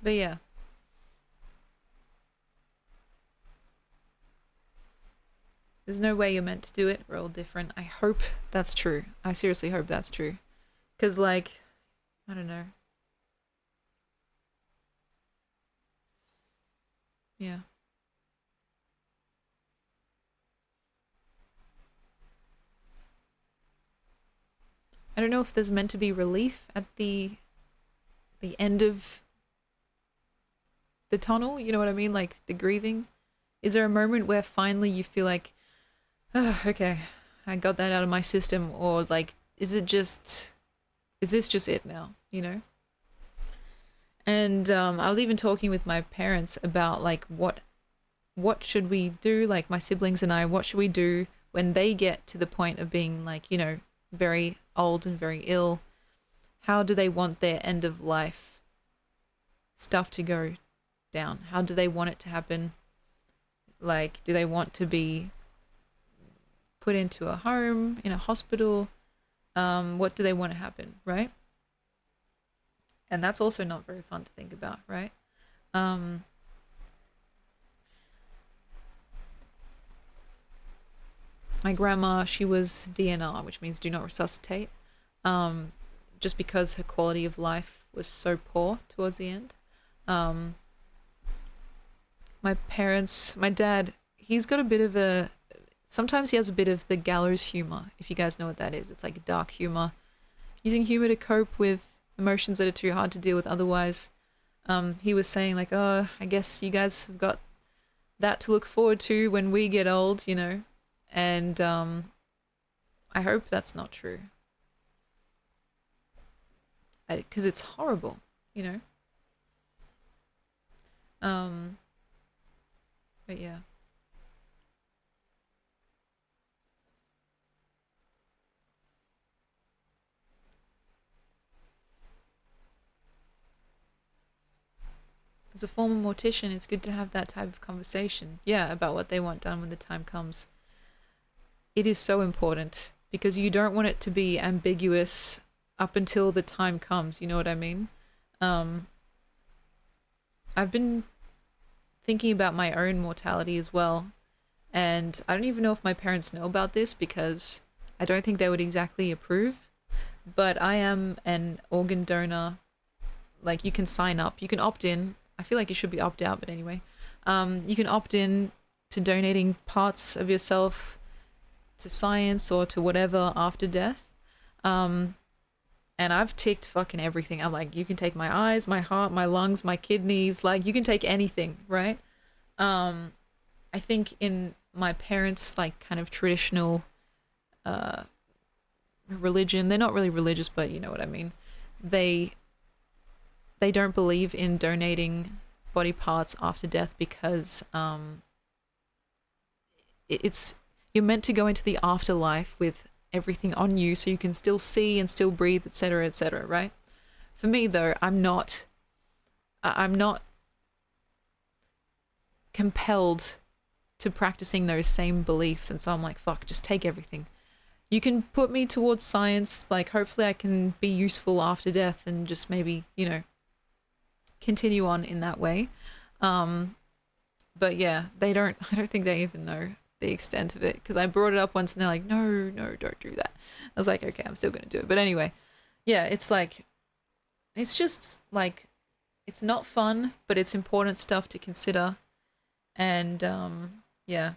But yeah. There's no way you're meant to do it. We're all different. I hope that's true. I seriously hope that's true. Because, like, I don't know. Yeah. I don't know if there's meant to be relief at the end of the tunnel, you know what I mean? Like the grieving. Is there a moment where finally you feel like, oh, okay, I got that out of my system, or like, is this just it now, you know? And I was even talking with my parents about like what what should we do? Like my siblings and I, what should we do when they get to the point of being like, you know, very old and very ill? How do they want their end of life stuff to go down? How do they want it to happen? Like, do they want to be put into a home, in a hospital? What do they want to happen, right? And that's also not very fun to think about, right? My grandma, she was DNR, which means do not resuscitate, just because her quality of life was so poor towards the end. My parents, my dad, he's got a bit of a, sometimes he has a bit of the gallows humor, if you guys know what that is. It's like dark humor, using humor to cope with emotions that are too hard to deal with otherwise. He was saying like, oh, I guess you guys have got that to look forward to when we get old, you know. And I hope that's not true. Because it's horrible, you know. But yeah. As a former mortician, it's good to have that type of conversation. Yeah, about what they want done when the time comes. It is so important because you don't want it to be ambiguous up until the time comes. You know what I mean? I've been thinking about my own mortality as well. And I don't even know if my parents know about this because I don't think they would exactly approve. But I am an organ donor. Like, you can sign up, you can opt in. I feel like it should be opt out, but anyway. You can opt in to donating parts of yourself to science or to whatever after death. And I've ticked fucking everything. I'm like, you can take my eyes, my heart, my lungs, my kidneys, like you can take anything, right? I think in my parents' like kind of traditional religion, they're not really religious, but you know what I mean. They don't believe in donating body parts after death because it's you're meant to go into the afterlife with everything on you so you can still see and still breathe, etc., right? For me though, I'm not compelled to practicing those same beliefs, and so I'm like, fuck, just take everything. You can put me towards science, like hopefully I can be useful after death and just maybe, you know, continue on in that way. But yeah, I don't think they even know the extent of it because I brought it up once and they're like, no, don't do that. I was like, okay, I'm still gonna do it. But anyway, yeah, it's like, it's just like, it's not fun, but it's important stuff to consider. And yeah,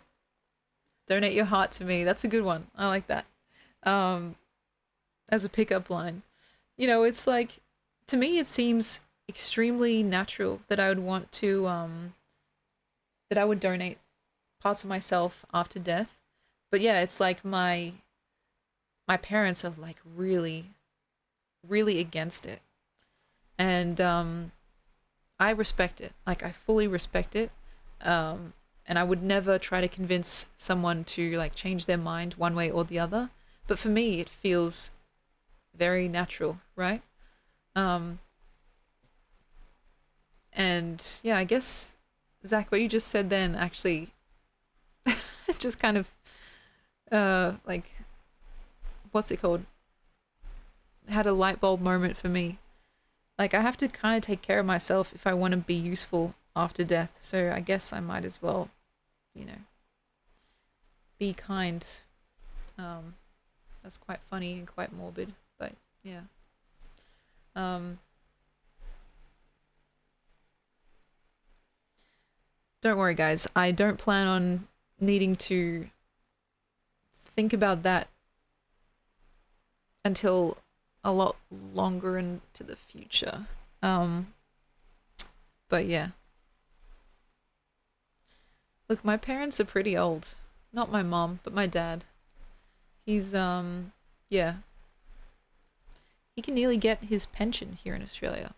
donate your heart to me. That's a good one. I like that. As a pickup line, you know, it's like, to me, it seems extremely natural that I would want to that I would donate parts of myself after death. But yeah, it's like my parents are like really against it. And I respect it. Like I fully respect it. And I would never try to convince someone to like change their mind one way or the other. But for me, it feels very natural, right? And yeah, I guess, Zach, what you just said then actually just kind of, like, what's it called? Had a light bulb moment for me. Like, I have to kind of take care of myself if I want to be useful after death. So I guess I might as well, you know, be kind. That's quite funny and quite morbid, but yeah. Don't worry, guys. I don't plan on needing to think about that until a lot longer into the future. But yeah. Look, my parents are pretty old. Not my mom, but my dad. He's, yeah. He can nearly get his pension here in Australia.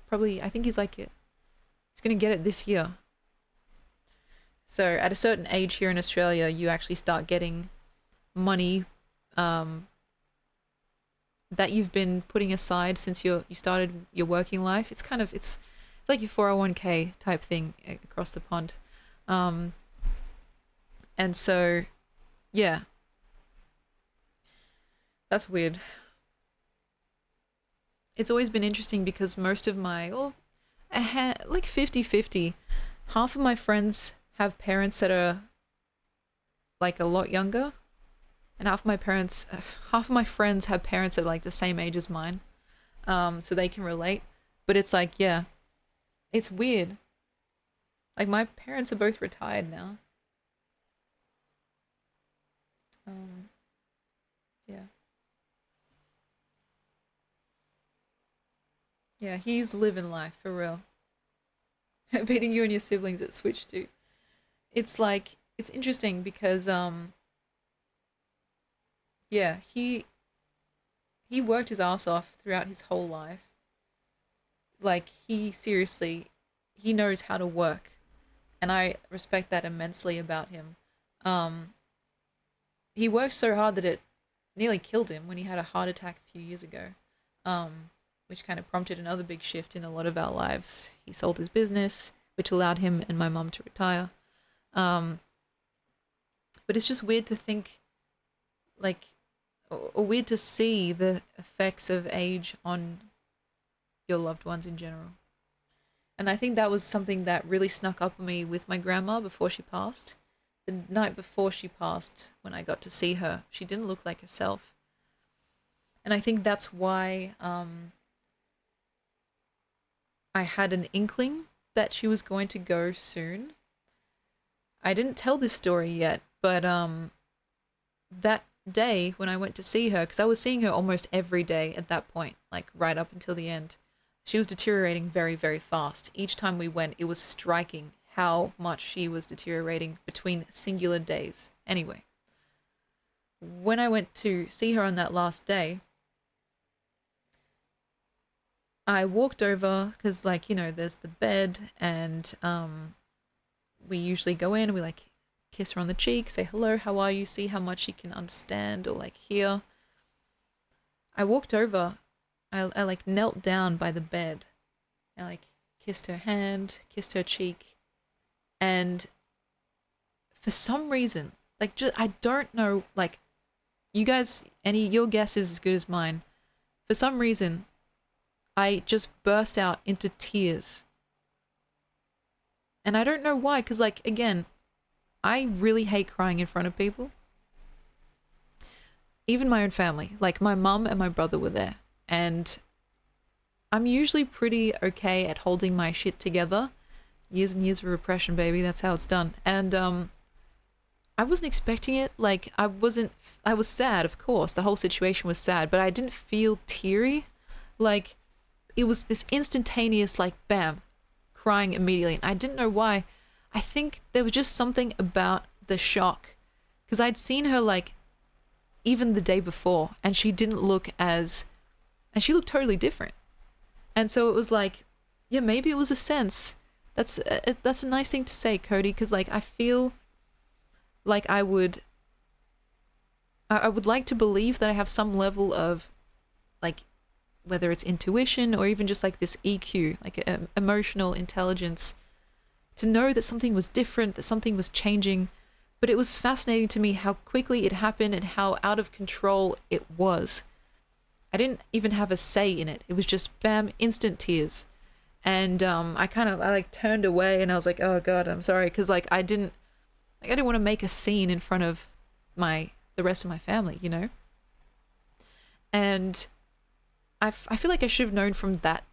Probably, I think he's like it. He's gonna get it this year. So at a certain age here in Australia, you actually start getting money um, that you've been putting aside since you started your working life. It's like your 401k type thing across the pond. Um, and so yeah, that's weird. It's always been interesting because most of my, well, like 50-50, half of my friends have parents that are like a lot younger, and half of my friends have parents that are like the same age as mine, so they can relate. But it's like, yeah, it's weird. Like my parents are both retired now. Um, yeah, yeah, he's living life for real. Beating you and your siblings at Switch too. It's like it's interesting because yeah, he worked his ass off throughout his whole life. Like he seriously, he knows how to work, and I respect that immensely about him. Um, he worked so hard that it nearly killed him when he had a heart attack a few years ago, which kind of prompted another big shift in a lot of our lives. He sold his business, which allowed him and my mum to retire. Um, but it's just weird to think, like, or weird to see the effects of age on your loved ones in general. And I think that was something that really snuck up on me with my grandma before she passed. The night before she passed, when I got to see her, she didn't look like herself. And I think that's why I had an inkling that she was going to go soon. I didn't tell this story yet, but that day when I went to see her, because I was seeing her almost every day at that point, like right up until the end, she was deteriorating very, very fast. Each time we went, it was striking how much she was deteriorating between singular days. Anyway, when I went to see her on that last day, I walked over because, like, there's the bed, and we usually go in and we like kiss her on the cheek, say hello, how are you, see how much she can understand or like hear. I walked over, I like knelt down by the bed, I like kissed her hand, kissed her cheek, and for some reason, like, just I don't know, like, you guys, your guess is as good as mine. For some reason, I just burst out into tears. And I don't know why, because, like, again, I really hate crying in front of people. Even my own family. Like, my mum and my brother were there. And I'm usually pretty okay at holding my shit together. Years and years of repression, baby. That's how it's done. And I wasn't expecting it. Like, I was sad, of course. The whole situation was sad. But I didn't feel teary. Like, it was this instantaneous, like, bam, crying immediately. And I didn't know why. I think there was just something about the shock. Because I'd seen her, like, even the day before. And she didn't look as... And she looked totally different. And so it was like, yeah, maybe it was a sense. That's a nice thing to say, Cody. Because, like, I feel like I would like to believe that I have some level of, like, whether it's intuition or even just like this EQ, like emotional intelligence, to know that something was different, that something was changing. But it was fascinating to me how quickly it happened and how out of control it was. I didn't even have a say in it. It was just bam, instant tears. And I like turned away and I was like, oh God, I'm sorry. Cause like I didn't want to make a scene in front of the rest of my family, And I feel like I should have known from that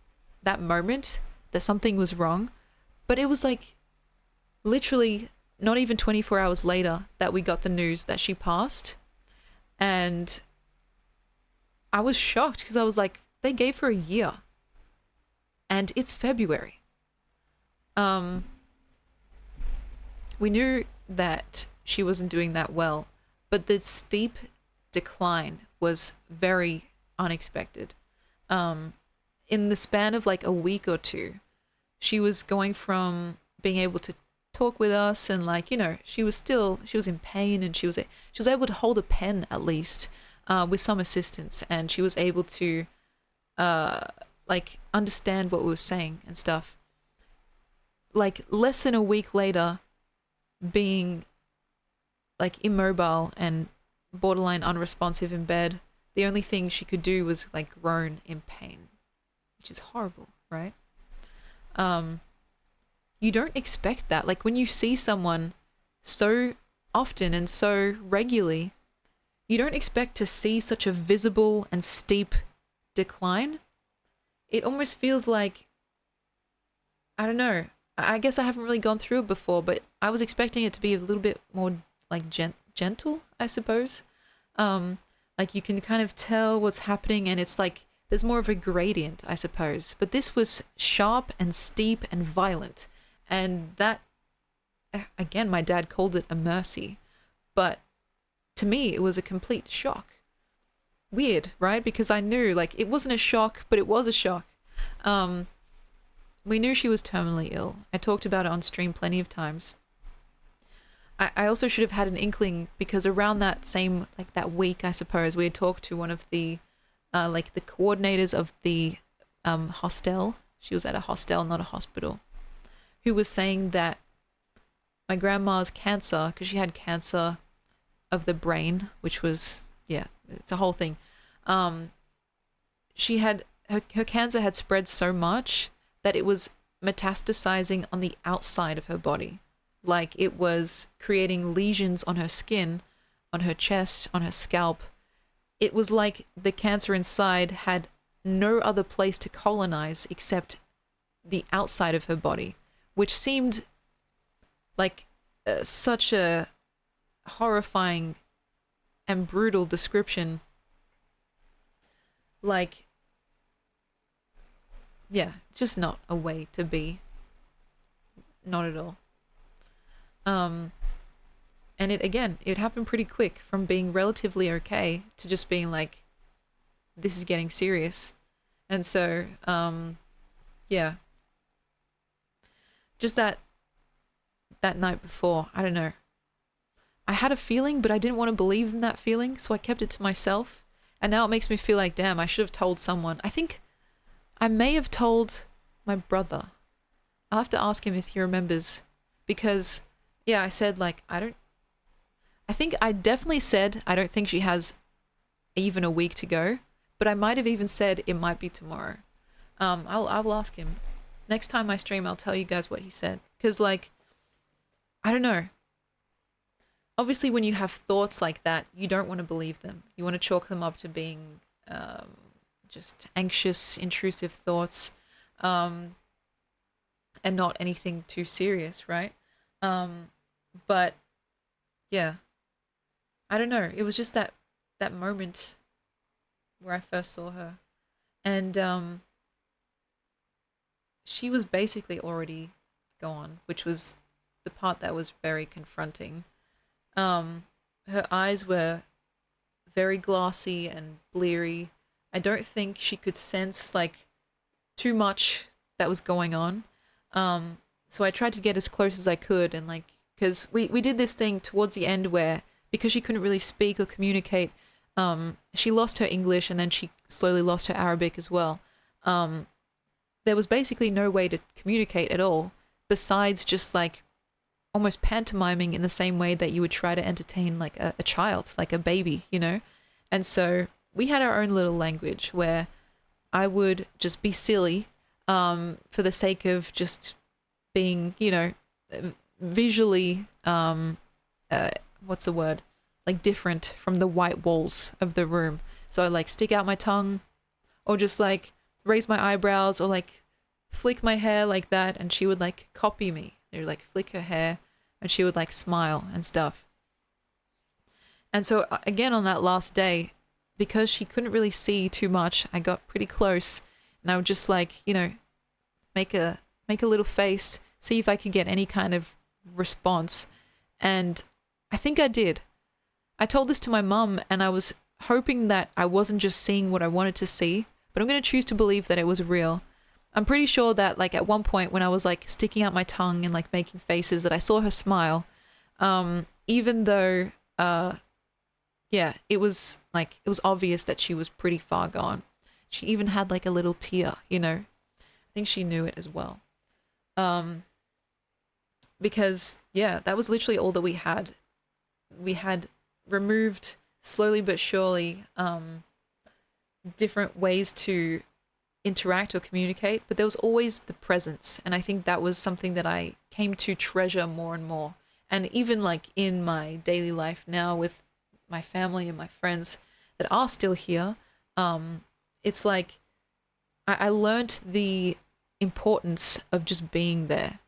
moment that something was wrong. But it was like literally not even 24 hours later that we got the news that she passed. And I was shocked because I was like, they gave her a year. And it's February. We knew that she wasn't doing that well, but the steep decline was very unexpected. In the span of like a week or two, she was going from being able to talk with us, and like, you know, she was in pain, and she was able to hold a pen at least, with some assistance, and she was able to like understand what we were saying and stuff. Like less than a week later, being like immobile and borderline unresponsive in bed, the only thing she could do was like groan in pain, which is horrible, right? You don't expect that. Like when you see someone so often and so regularly, you don't expect to see such a visible and steep decline. It almost feels like, I don't know, I guess I haven't really gone through it before, but I was expecting it to be a little bit more like gentle, I suppose. Like you can kind of tell what's happening, and it's like there's more of a gradient, I suppose. But this was sharp and steep and violent. And that, again, my dad called it a mercy. But to me, it was a complete shock. Weird, right? Because I knew, like, it wasn't a shock, but it was a shock. We knew she was terminally ill. I talked about it on stream plenty of times. I also should have had an inkling, because around that same, like that week, I suppose, we had talked to one of the, like the coordinators of the hostel. She was at a hostel, not a hospital, who was saying that my grandma's cancer, because she had cancer of the brain, which was, yeah, it's a whole thing. She had, her cancer had spread so much that it was metastasizing on the outside of her body. Like it was creating lesions on her skin, on her chest, on her scalp. It was like the cancer inside had no other place to colonize except the outside of her body, which seemed like such a horrifying and brutal description. Like, yeah, just not a way to be. Not at all. And it happened pretty quick, from being relatively okay to just being like, this is getting serious. And so, yeah. Just that night before, I don't know. I had a feeling, but I didn't want to believe in that feeling, so I kept it to myself. And now it makes me feel like, damn, I should have told someone. I think I may have told my brother. I'll have to ask him if he remembers, because, yeah, I said, like, I think I definitely said I don't think she has even a week to go, but I might have even said it might be tomorrow. I will ask him. Next time I stream, I'll tell you guys what he said. Because, like, I don't know. Obviously, when you have thoughts like that, you don't want to believe them. You want to chalk them up to being just anxious, intrusive thoughts, and not anything too serious, right? But, yeah. I don't know. It was just that moment where I first saw her. And she was basically already gone, which was the part that was very confronting. Her eyes were very glassy and bleary. I don't think she could sense, like, too much that was going on. So I tried to get as close as I could, and, like, because we did this thing towards the end where, because she couldn't really speak or communicate, she lost her English, and then she slowly lost her Arabic as well. There was basically no way to communicate at all, besides just, like, almost pantomiming in the same way that you would try to entertain, like, a child, like a baby, you know? And so we had our own little language where I would just be silly, for the sake of just being, you know, visually, what's the word? Like, different from the white walls of the room. So I, like, stick out my tongue, or just, like, raise my eyebrows, or, like, flick my hair like that, and she would, like, copy me. They would, like, flick her hair, and she would, like, smile and stuff. And so, again, on that last day, because she couldn't really see too much, I got pretty close, and I would just, like, you know, make a little face, see if I could get any kind of response. And I think I did. I told this to my mum, and I was hoping that I wasn't just seeing what I wanted to see, but I'm going to choose to believe that it was real. I'm pretty sure that like at one point when I was like sticking out my tongue and like making faces that I saw her smile. Even though yeah, it was obvious that she was pretty far gone. She even had like a little tear, you know. I think she knew it as well. Um because yeah, that was literally all that we had. We had removed slowly but surely different ways to interact or communicate, but there was always the presence. And I think that was something that I came to treasure more and more. And even like in my daily life now with my family and my friends that are still here, it's like I learned the importance of just being there.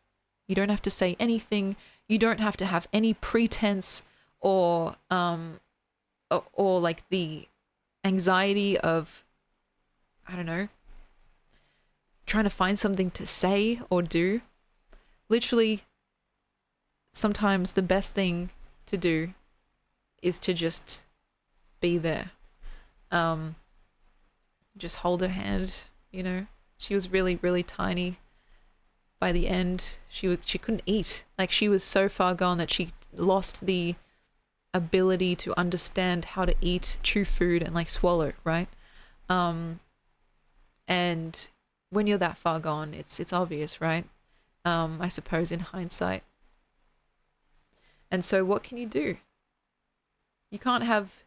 You don't have to say anything. You don't have to have any pretense or or like the anxiety of, I don't know, trying to find something to say or do. Literally, sometimes the best thing to do is to just be there. Um, just hold her hand, you know. She was really, really tiny. By the end, she couldn't eat. Like she was so far gone that she lost the ability to understand how to eat, chew food, and like swallow, right? And when you're that far gone, it's obvious, right? I suppose in hindsight. And so what can you do? You can't have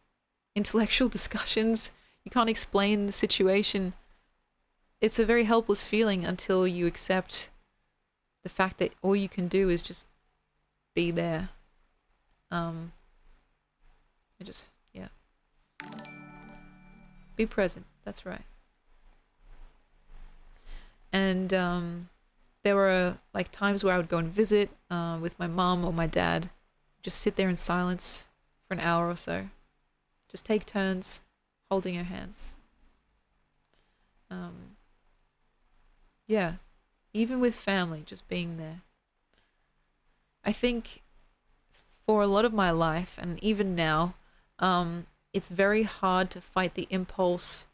intellectual discussions. You can't explain the situation. It's a very helpless feeling until you accept the fact that all you can do is just be there. I just, yeah. Be present. That's right. And there were like times where I would go and visit with my mom or my dad, just sit there in silence for an hour or so, just take turns holding her hands. Yeah, even with family, just being there. I think for a lot of my life, and even now, it's very hard to fight the impulse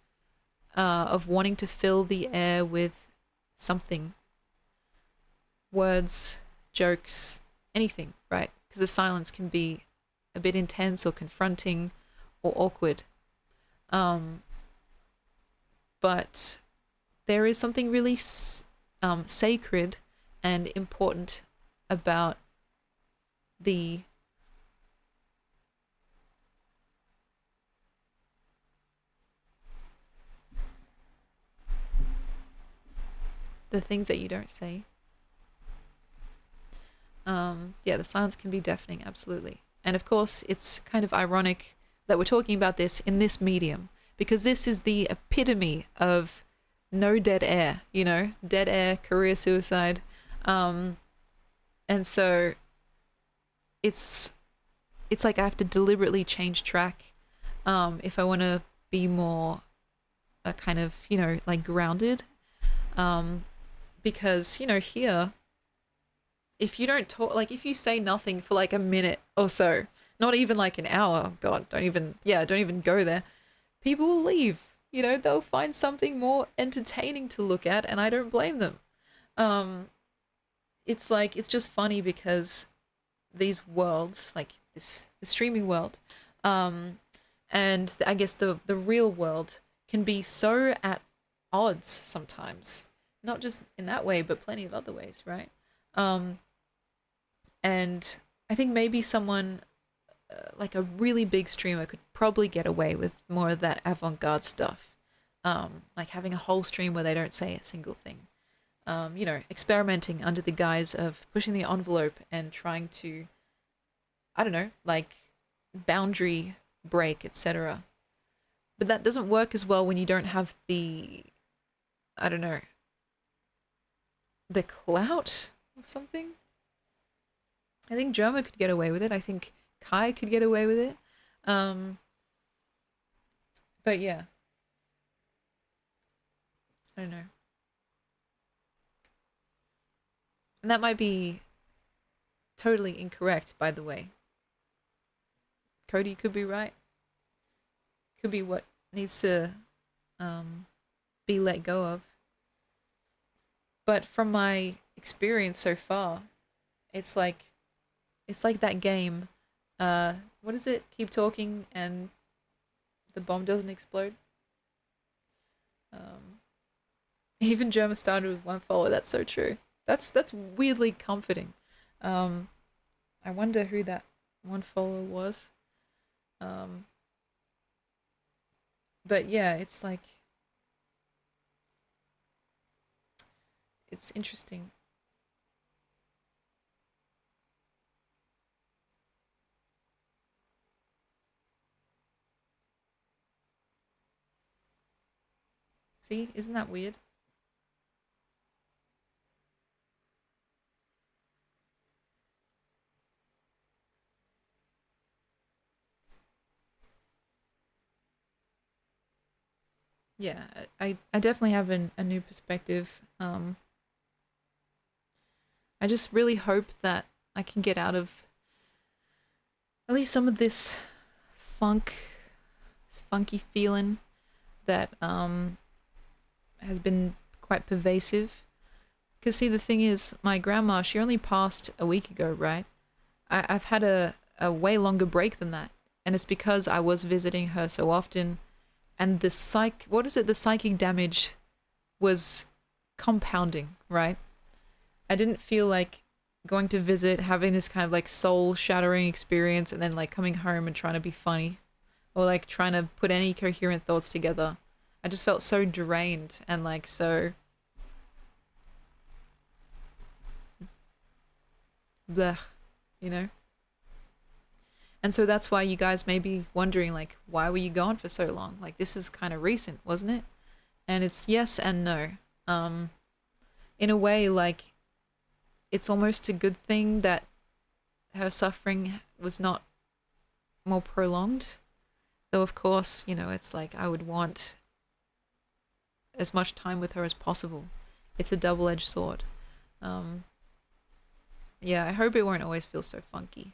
of wanting to fill the air with something, words, jokes, anything, right? Because the silence can be a bit intense or confronting or awkward. But there is something really sacred and important about the things that you don't say. Yeah, the silence can be deafening, absolutely. And of course, it's kind of ironic that we're talking about this in this medium because this is the epitome of no dead air, you know, dead air, career suicide. And so it's like I have to deliberately change track if I want to be more kind of, you know, like grounded. Because, you know, here, if you don't talk, like if you say nothing for like a minute or so, not even like an hour, God, don't even go there. People will leave, you know, they'll find something more entertaining to look at, and I don't blame them. It's like, it's just funny because these worlds, like the streaming world, and I guess the real world can be so at odds sometimes. Not just in that way, but plenty of other ways, right? And I think maybe someone like a really big streamer could probably get away with more of that avant-garde stuff, like having a whole stream where they don't say a single thing. You know, experimenting under the guise of pushing the envelope and trying to, I don't know, like boundary break, etc. But that doesn't work as well when you don't have the, I don't know, the clout or something. I think Germa could get away with it. I think Kai could get away with it. But yeah, I don't know. And that might be totally incorrect, by the way. Cody could be right. Could be what needs to be let go of. But from my experience so far, it's like it's like that game. What is it? Keep talking and the bomb doesn't explode. Um, Even German started with one follower. That's so true. That's weirdly comforting. Um, I wonder who that one follower was. Um, but yeah, it's like it's interesting. See, isn't that weird? Yeah, I definitely have a new perspective. I just really hope that I can get out of at least some of this funk, this funky feeling that has been quite pervasive. Because see, the thing is, my grandma, she only passed a week ago, right? I've had a way longer break than that, and it's because I was visiting her so often, and what is it? The psychic damage was compounding, right? I didn't feel like going to visit, having this kind of like soul shattering experience, and then like coming home and trying to be funny or like trying to put any coherent thoughts together. I just felt so drained and like so blech, you know? And so that's why you guys may be wondering, like, why were you gone for so long? Like, this is kind of recent, wasn't it? And it's yes and no. Um, in a way, like, it's almost a good thing that her suffering was not more prolonged. Though, of course, it's like I would want as much time with her as possible. It's a double edged sword. Um, yeah, I hope it won't always feel so funky.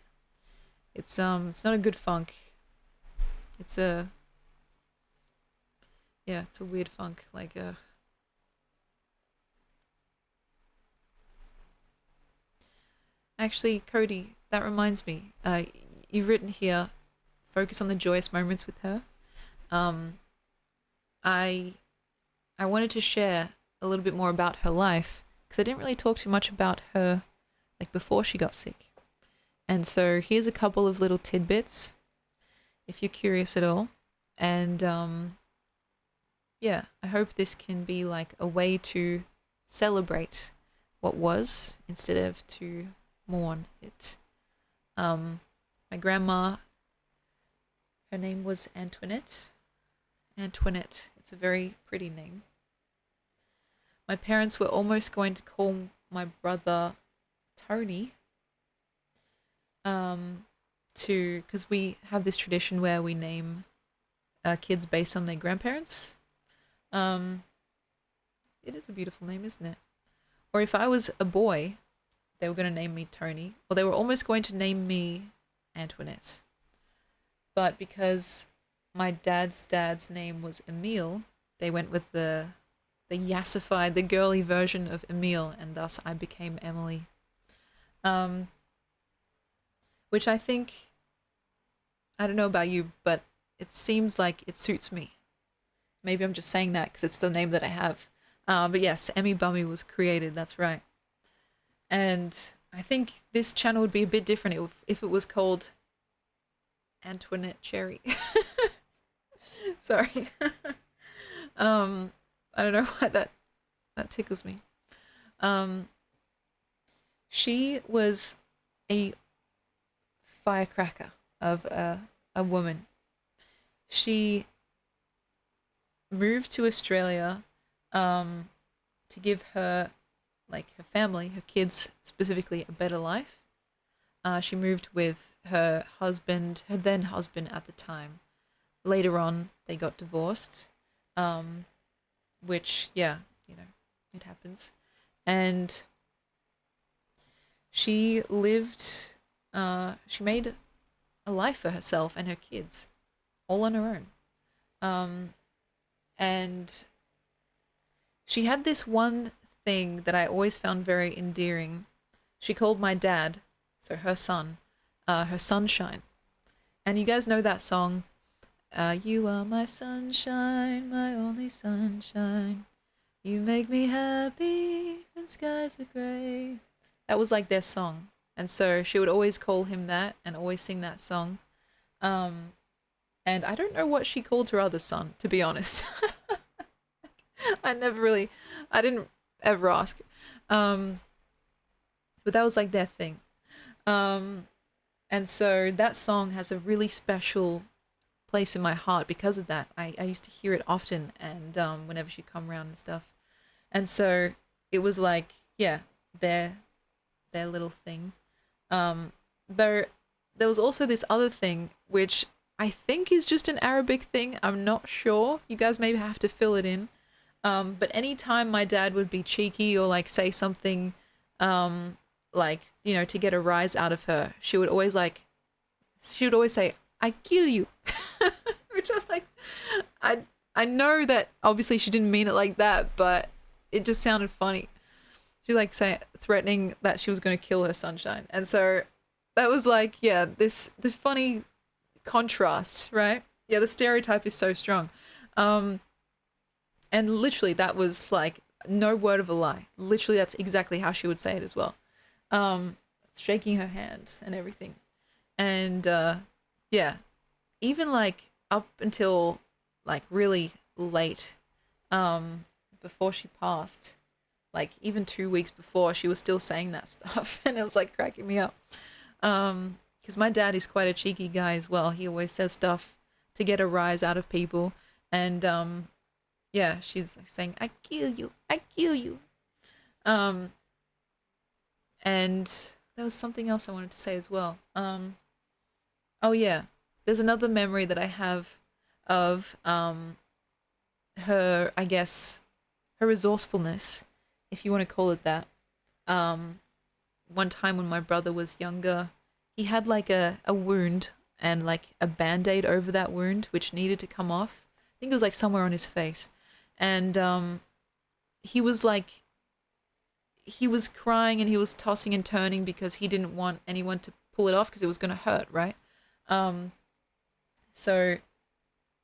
It's not a good funk. It's a yeah, it's a weird funk. Like actually, Cody, that reminds me. You've written here, focus on the joyous moments with her. Um, I I wanted to share a little bit more about her life because I didn't really talk too much about her like before she got sick. And so here's a couple of little tidbits if you're curious at all. And yeah, I hope this can be like a way to celebrate what was instead of to mourn it. My grandma, her name was Antoinette. Antoinette, it's a very pretty name. My parents were almost going to call my brother Tony, because we have this tradition where we name kids based on their grandparents. Um, it is a beautiful name, isn't it? Or if I was a boy, they were going to name me Tony, or they were almost going to name me Antoinette. But because my dad's name was Emile, they went with the yassified, the girly version of Emile, and thus I became Emily. Um, which I think, I don't know about you, but it seems like it suits me. Maybe I'm just saying that because it's the name that I have. But yes, Emmy Bummy was created, that's right. And I think this channel would be a bit different if it was called Antoinette Cherry. Sorry. I don't know why that tickles me. Um, she was a firecracker of a woman. She moved to Australia to give her, like her family, her kids specifically, a better life. She moved with her husband, her then husband at the time. Later on, they got divorced, which, yeah, it happens. And she lived, she made a life for herself and her kids, all on her own. And she had this one thing that I always found very endearing. She called my dad, so her son, her sunshine. And you guys know that song, You are my sunshine, my only sunshine. You make me happy when skies are grey. That was like their song. And so she would always call him that and always sing that song. Um, and I don't know what she called her other son, to be honest. I didn't ever ask. Um, but that was like their thing. Um, and so that song has a really special place in my heart because of that. I used to hear it often and whenever she'd come around and stuff. And so it was like, yeah, their little thing. Though there was also this other thing which I think is just an Arabic thing. I'm not sure. You guys maybe have to fill it in. But anytime my dad would be cheeky or like say something, like, you know, to get a rise out of her, she would always say, "I kill you," which I'm like, I know that obviously she didn't mean it like that, but it just sounded funny. She like threatening that she was going to kill her sunshine, and so that was like, yeah, the funny contrast, right? Yeah, the stereotype is so strong. And literally that was like no word of a lie. Literally that's exactly how she would say it as well. Shaking her hand and everything. And yeah, even like up until like really late, before she passed, like even 2 weeks before, she was still saying that stuff, and it was like cracking me up. Because my dad is quite a cheeky guy as well. He always says stuff to get a rise out of people, and yeah, she's saying, "I kill you, I kill you." And there was something else I wanted to say as well. Oh yeah, there's another memory that I have of her, I guess, her resourcefulness, if you want to call it that. One time when my brother was younger, he had like a wound and like a band-aid over that wound which needed to come off. I think it was like somewhere on his face. And he was like, he was crying and he was tossing and turning because he didn't want anyone to pull it off because it was going to hurt, right? So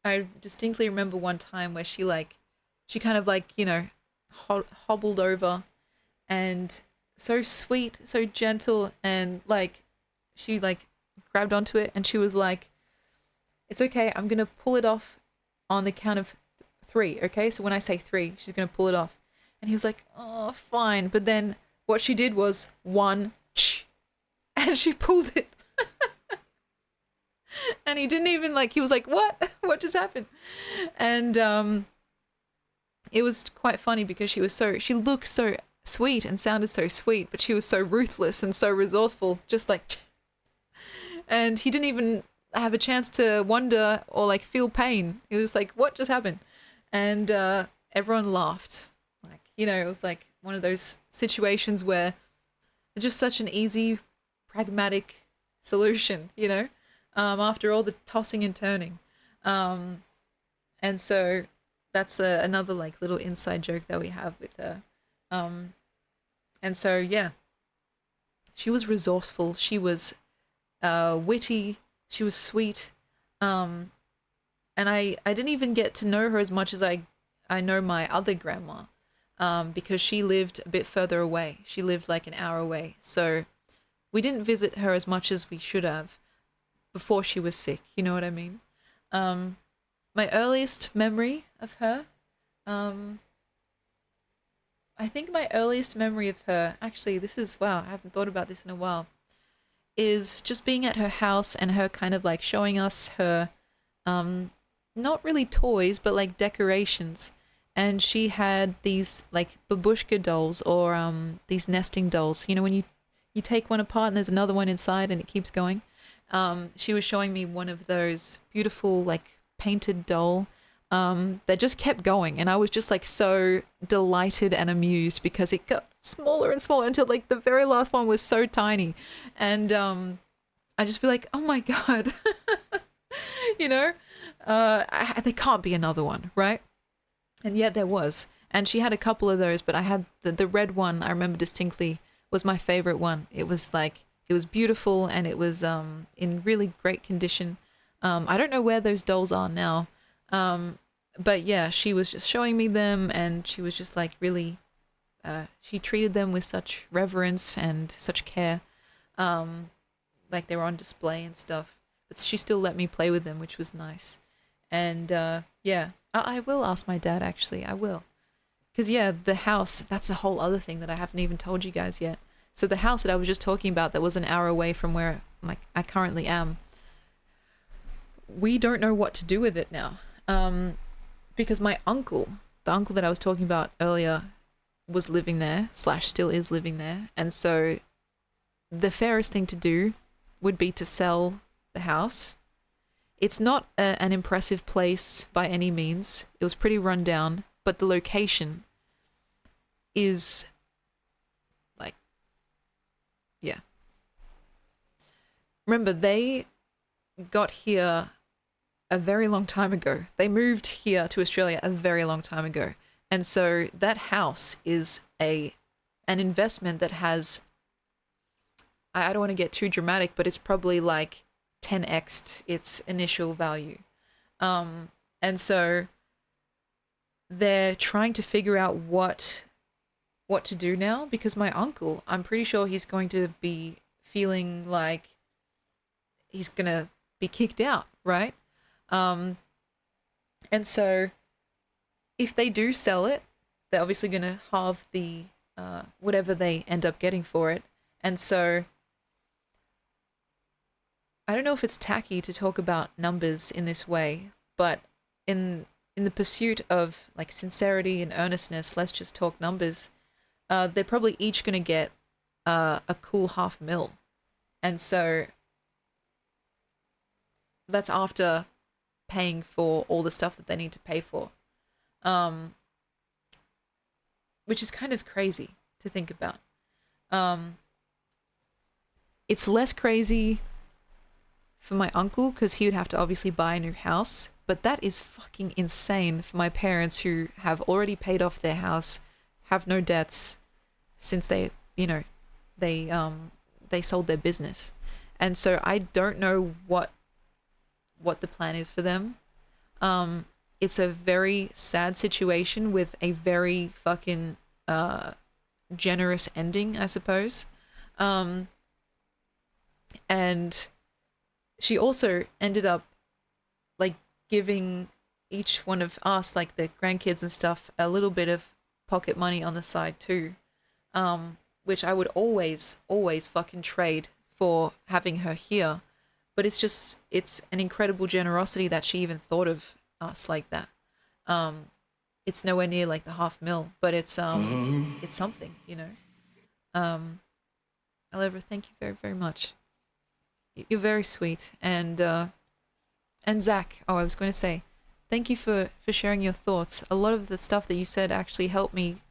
I distinctly remember one time where she kind of like, you know, hobbled over, and so sweet, so gentle, and like she like grabbed onto it and she was like, "It's okay, I'm gonna pull it off on the count of three, okay? So when I say three, she's gonna pull it off." And he was like, "Oh, fine." But then what she did was one, and she pulled it. And he didn't even like, he was like, "What? What just happened?" And it was quite funny because she looked so sweet and sounded so sweet, but she was so ruthless and so resourceful, just like, and he didn't even have a chance to wonder or like feel pain. He was like, "What just happened?" And everyone laughed. Like, you know, it was like one of those situations where it's just such an easy, pragmatic solution, you know, after all the tossing and turning. And so that's another like little inside joke that we have with her. And so, yeah, she was resourceful. She was witty. She was sweet. And I didn't even get to know her as much as I know my other grandma, because she lived a bit further away. She lived like an hour away. So we didn't visit her as much as we should have before she was sick. You know what I mean? My earliest memory of her, I think my earliest memory of her, actually, this is, wow, I haven't thought about this in a while, is just being at her house and her kind of like showing us her, not really toys, but like decorations. And she had these like babushka dolls, or these nesting dolls. You know, when you take one apart and there's another one inside and it keeps going. She was showing me one of those beautiful like painted doll that just kept going, and I was just like so delighted and amused because it got smaller and smaller until like the very last one was so tiny. And I just feel like, oh my god, you know, there can't be another one, right? And yet there was. And she had a couple of those, but I had the red one, I remember distinctly, was my favorite one. It was like, it was beautiful and it was in really great condition. I don't know where those dolls are now. But yeah, she was just showing me them and she was just like really, she treated them with such reverence and such care. Like they were on display and stuff. But she still let me play with them, which was nice. And yeah, I will ask my dad actually, I will. Because yeah, the house, that's a whole other thing that I haven't even told you guys yet. So the house that I was just talking about that was an hour away from where I currently am, we don't know what to do with it now. Because my uncle, the uncle that I was talking about earlier, was living there, / still is living there. And so the fairest thing to do would be to sell the house. It's not an impressive place by any means. It was pretty run down, but the location is like, yeah. Remember, they got here a very long time ago. They moved here to Australia a very long time ago. And so that house is an investment that has, I don't want to get too dramatic, but it's probably like 10x its initial value. And so they're trying to figure out what to do now, because my uncle, I'm pretty sure he's going to be feeling like he's going to be kicked out, right? And so if they do sell it, they're obviously going to halve the whatever they end up getting for it. And so I don't know if it's tacky to talk about numbers in this way, but in the pursuit of like sincerity and earnestness, let's just talk numbers. They're probably each going to get a cool $500,000. And so that's after paying for all the stuff that they need to pay for. Which is kind of crazy to think about. It's less crazy for my uncle because he would have to obviously buy a new house, but that is fucking insane for my parents who have already paid off their house, have no debts since they sold their business. And so I don't know what the plan is for them. It's a very sad situation with a very fucking generous ending, I suppose. And she also ended up like giving each one of us, like the grandkids and stuff, a little bit of pocket money on the side too, which I would always fucking trade for having her here. But it's an incredible generosity that she even thought of us like that. It's nowhere near like the $500,000, but it's something, you know. Oliver, thank you very, very much. You're very sweet. And Zach, I was going to say, thank you for sharing your thoughts. A lot of the stuff that you said actually helped me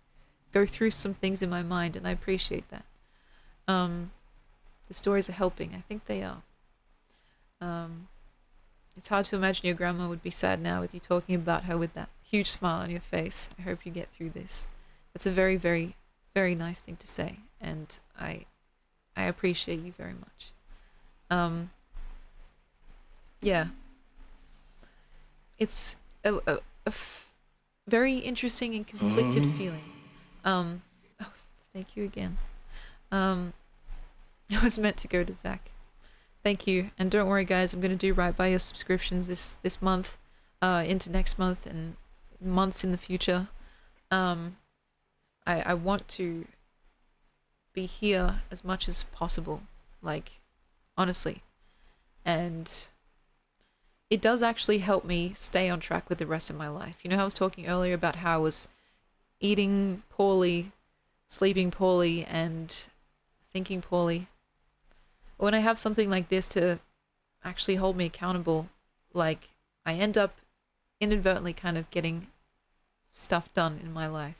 go through some things in my mind, and I appreciate that. The stories are helping. I think they are. It's hard to imagine your grandma would be sad now with you talking about her with that huge smile on your face. I hope you get through this. It's a very, very, very nice thing to say, and I appreciate you very much. Yeah. It's a very interesting and conflicted feeling. Oh, thank you again. It was meant to go to Zach. Thank you. And don't worry, guys, I'm going to do right by your subscriptions this month, into next month and months in the future. I want to be here as much as possible, like, honestly. And it does actually help me stay on track with the rest of my life. You know how I was talking earlier about how I was eating poorly, sleeping poorly, and thinking poorly? When I have something like this to actually hold me accountable, like, I end up inadvertently kind of getting stuff done in my life.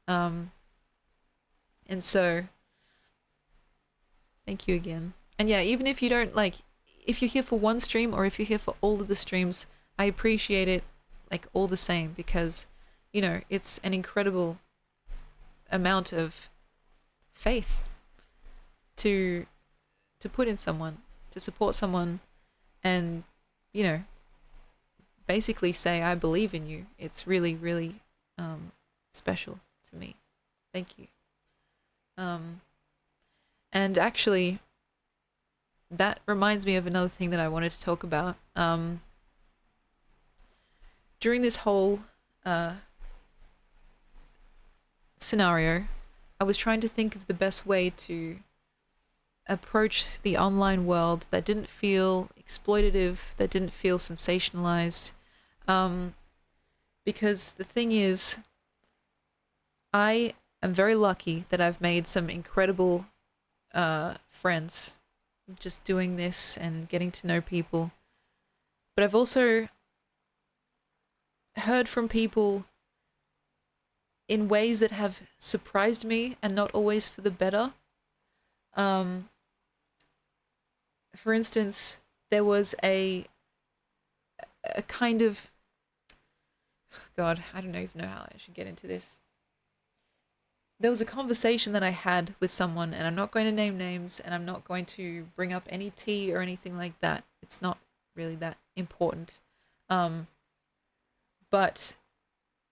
And so, thank you again. And yeah, even if you don't, like, if you're here for one stream or if you're here for all of the streams, I appreciate it, like, all the same, because you know, it's an incredible amount of faith to put in someone, to support someone, and, you know, basically say, I believe in you. It's really, really special to me. Thank you. And actually, that reminds me of another thing that I wanted to talk about. During this whole scenario, I was trying to think of the best way to approach the online world that didn't feel exploitative, that didn't feel sensationalized. Because the thing is, I am very lucky that I've made some incredible friends just doing this and getting to know people. But I've also heard from people in ways that have surprised me and not always for the better. For instance, there was a kind of, God, I don't even know how I should get into this. There was a conversation that I had with someone, and I'm not going to name names, and I'm not going to bring up any tea or anything like that. It's not really that important. But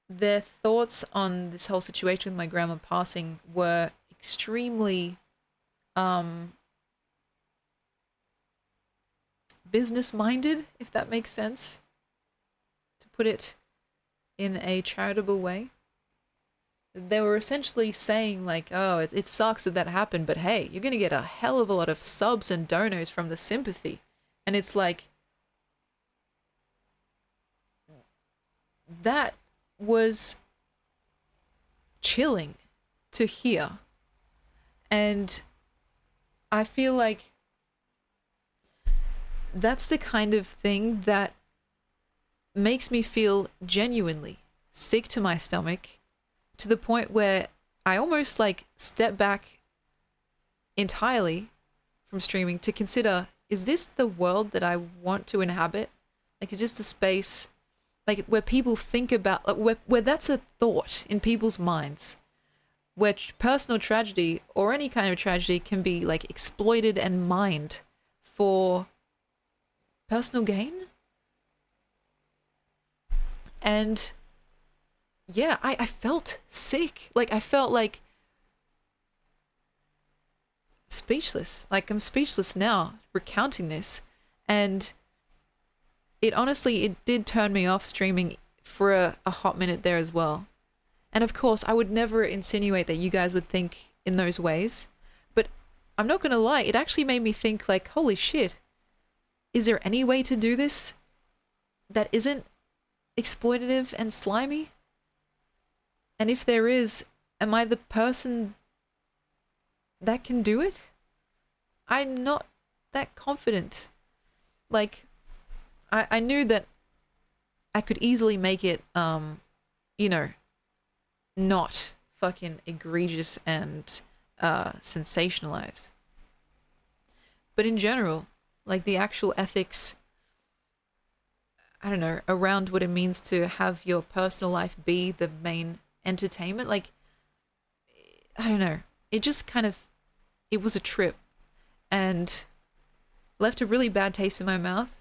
their thoughts on this whole situation with my grandma passing were extremely business-minded, if that makes sense, to put it in a charitable way. They were essentially saying, like, oh, it sucks that happened, but hey, you're going to get a hell of a lot of subs and donors from the sympathy. And it's like, that was chilling to hear. And I feel like that's the kind of thing that makes me feel genuinely sick to my stomach, to the point where I almost like step back entirely from streaming to consider, is this the world that I want to inhabit? Like, is this the space like where people think about, like, where that's a thought in people's minds, where personal tragedy or any kind of tragedy can be like exploited and mined for personal gain? And yeah, I felt sick. Like, I felt like speechless. Like, I'm speechless now recounting this. And it honestly, it did turn me off streaming for a hot minute there as well. And of course, I would never insinuate that you guys would think in those ways. But I'm not going to lie, it actually made me think, like, holy shit, is there any way to do this that isn't exploitative and slimy? And if there is, am I the person that can do it? I'm not that confident. Like, I knew that I could easily make it, you know, not fucking egregious and sensationalized. But in general, like, the actual ethics, I don't know, around what it means to have your personal life be the main entertainment, like, I don't know, it just kind of, it was a trip and left a really bad taste in my mouth.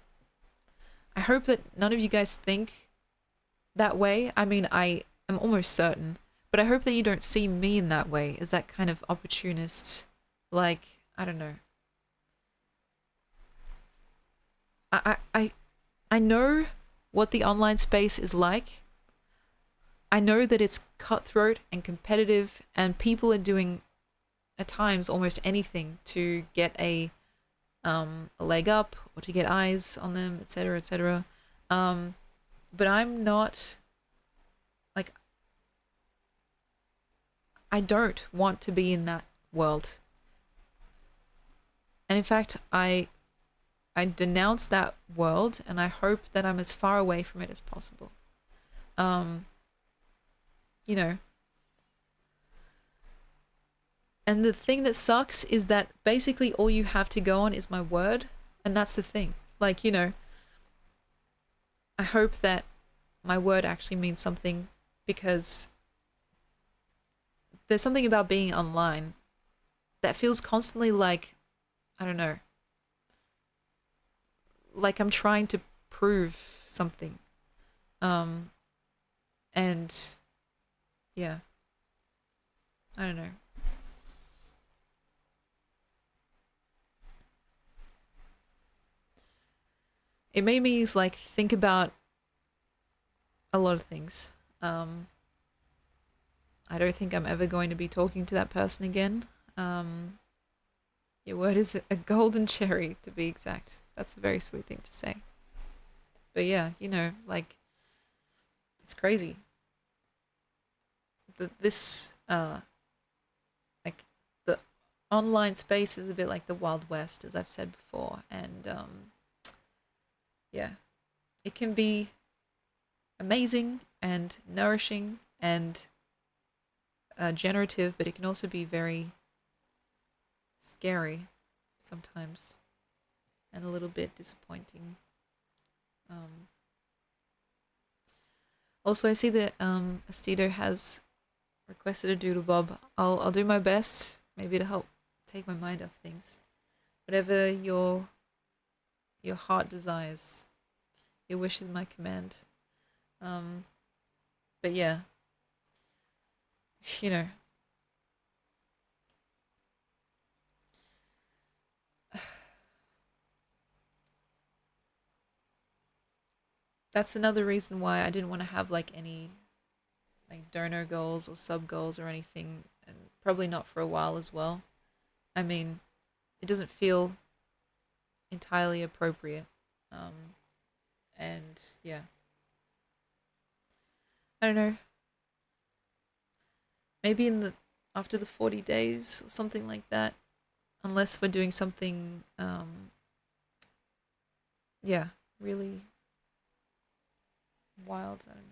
I hope that none of you guys think that way. I mean, I am almost certain, but I hope that you don't see me in that way, as that kind of opportunist. Like, I don't know. I know what the online space is like. I know that it's cutthroat and competitive, and people are doing, at times, almost anything to get a leg up or to get eyes on them, etc., etc. But I'm not, like, I don't want to be in that world. And in fact, I denounce that world, and I hope that I'm as far away from it as possible. You know. And the thing that sucks is that basically all you have to go on is my word, and that's the thing. Like, you know, I hope that my word actually means something, because there's something about being online that feels constantly like, I don't know, like I'm trying to prove something. Um, and yeah, I don't know. It made me like think about a lot of things. Um, I don't think I'm ever going to be talking to that person again. Um, your word is a golden cherry, to be exact. That's a very sweet thing to say. But yeah, like it's crazy. This like the online space is a bit like the Wild West, as I've said before, and yeah, it can be amazing and nourishing and generative, but it can also be very scary sometimes and a little bit disappointing. Um, Also, I see that Astido has requested a doodle bob. I'll do my best, maybe to help take my mind off things. Whatever your heart desires, your wish is my command. Um, but yeah, you know, that's another reason why I didn't want to have like any like donor goals or sub goals or anything, and probably not for a while as well. I mean, it doesn't feel entirely appropriate. Um, and yeah, I don't know. Maybe in the after the 40 days or something like that, unless we're doing something yeah, really wild, I don't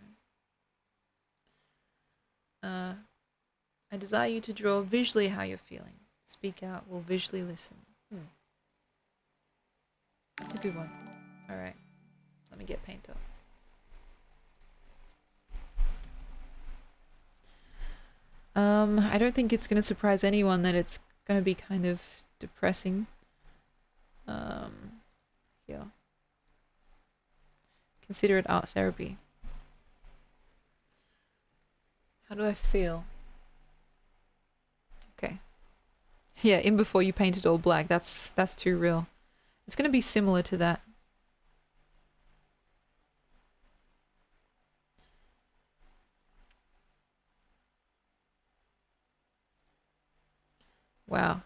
know. I desire you to draw visually how you're feeling. Speak out, we'll visually listen. That's a good one. All right. Let me get paint up. I don't think it's going to surprise anyone that it's going to be kind of depressing. Yeah. Consider it art therapy. How do I feel? Okay. Yeah, in before you painted all black. That's too real. It's going to be similar to that. Wow.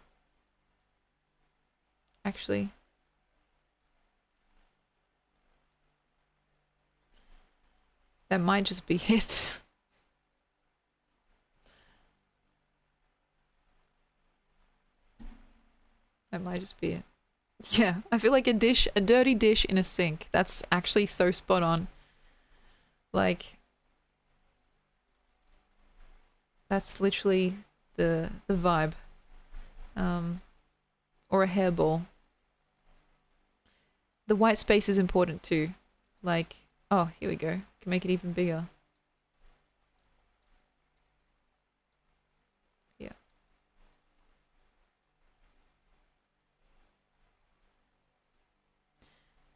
Actually, that might just be it. That might just be it. Yeah, I feel like a dirty dish in a sink. That's actually so spot on. Like, that's literally the vibe. Or a hairball. The white space is important too. Like, oh, here we go. Can make it even bigger. Yeah.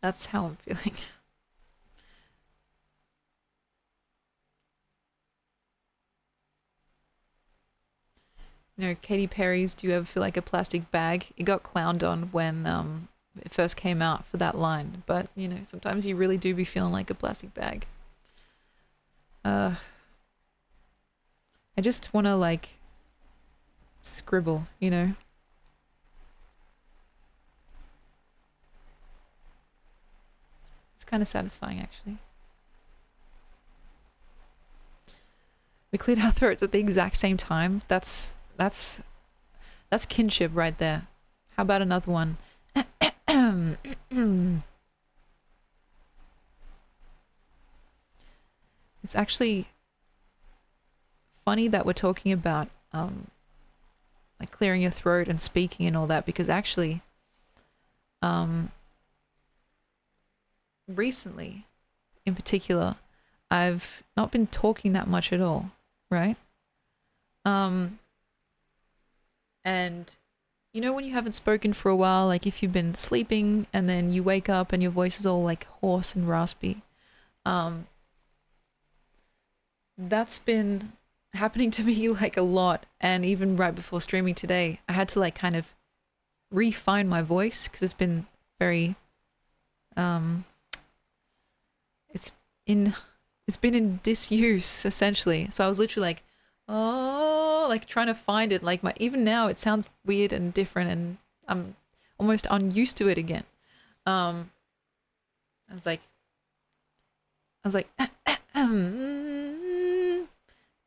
That's how I'm feeling. Katy Perry's Do You Ever Feel Like a Plastic Bag? It got clowned on when it first came out for that line. But, sometimes you really do be feeling like a plastic bag. I just want to, like, scribble, It's kind of satisfying, actually. We cleared our throats at the exact same time. That's kinship right there. How about another one? It's actually funny that we're talking about like clearing your throat and speaking and all that, because actually recently in particular I've not been talking that much at all, right? Um, and you know when you haven't spoken for a while, like if you've been sleeping and then you wake up and your voice is all like hoarse and raspy. Um, that's been happening to me like a lot, and even right before streaming today, I had to like kind of refine my voice because it's been very um it's in it's been in disuse essentially. So I was literally like, oh, like trying to find it. Like my even now it sounds weird and different, and I'm almost unused to it again. Um, I was like,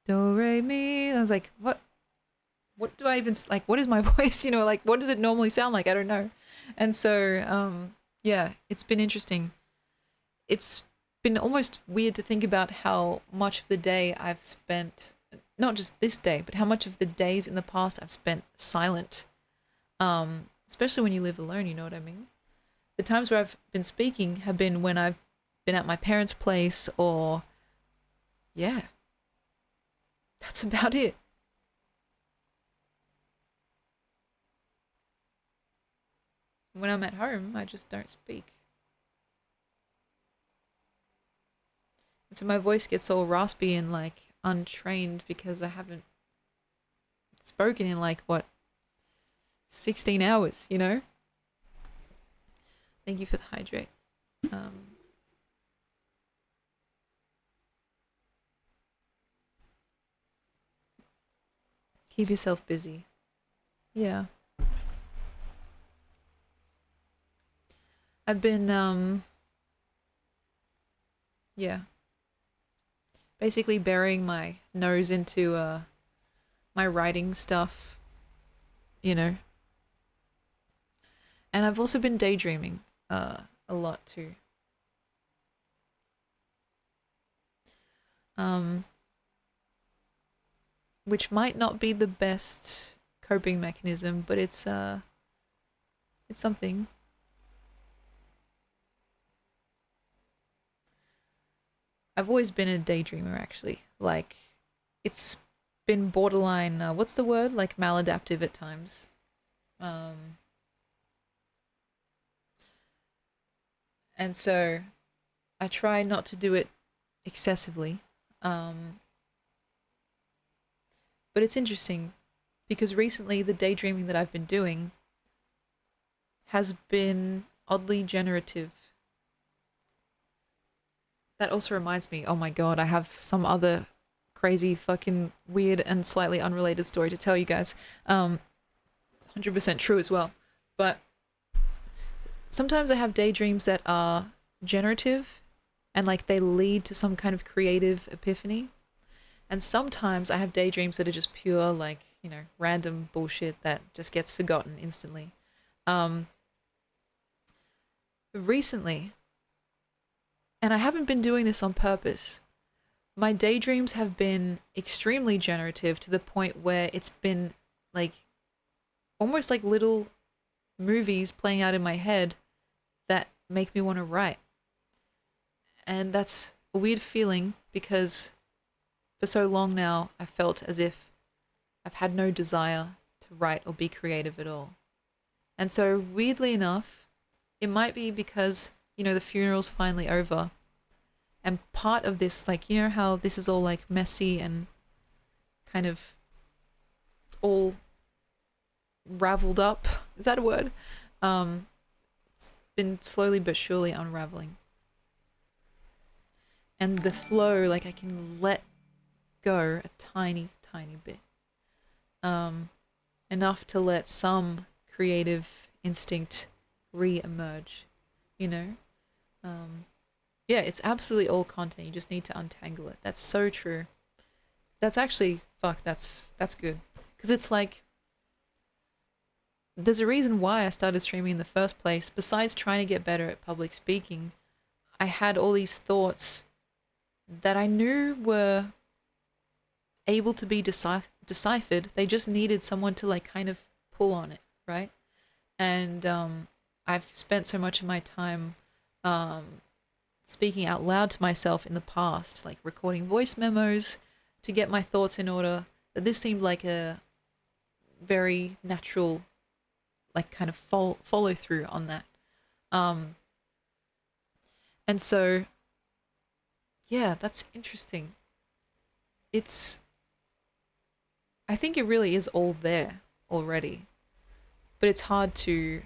do re mi. I was like, what? What do I even like? What is my voice? You know, like what does it normally sound like? I don't know. And so, yeah, it's been interesting. It's been almost weird to think about how much of the day I've spent, not just this day, but how much of the days in the past I've spent silent. Especially when you live alone, you know what I mean? The times where I've been speaking have been when I've been at my parents' place, or yeah, that's about it. When I'm at home, I just don't speak. And so my voice gets all raspy and like untrained because I haven't spoken in like what 16 hours, you know? Thank you for the hydrate. Um, keep yourself busy. Yeah. I've been yeah, basically burying my nose into my writing stuff, you know. And I've also been daydreaming a lot too. Um, which might not be the best coping mechanism, but it's something. I've always been a daydreamer actually. Like it's been borderline what's the word? Like maladaptive at times. Um and so I try not to do it excessively. Um but it's interesting because recently the daydreaming that I've been doing has been oddly generative. That also reminds me, oh my god, I have some other crazy fucking weird and slightly unrelated story to tell you guys. 100% true as well. But sometimes I have daydreams that are generative and like they lead to some kind of creative epiphany. And sometimes I have daydreams that are just pure, like, you know, random bullshit that just gets forgotten instantly. Um, recently, and I haven't been doing this on purpose, my daydreams have been extremely generative to the point where it's been like almost like little movies playing out in my head that make me want to write. And that's a weird feeling because for so long now I felt as if I've had no desire to write or be creative at all. And so weirdly enough, it might be because, you know, the funeral's finally over. And part of this, like, you know how this is all like messy and kind of all raveled up? Is that a word? It's been slowly but surely unraveling. And the flow, like I can let go a tiny, tiny bit. Enough to let some creative instinct re-emerge, you know? Yeah, it's absolutely all content. You just need to untangle it. That's so true. That's actually, fuck, that's good. Because it's like, there's a reason why I started streaming in the first place. Besides trying to get better at public speaking, I had all these thoughts that I knew were able to be deciphered. They just needed someone to like kind of pull on it, right? And I've spent so much of my time speaking out loud to myself in the past, like recording voice memos to get my thoughts in order, that this seemed like a very natural, like kind of follow through on that. Um, and so, yeah, that's interesting. It's, I think it really is all there already, but it's hard to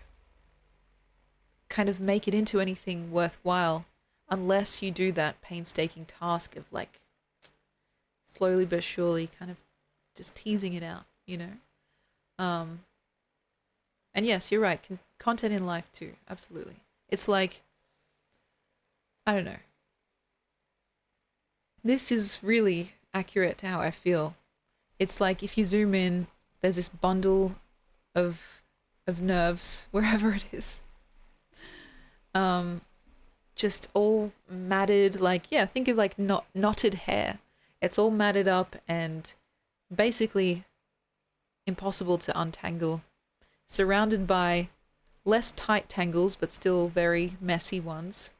kind of make it into anything worthwhile unless you do that painstaking task of like slowly but surely kind of just teasing it out, you know? And yes, you're right. Content in life too. Absolutely. It's like, I don't know. This is really accurate to how I feel. It's like if you zoom in, there's this bundle of nerves wherever it is. Just all matted, like, yeah, think of like knotted hair. It's all matted up and basically impossible to untangle, surrounded by less tight tangles but still very messy ones,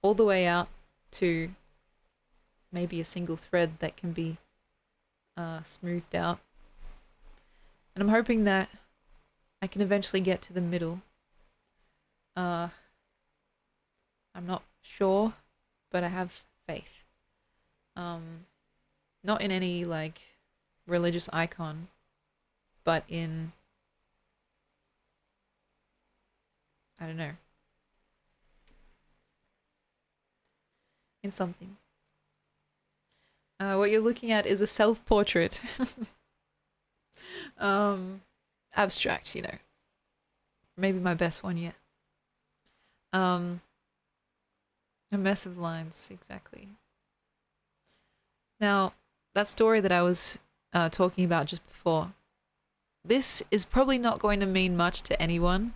all the way out to maybe a single thread that can be smoothed out. And I'm hoping that I can eventually get to the middle. I'm not sure, but I have faith. Not in any like religious icon, but in, I don't know, in something. What you're looking at is a self-portrait. Abstract, you know. Maybe my best one yet. A mess of lines, exactly. Now, that story that I was talking about just before, this is probably not going to mean much to anyone,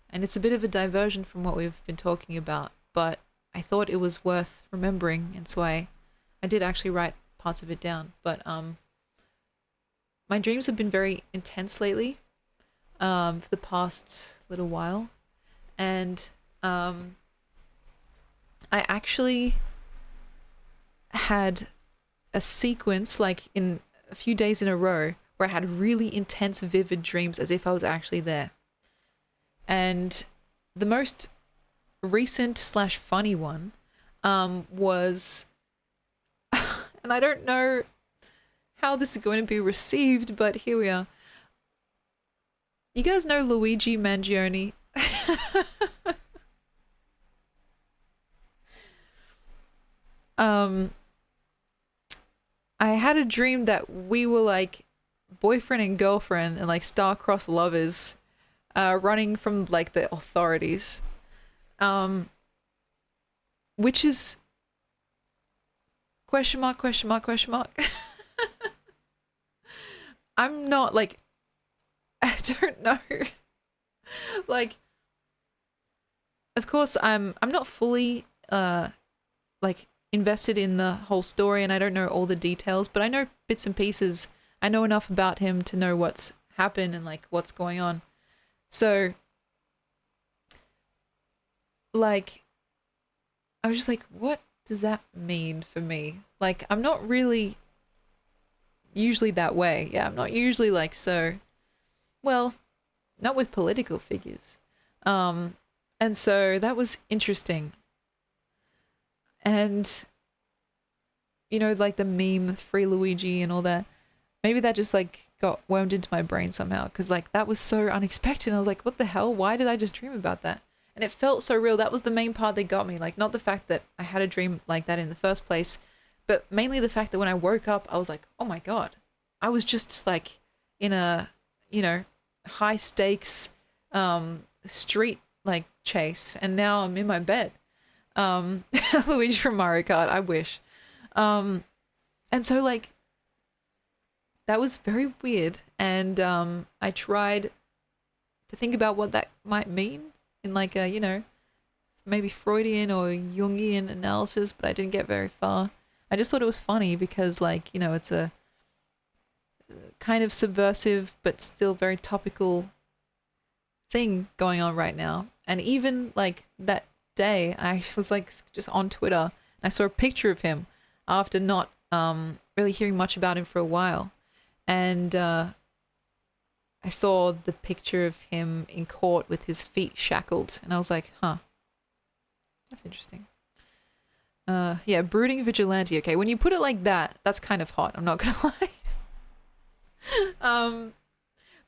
and it's a bit of a diversion from what we've been talking about, but I thought it was worth remembering, and so I did actually write parts of it down. But my dreams have been very intense lately, for the past little while, and I actually had a sequence, like in a few days in a row, where I had really intense, vivid dreams as if I was actually there. And the most recent / funny one was, and I don't know how this is going to be received, but here we are. You guys know Luigi Mangione? I had a dream that we were like boyfriend and girlfriend and like star-crossed lovers, running from like the authorities, which is question mark, question mark, question mark. I'm not like, I don't know. Like, of course I'm not fully like invested in the whole story, and I don't know all the details, but I know bits and pieces. I know enough about him to know what's happened and like what's going on. So like I was just like, what does that mean for me? Like, I'm not really usually that way. Yeah, I'm not usually like, so, well, not with political figures. And so that was interesting. And, you know, like the meme Free Luigi and all that, maybe that just like got wormed into my brain somehow, because like that was so unexpected. I was like, what the hell? Why did I just dream about that? And it felt so real. That was the main part that got me. Like, not the fact that I had a dream like that in the first place, but mainly the fact that when I woke up, I was like, oh my God, I was just like in a, you know, high stakes street like chase, and now I'm in my bed. Luigi from Mario Kart, I wish. And so like that was very weird, and I tried to think about what that might mean in like a, you know, maybe Freudian or Jungian analysis, but I didn't get very far. I just thought it was funny because, like, you know, it's a kind of subversive but still very topical thing going on right now. And even like that day I was like just on Twitter and I saw a picture of him after not really hearing much about him for a while. And I saw the picture of him in court with his feet shackled, and I was like, huh, that's interesting. Yeah, brooding vigilante. Okay, when you put it like that, that's kind of hot. I'm not gonna lie.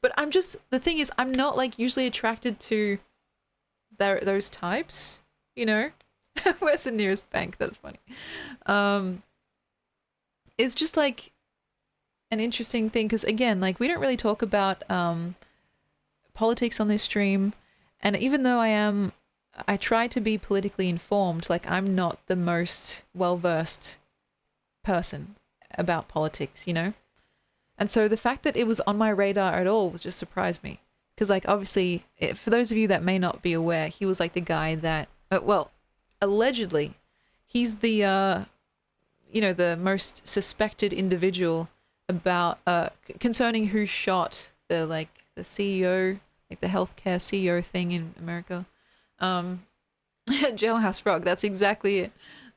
But I'm just, the thing is, I'm not like usually attracted to those types. You know, where's the nearest bank? That's funny. It's just like an interesting thing because again, like we don't really talk about politics on this stream, and even though I try to be politically informed, like I'm not the most well-versed person about politics, you know? And so the fact that it was on my radar at all just surprised me. Because like obviously, for those of you that may not be aware, he was like the guy that, well, allegedly, he's the, you know, the most suspected individual about, concerning who shot the, like, the CEO, like the healthcare CEO thing in America. Jailhouse Rock, that's exactly it.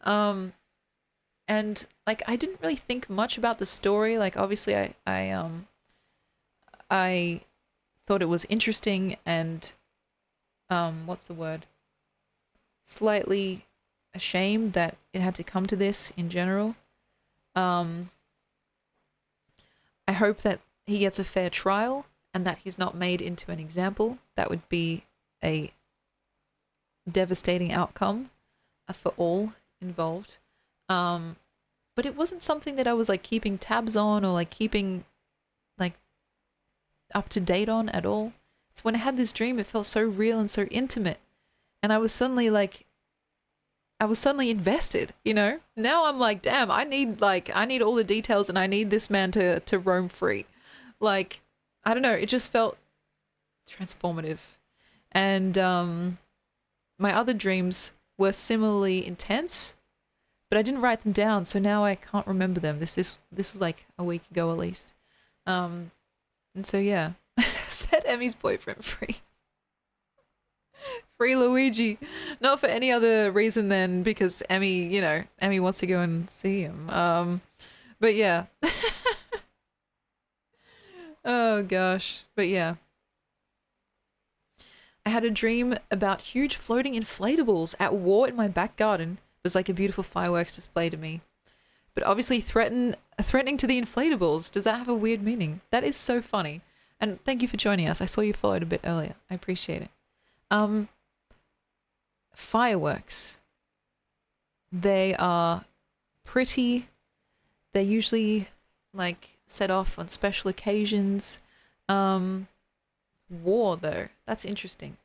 And like I didn't really think much about the story. Like obviously I thought it was interesting and what's the word? Slightly ashamed that it had to come to this in general. I hope that he gets a fair trial and that he's not made into an example. That would be a devastating outcome for all involved. But it wasn't something that I was like keeping tabs on or like keeping like up to date on at all. It's when I had this dream, it felt so real and so intimate. And I was suddenly invested, you know? Now I'm like, damn, I need all the details and I need this man to roam free. Like, I don't know, it just felt transformative. And my other dreams were similarly intense, but I didn't write them down, so now I can't remember them. This was like a week ago at least. And so yeah, set Emmy's boyfriend free. Free Luigi. Not for any other reason than because Emmy, you know, Emmy wants to go and see him. But yeah. Oh gosh. But yeah. I had a dream about huge floating inflatables at war in my back garden. It was like a beautiful fireworks display to me. But obviously threatening to the inflatables. Does that have a weird meaning? That is so funny. And thank you for joining us. I saw you followed a bit earlier. I appreciate it. Fireworks. They are pretty. They're usually like set off on special occasions. War though, that's interesting.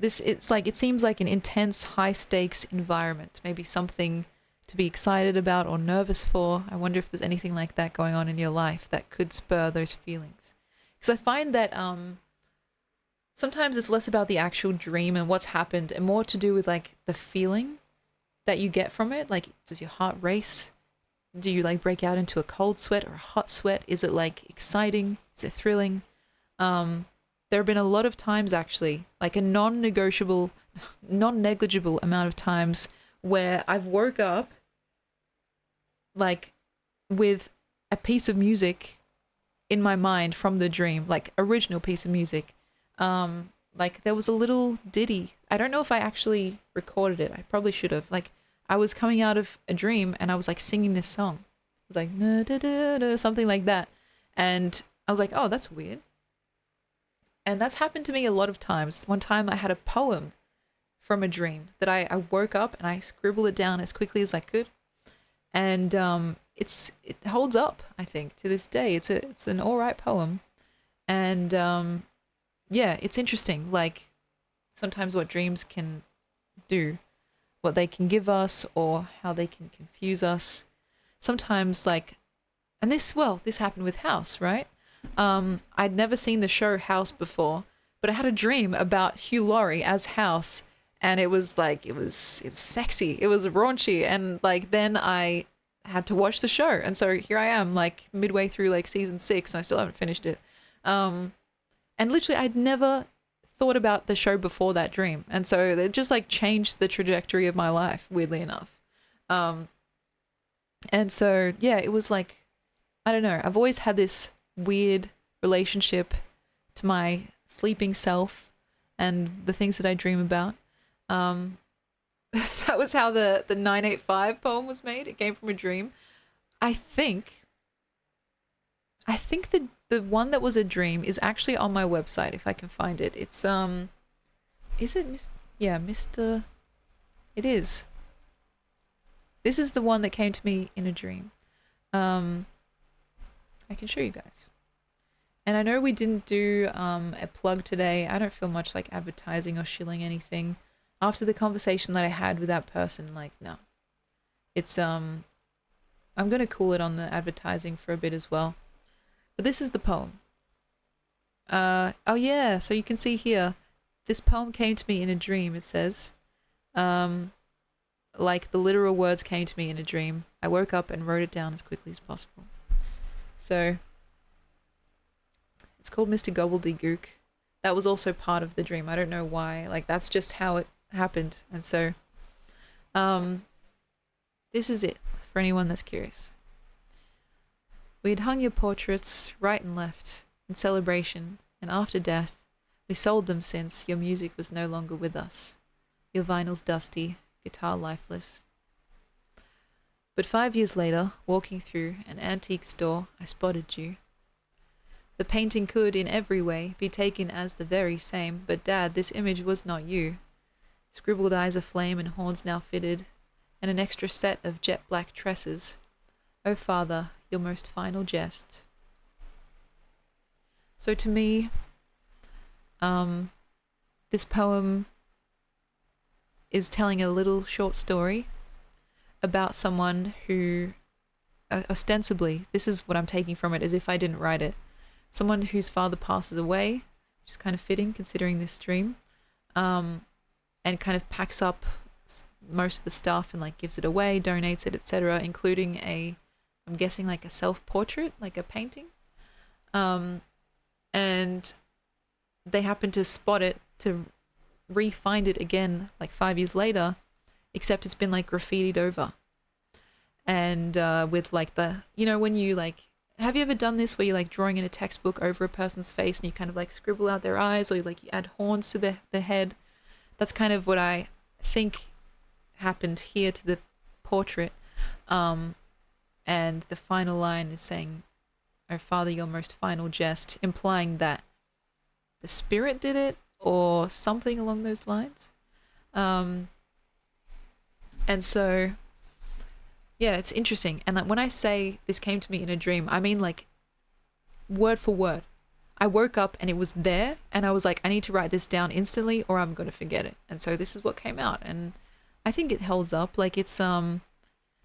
It seems like an intense, high stakes environment. Maybe something to be excited about or nervous for. I wonder if there's anything like that going on in your life that could spur those feelings. Because I find that sometimes it's less about the actual dream and what's happened and more to do with like the feeling that you get from it. Like, does your heart race? Do you like break out into a cold sweat or a hot sweat? Is it like exciting? Is it thrilling? There have been a lot of times actually, like a non-negligible amount of times where I've woke up like with a piece of music in my mind from the dream, like original piece of music. Like there was a little ditty. I don't know if I actually recorded it. I probably should have. Like I was coming out of a dream and I was like singing this song. It was like na, da, da, da, something like that. And I was like, oh, that's weird. And that's happened to me a lot of times. One time I had a poem from a dream that I woke up and I scribbled it down as quickly as I could. And it holds up, I think, to this day. It's an all right poem. And yeah, it's interesting. Like sometimes what dreams can do, what they can give us or how they can confuse us. Sometimes like, and this happened with House, right? I'd never seen the show House before, but I had a dream about Hugh Laurie as House, and it was like it was sexy, it was raunchy, and like then I had to watch the show, and so here I am like midway through like season 6 and I still haven't finished it. And literally I'd never thought about the show before that dream, and so it just like changed the trajectory of my life, weirdly enough. And so yeah, it was like, I don't know, I've always had this weird relationship to my sleeping self and the things that I dream about. That was how the 985 poem was made. It came from a dream. I think the one that was a dream is actually on my website if I can find it. It's is it Mr. It is. This is the one that came to me in a dream. I can show you guys. And I know we didn't do a plug today. I don't feel much like advertising or shilling anything. After the conversation that I had with that person, like, no. It's I'm gonna cool it on the advertising for a bit as well. But this is the poem. Oh yeah, so you can see here, this poem came to me in a dream, it says. Like the literal words came to me in a dream. I woke up and wrote it down as quickly as possible. So, it's called Mr. Gobbledygook. That was also part of the dream. I don't know why. Like, that's just how it happened. And so, this is it for anyone that's curious. We had hung your portraits right and left in celebration, and after death, we sold them since your music was no longer with us. Your vinyl's dusty, guitar lifeless. But 5 years later, walking through an antique store, I spotted you. The painting could, in every way, be taken as the very same, but Dad, this image was not you. Scribbled eyes aflame and horns now fitted, and an extra set of jet black tresses. O Father, your most final jest. So to me, this poem is telling a little short story about someone who, ostensibly, this is what I'm taking from it as if I didn't write it, someone whose father passes away, which is kind of fitting considering this dream, and kind of packs up most of the stuff and like gives it away, donates it, etc., including I'm guessing like a self-portrait, like a painting. And they happen to spot it, to re-find it again like 5 years later, except it's been like graffitied over. And with like when you like, have you ever done this where you're like drawing in a textbook over a person's face and you kind of like scribble out their eyes, or you add horns to their head? That's kind of what I think happened here to the portrait. And the final line is saying, "O Father, your most final jest," implying that the spirit did it or something along those lines. And so, yeah, it's interesting. And like, when I say this came to me in a dream, I mean like word for word. I woke up and it was there, and I was like, I need to write this down instantly or I'm going to forget it. And so this is what came out, and I think it holds up. Like, it's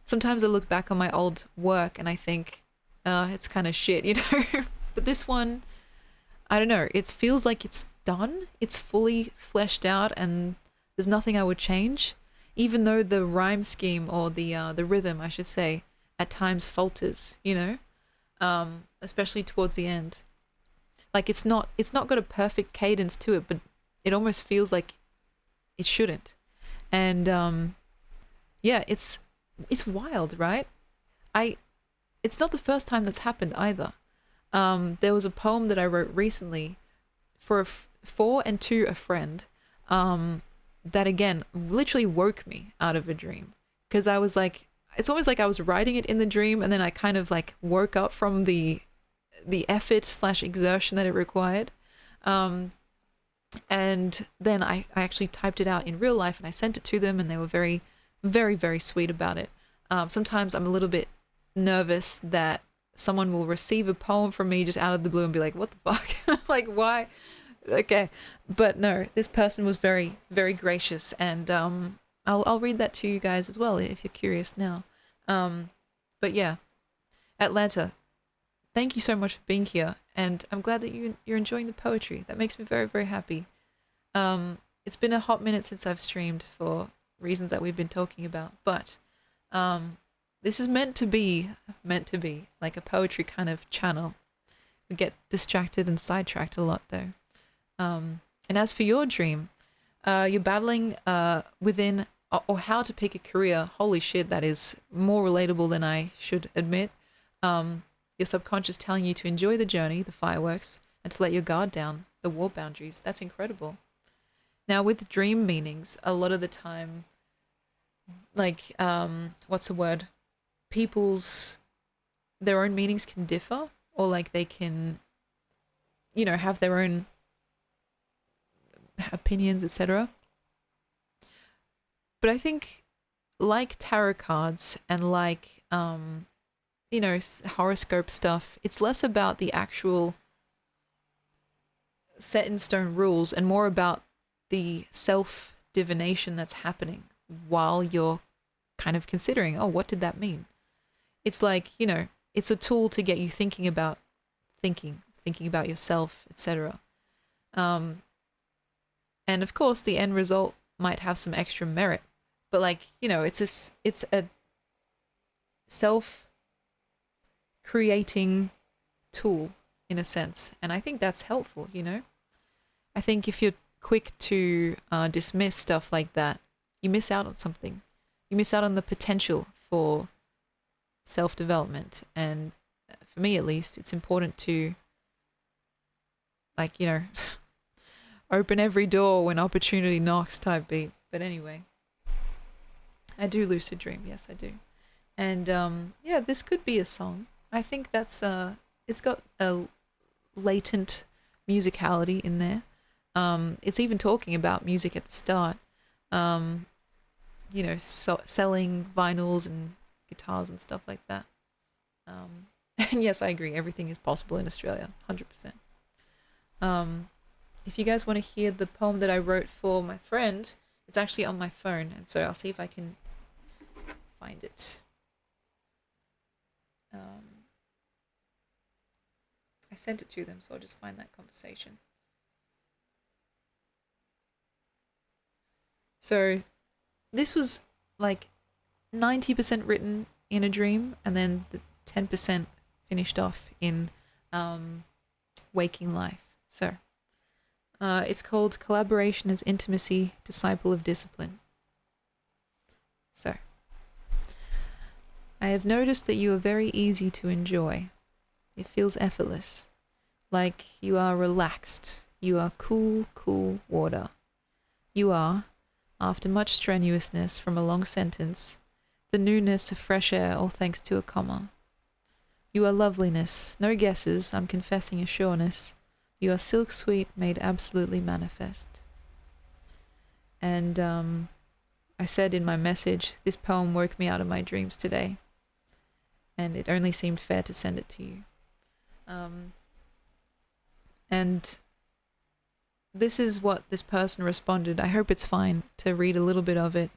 sometimes I look back on my old work and I think, it's kind of shit, you know? But this one, I don't know, it feels like it's done. It's fully fleshed out and there's nothing I would change, even though the rhyme scheme, or the rhythm, I should say, at times falters, you know? Especially towards the end. Like, it's not got a perfect cadence to it, but it almost feels like it shouldn't. And yeah, it's wild, right? It's not the first time that's happened either. There was a poem that I wrote recently for and to a friend, that again literally woke me out of a dream, because I was like, it's almost like I was writing it in the dream, and then I kind of like woke up from the effort / exertion that it required. And then I actually typed it out in real life and I sent it to them, and they were very, very, very sweet about it. Sometimes I'm a little bit nervous that someone will receive a poem from me just out of the blue and be like, what the fuck? Like, why? Okay. But no, this person was very, very gracious, and I'll read that to you guys as well if you're curious now. But yeah, Atlanta, thank you so much for being here, and I'm glad that you're enjoying the poetry. That makes me very, very happy. It's been a hot minute since I've streamed for reasons that we've been talking about, but this is meant to be like a poetry kind of channel. We get distracted and sidetracked a lot though. And as for your dream, you're battling within or how to pick a career. Holy shit, that is more relatable than I should admit. Your subconscious telling you to enjoy the journey, the fireworks, and to let your guard down, the war boundaries. That's incredible. Now, with dream meanings, a lot of the time, like, what's the word? People's, their own meanings can differ, or like they can, have their own opinions, etc. But I think, like tarot cards and like, horoscope stuff, it's less about the actual set in stone rules and more about the self divination that's happening while you're kind of considering, oh, what did that mean? It's like, it's a tool to get you thinking about thinking about yourself, etc. And of course, the end result might have some extra merit, but like, it's a self creating tool in a sense. And I think that's helpful, I think if you're quick to dismiss stuff like that, you miss out on something. You miss out on the potential for self development. And for me, at least, it's important to, like, open every door when opportunity knocks type beat. But anyway, I do lucid dream. Yes, I do. And yeah, this could be a song. I think that's it's got a latent musicality in there. It's even talking about music at the start. Selling vinyls and guitars and stuff like that. And yes, I agree. Everything is possible in Australia, 100%. If you guys want to hear the poem that I wrote for my friend, it's actually on my phone, and so I'll see if I can find it. I sent it to them, so I'll just find that conversation. So this was like 90% written in a dream, and then the 10% finished off in waking life. So it's called Collaboration as Intimacy, Disciple of Discipline. So, I have noticed that you are very easy to enjoy. It feels effortless, like you are relaxed. You are cool, cool water. You are, after much strenuousness from a long sentence, the newness of fresh air all thanks to a comma. You are loveliness, no guesses, I'm confessing a sureness. You are silk sweet, made absolutely manifest. And I said in my message, this poem woke me out of my dreams today, and it only seemed fair to send it to you. And this is what this person responded. I hope it's fine to read a little bit of it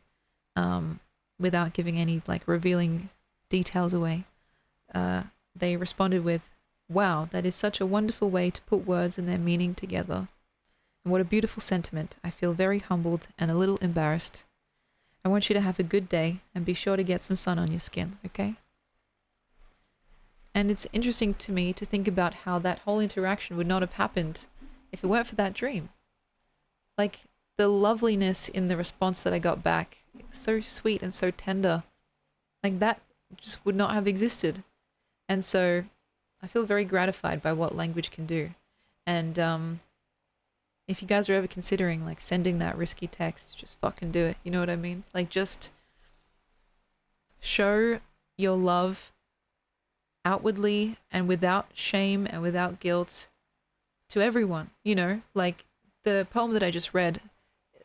without giving any like revealing details away. They responded with, "Wow, that is such a wonderful way to put words and their meaning together. And what a beautiful sentiment. I feel very humbled and a little embarrassed. I want you to have a good day and be sure to get some sun on your skin, okay?" And it's interesting to me to think about how that whole interaction would not have happened if it weren't for that dream. Like, the loveliness in the response that I got back, it was so sweet and so tender. Like, that just would not have existed. And so I feel very gratified by what language can do. And if you guys are ever considering like sending that risky text, just fucking do it. You know what I mean? Like, just show your love outwardly and without shame and without guilt to everyone, like the poem that I just read.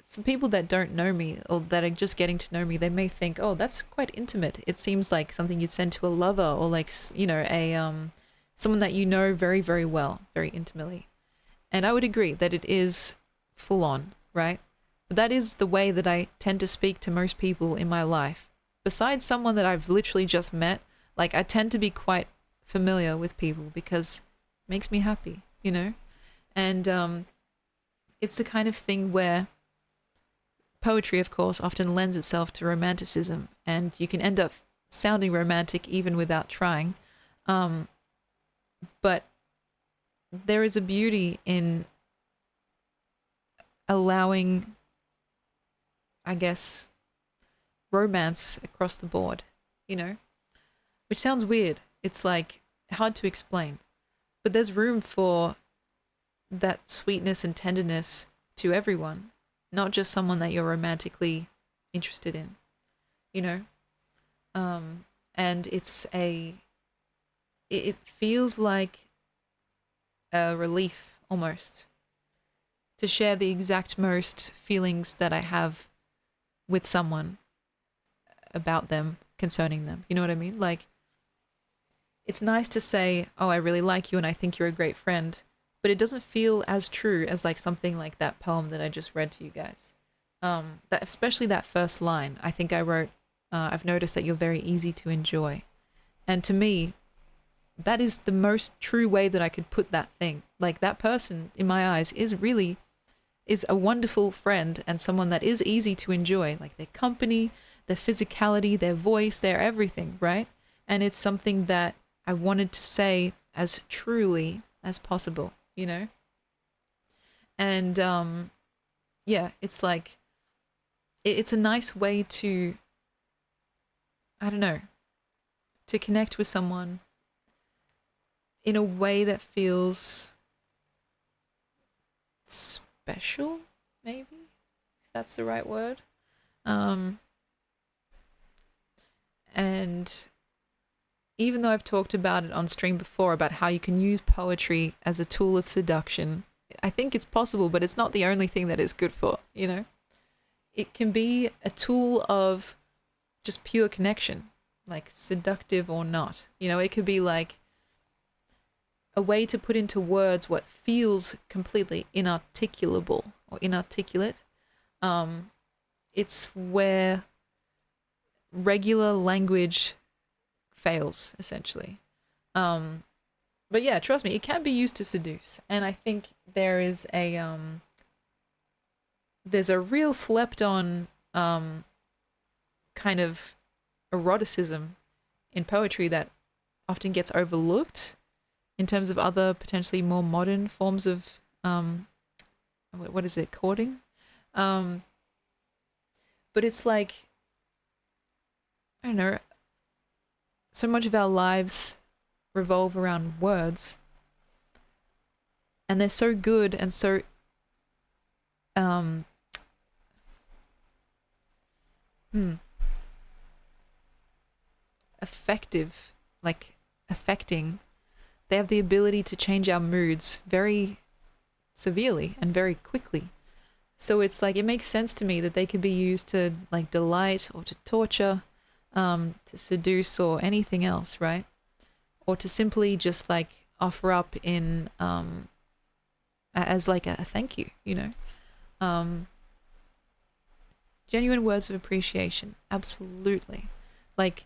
For people that don't know me or that are just getting to know me, they may think, oh, that's quite intimate. It seems like something you'd send to a lover or like, a someone that you know very, very well, very intimately. And I would agree that it is full on, right? But that is the way that I tend to speak to most people in my life. Besides someone that I've literally just met, like, I tend to be quite familiar with people because it makes me happy, And it's the kind of thing where poetry, of course, often lends itself to romanticism, and you can end up sounding romantic even without trying. But there is a beauty in allowing, I guess, romance across the board, you know? Which sounds weird. It's like hard to explain. But there's room for that sweetness and tenderness to everyone, not just someone that you're romantically interested in, you know? And it feels like a relief almost to share the exact most feelings that I have with someone about them, concerning them. You know what I mean? Like, it's nice to say, oh, I really like you and I think you're a great friend, but it doesn't feel as true as like something like that poem that I just read to you guys. That especially that first line, I think I wrote, I've noticed that you're very easy to enjoy. And to me, that is the most true way that I could put that thing. Like, that person, in my eyes, is a wonderful friend and someone that is easy to enjoy. Like, their company, their physicality, their voice, their everything, right? And it's something that I wanted to say as truly as possible, you know? And yeah, it's like, it's a nice way to, I don't know, to connect with someone in a way that feels special, maybe, if that's the right word. And even though I've talked about it on stream before about how you can use poetry as a tool of seduction, I think it's possible, but it's not the only thing that it's good for, you know? It can be a tool of just pure connection, like seductive or not. You know, it could be like a way to put into words what feels completely inarticulable or inarticulate. It's where regular language fails, essentially. But yeah, trust me, it can be used to seduce. And I think there's a real slept on kind of eroticism in poetry that often gets overlooked in terms of other potentially more modern forms of what is it, courting? But it's like, I don't know, so much of our lives revolve around words, and they're so good and so effective, like affecting. They have the ability to change our moods very severely and very quickly. So it's like, it makes sense to me that they could be used to like delight or to torture, to seduce or anything else, right? Or to simply just like offer up in as like a thank you, you know. Genuine words of appreciation, absolutely. Like,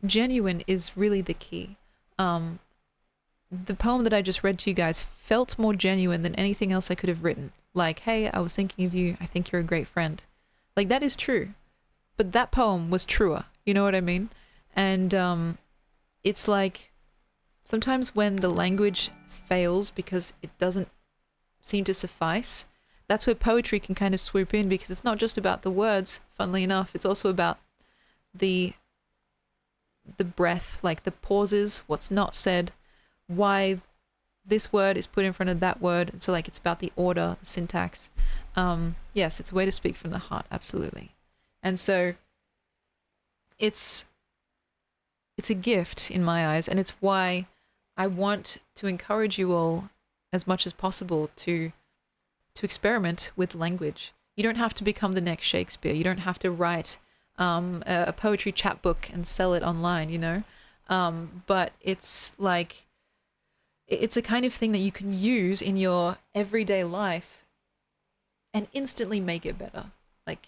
genuine is really the key. The poem that I just read to you guys felt more genuine than anything else I could have written. Like, hey, I was thinking of you. I think you're a great friend. Like, that is true. But that poem was truer. You know what I mean? And it's like, sometimes when the language fails because it doesn't seem to suffice, that's where poetry can kind of swoop in, because it's not just about the words, funnily enough. It's also about the breath, like the pauses, what's not said, why this word is put in front of that word. And so like, it's about the order, the syntax. Yes, it's a way to speak from the heart, absolutely. And so it's a gift in my eyes, and it's why I want to encourage you all as much as possible to experiment with language. You don't have to become the next Shakespeare. You don't have to write a poetry chapbook and sell it online, you know? But it's like, it's a kind of thing that you can use in your everyday life and instantly make it better, like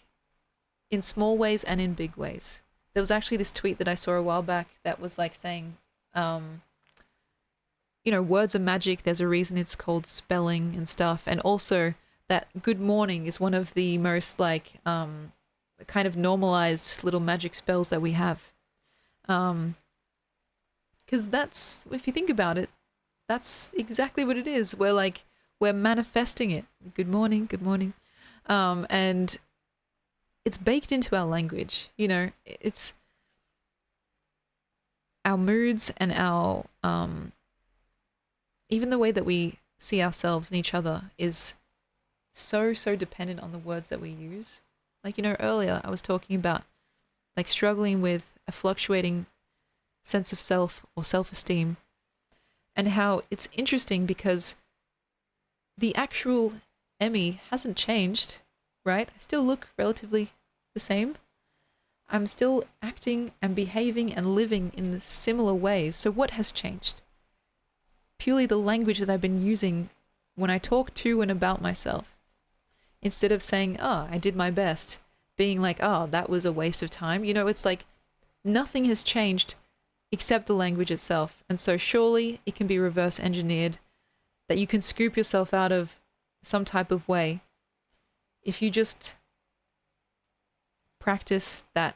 in small ways and in big ways. There was actually this tweet that I saw a while back that was like saying, you know, words are magic. There's a reason it's called spelling and stuff. And also that good morning is one of the most like kind of normalized little magic spells that we have. Because that's, if you think about it, that's exactly what it is. We're like, We're manifesting it. Good morning, good morning. And it's baked into our language. You know, it's our moods and our even the way that we see ourselves and each other is so dependent on the words that we use. Like, you know, earlier I was talking about like struggling with a fluctuating sense of self or self-esteem, and how it's interesting because the actual Emmy hasn't changed, right? I still look relatively the same. I'm still acting and behaving and living in the similar ways. So what has changed? Purely the language that I've been using when I talk to and about myself. Instead of saying, oh, I did my best, being like, oh, that was a waste of time. You know, it's like nothing has changed except the language itself. And so surely it can be reverse engineered, that you can scoop yourself out of some type of way if you just practice that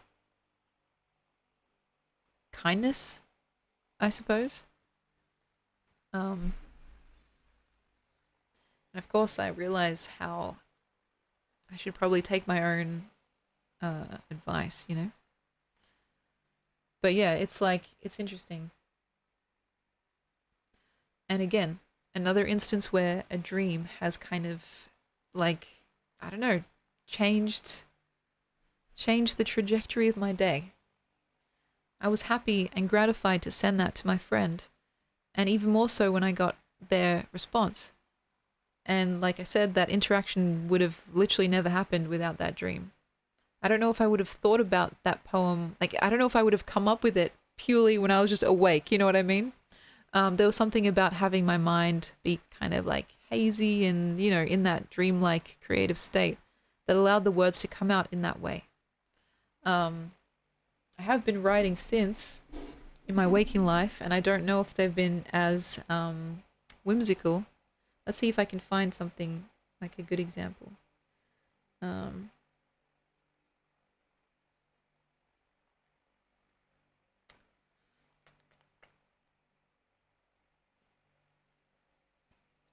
kindness, I suppose. And of course I realize how I should probably take my own advice, you know? But yeah, it's like, it's interesting. And again, another instance where a dream has kind of like, I don't know, changed the trajectory of my day. I was happy and gratified to send that to my friend, and even more so when I got their response. And like I said, that interaction would have literally never happened without that dream. I don't know if I would have thought about that poem, like I don't know if I would have come up with it purely when I was just awake, you know what I mean? There was something about having my mind be kind of like hazy and, you know, in that dreamlike creative state that allowed the words to come out in that way. I have been writing since in my waking life, and I don't know if they've been as whimsical. Let's see if I can find something like a good example.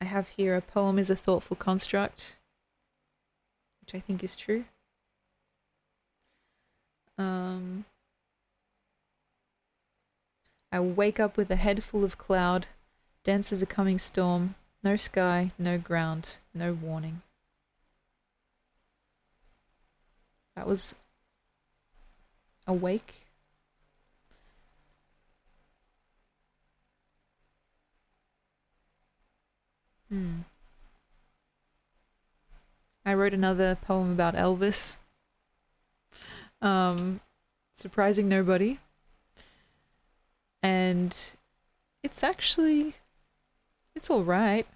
I have here, a poem is a thoughtful construct, which I think is true. I wake up with a head full of cloud, dense as a coming storm, no sky, no ground, no warning. That was awake. I wrote another poem about Elvis. Surprising nobody. And it's all right.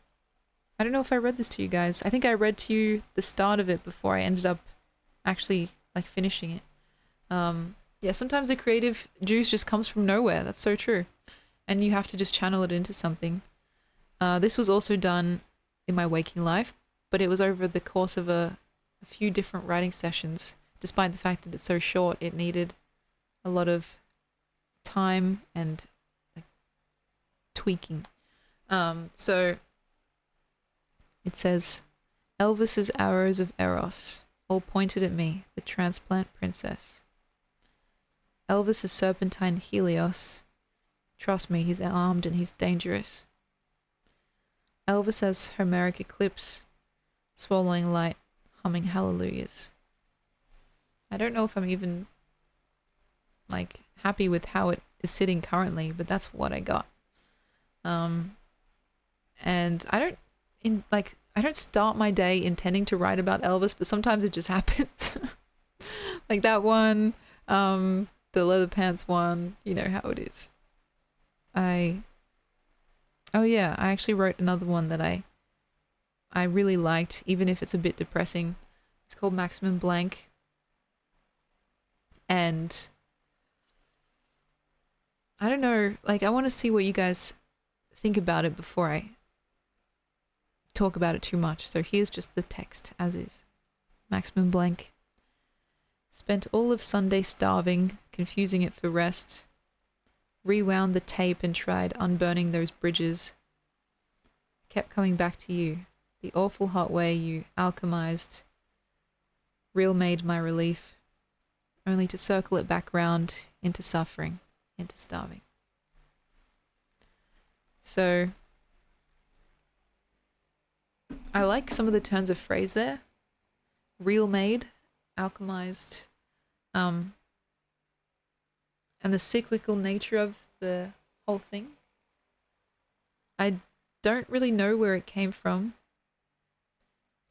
I don't know if I read this to you guys. I think I read to you the start of it before I ended up actually like finishing it. Yeah, sometimes the creative juice just comes from nowhere. That's so true. And you have to just channel it into something. This was also done in my waking life, but it was over the course of a few different writing sessions. Despite the fact that it's so short, it needed a lot of time and like tweaking. So it says, Elvis's arrows of Eros all pointed at me, the transplant princess. Elvis's serpentine Helios, trust me, he's armed and he's dangerous. Elvis as Homeric eclipse, swallowing light, humming hallelujahs. I don't know if I'm even like happy with how it is sitting currently, but that's what I got. And I don't start my day intending to write about Elvis, but sometimes it just happens. Like that one, the leather pants one, you know how it is. Oh yeah, I actually wrote another one that I really liked, even if it's a bit depressing. It's called Maximum Blank. And I don't know, like I want to see what you guys think about it before I talk about it too much. So here's just the text as is. Maximum Blank. Spent all of Sunday starving, confusing it for rest. Rewound the tape and tried unburning those bridges. Kept coming back to you, the awful hot way you alchemized, real made my relief, only to circle it back round into suffering, into starving. So, I like some of the turns of phrase there. Real made, alchemized, and the cyclical nature of the whole thing. I don't really know where it came from.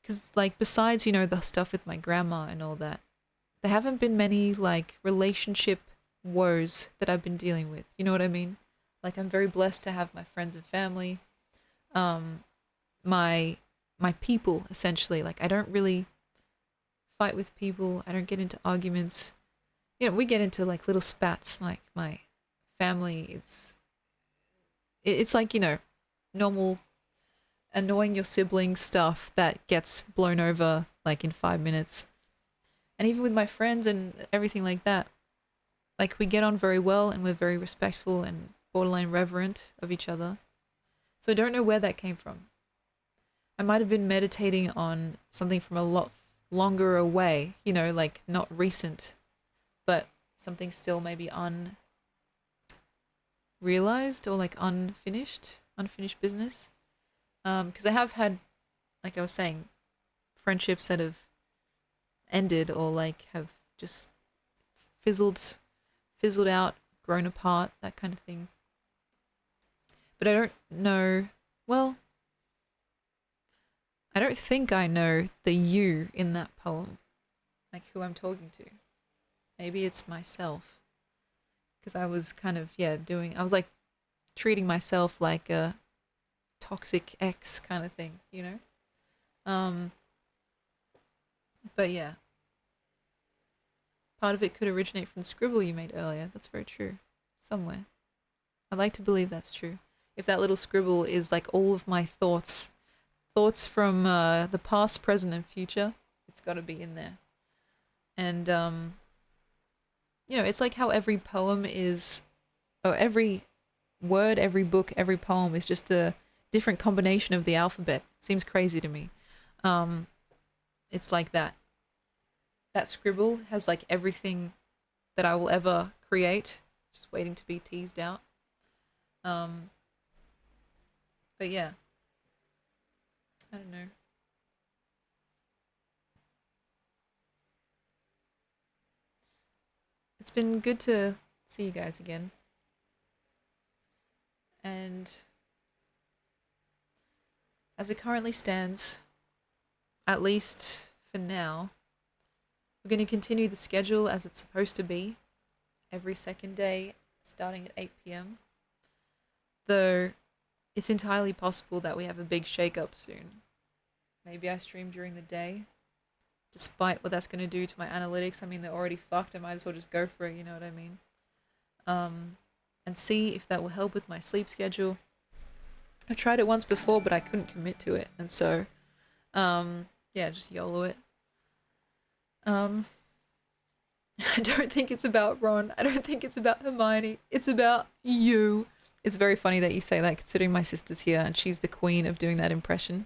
Because, like, besides, you know, the stuff with my grandma and all that, there haven't been many, like, relationship woes that I've been dealing with. You know what I mean? Like, I'm very blessed to have my friends and family, my people, essentially. Like, I don't really fight with people. I don't get into arguments. You know, we get into, like, little spats. Like, my family, it's like, you know, normal annoying your siblings stuff that gets blown over like in 5 minutes. And even with my friends and everything like that, like we get on very well and we're very respectful and borderline reverent of each other. So I don't know where that came from. I might have been meditating on something from a lot longer away, you know, like not recent, but something still maybe unrealized or like unfinished business. Because I have had, like I was saying, friendships that have ended or like have just fizzled out, grown apart, that kind of thing. But I don't know, well, I don't think I know the you in that poem, like who I'm talking to. Maybe it's myself. Because I was kind of, yeah, I was like treating myself like a toxic ex kind of thing, you know? But yeah. Part of it could originate from the scribble you made earlier. That's very true. Somewhere. I'd like to believe that's true. If that little scribble is like all of my thoughts from the past, present, and future, it's got to be in there. And, you know, it's like how every poem is, or every word, every book, every poem is just a different combination of the alphabet. Seems crazy to me. It's like that. That scribble has like everything that I will ever create, just waiting to be teased out. But yeah, I don't know. It's been good to see you guys again. And as it currently stands, at least for now, we're going to continue the schedule as it's supposed to be, every second day, starting at 8 p.m. Though it's entirely possible that we have a big shake-up soon. Maybe I stream during the day, despite what that's going to do to my analytics. I mean, they're already fucked. I might as well just go for it, you know what I mean? And see if that will help with my sleep schedule. I tried it once before, but I couldn't commit to it. And so, yeah, just YOLO it. I don't think it's about Ron. I don't think it's about Hermione. It's about you. It's very funny that you say that, considering my sister's here and she's the queen of doing that impression.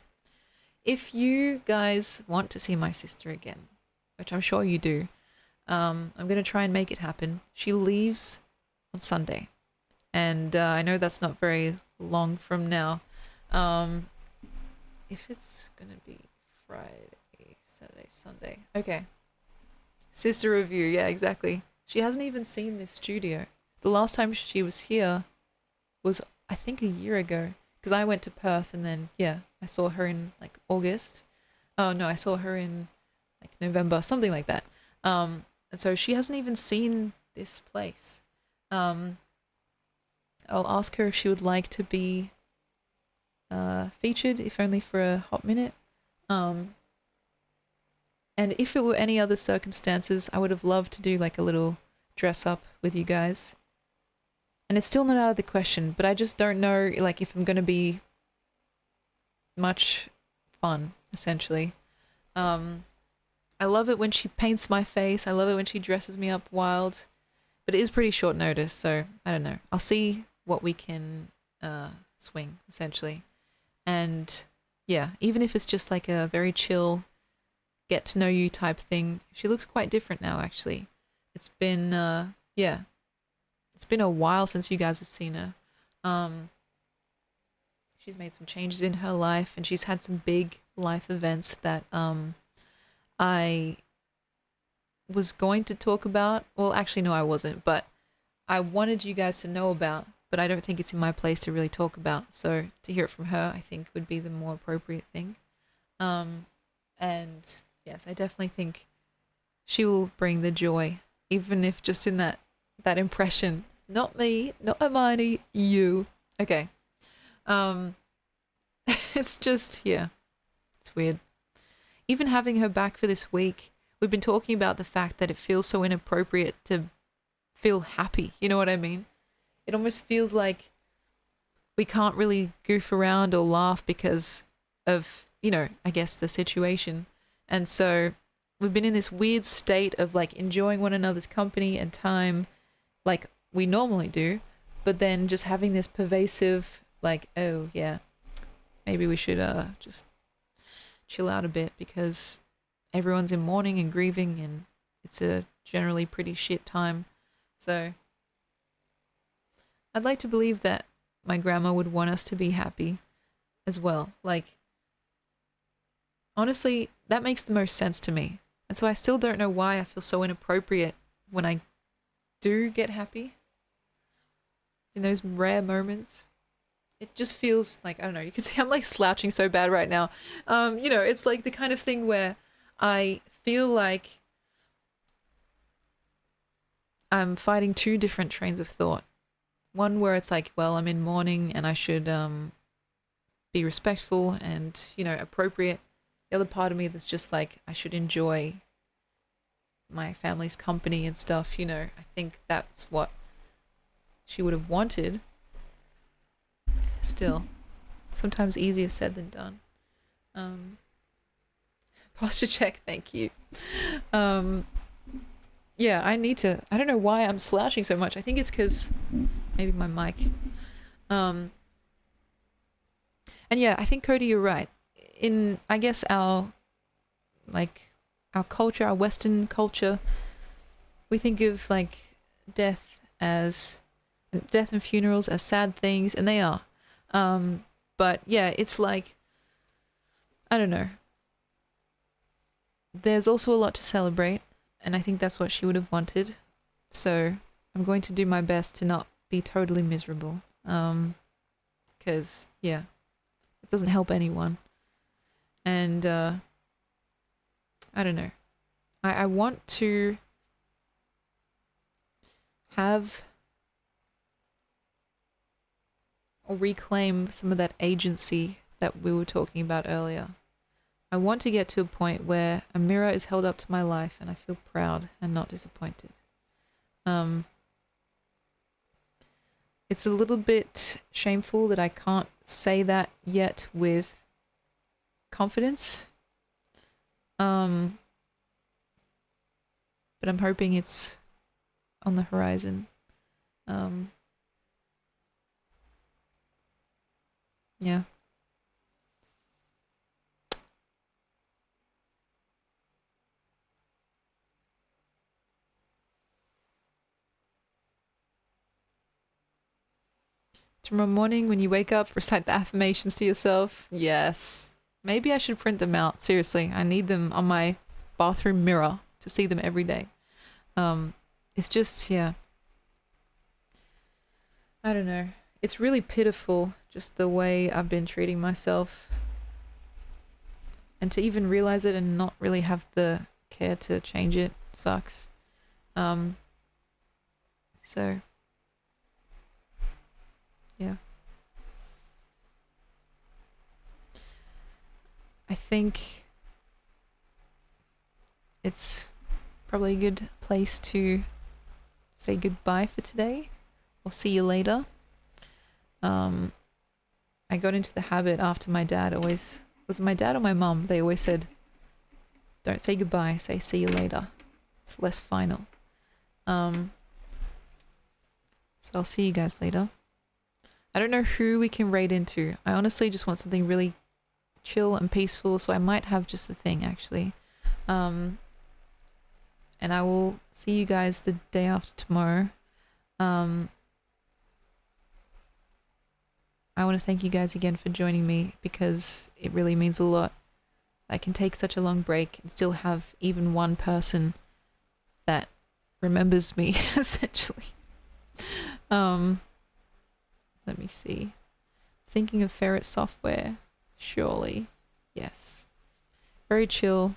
If you guys want to see my sister again, which I'm sure you do, I'm going to try and make it happen. She leaves on Sunday. And I know that's not very long from now. If it's going to be Friday, Saturday, Sunday. Okay. Sister review. Yeah, exactly. She hasn't even seen this studio. The last time she was here was, I think, a year ago. Because I went to Perth and then, yeah, I saw her in, like, August. Oh, no, I saw her in, like, November, something like that. And so she hasn't even seen this place. I'll ask her if she would like to be featured, if only for a hot minute. And if it were any other circumstances, I would have loved to do like a little dress up with you guys. And it's still not out of the question, but I just don't know like if I'm going to be much fun, essentially. I love it when she paints my face. I love it when she dresses me up wild. But it is pretty short notice, so I don't know. I'll see what we can swing, essentially. And yeah, even if it's just like a very chill get to know you type thing, she looks quite different now actually. It's been yeah, it's been a while since you guys have seen her. Um she's made some changes in her life and she's had some big life events that I was going to talk about. Well, actually no I wasn't, but I wanted you guys to know about, but I don't think it's in my place to really talk about. So to hear it from her, I think would be the more appropriate thing. And yes, I definitely think she will bring the joy, even if just in that impression. Not me, not Hermione, you. Okay. Um, it's just yeah, it's weird. Even having her back for this week, we've been talking about the fact that it feels so inappropriate to feel happy. You know what I mean? It almost feels like we can't really goof around or laugh because of, I guess the situation. And so we've been in this weird state of like enjoying one another's company and time like we normally do, but then just having this pervasive like, oh yeah, maybe we should just chill out a bit because everyone's in mourning and grieving and it's a generally pretty shit time. So I'd like to believe that my grandma would want us to be happy as well. Like, honestly, that makes the most sense to me. And so I still don't know why I feel so inappropriate when I do get happy in those rare moments. It just feels like, I don't know, you can see I'm like slouching so bad right now. It's like the kind of thing where I feel like I'm fighting two different trains of thought. One where it's like, well, I'm in mourning and I should be respectful and, appropriate. The other part of me that's just like, I should enjoy my family's company and stuff, I think that's what she would have wanted. Still, sometimes easier said than done. Posture check, thank you. Yeah, I don't know why I'm slouching so much. I think it's because maybe my mic. And yeah, I think Cody, you're right. In, I guess, our culture, our Western culture, we think of like death and funerals as sad things, and they are. But yeah, it's like, I don't know. There's also a lot to celebrate, and I think that's what she would have wanted. So I'm going to do my best to not be totally miserable. Because, yeah, it doesn't help anyone. And, I don't know. I want to have or reclaim some of that agency that we were talking about earlier. I want to get to a point where a mirror is held up to my life and I feel proud and not disappointed. It's a little bit shameful that I can't say that yet with confidence. But I'm hoping it's on the horizon. Yeah. Tomorrow morning when you wake up, recite the affirmations to yourself. Yes. Maybe I should print them out. Seriously, I need them on my bathroom mirror to see them every day. It's just, yeah. I don't know. It's really pitiful just the way I've been treating myself. And to even realize it and not really have the care to change it sucks. So, yeah. I think it's probably a good place to say goodbye for today. Or see you later. I got into the habit after my dad always, was it my dad or my mum? They always said, don't say goodbye, say see you later. It's less final. So I'll see you guys later. I don't know who we can raid into. I honestly just want something really chill and peaceful, so I might have just the thing actually. And I will see you guys the day after tomorrow. I want to thank you guys again for joining me, because it really means a lot. I can take such a long break and still have even one person that remembers me, essentially. Let me see. Thinking of Ferret Software. Surely. Yes. Very chill.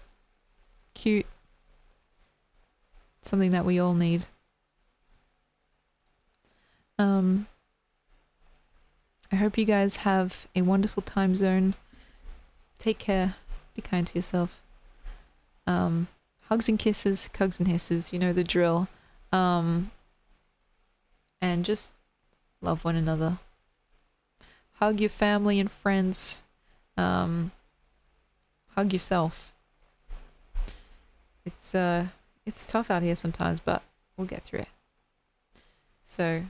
Cute. Something that we all need. I hope you guys have a wonderful time zone. Take care. Be kind to yourself. Hugs and kisses, cugs and hisses, you know the drill. And just love one another. Hug your family and friends. Hug yourself. It's tough out here sometimes, but we'll get through it. So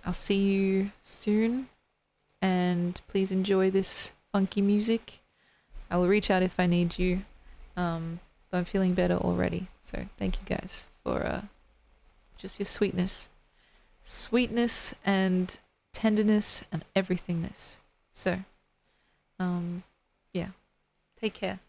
I'll see you soon, and please enjoy this funky music. I will reach out if I need you. But I'm feeling better already. So thank you guys for just your sweetness and tenderness and everythingness. So, yeah, take care.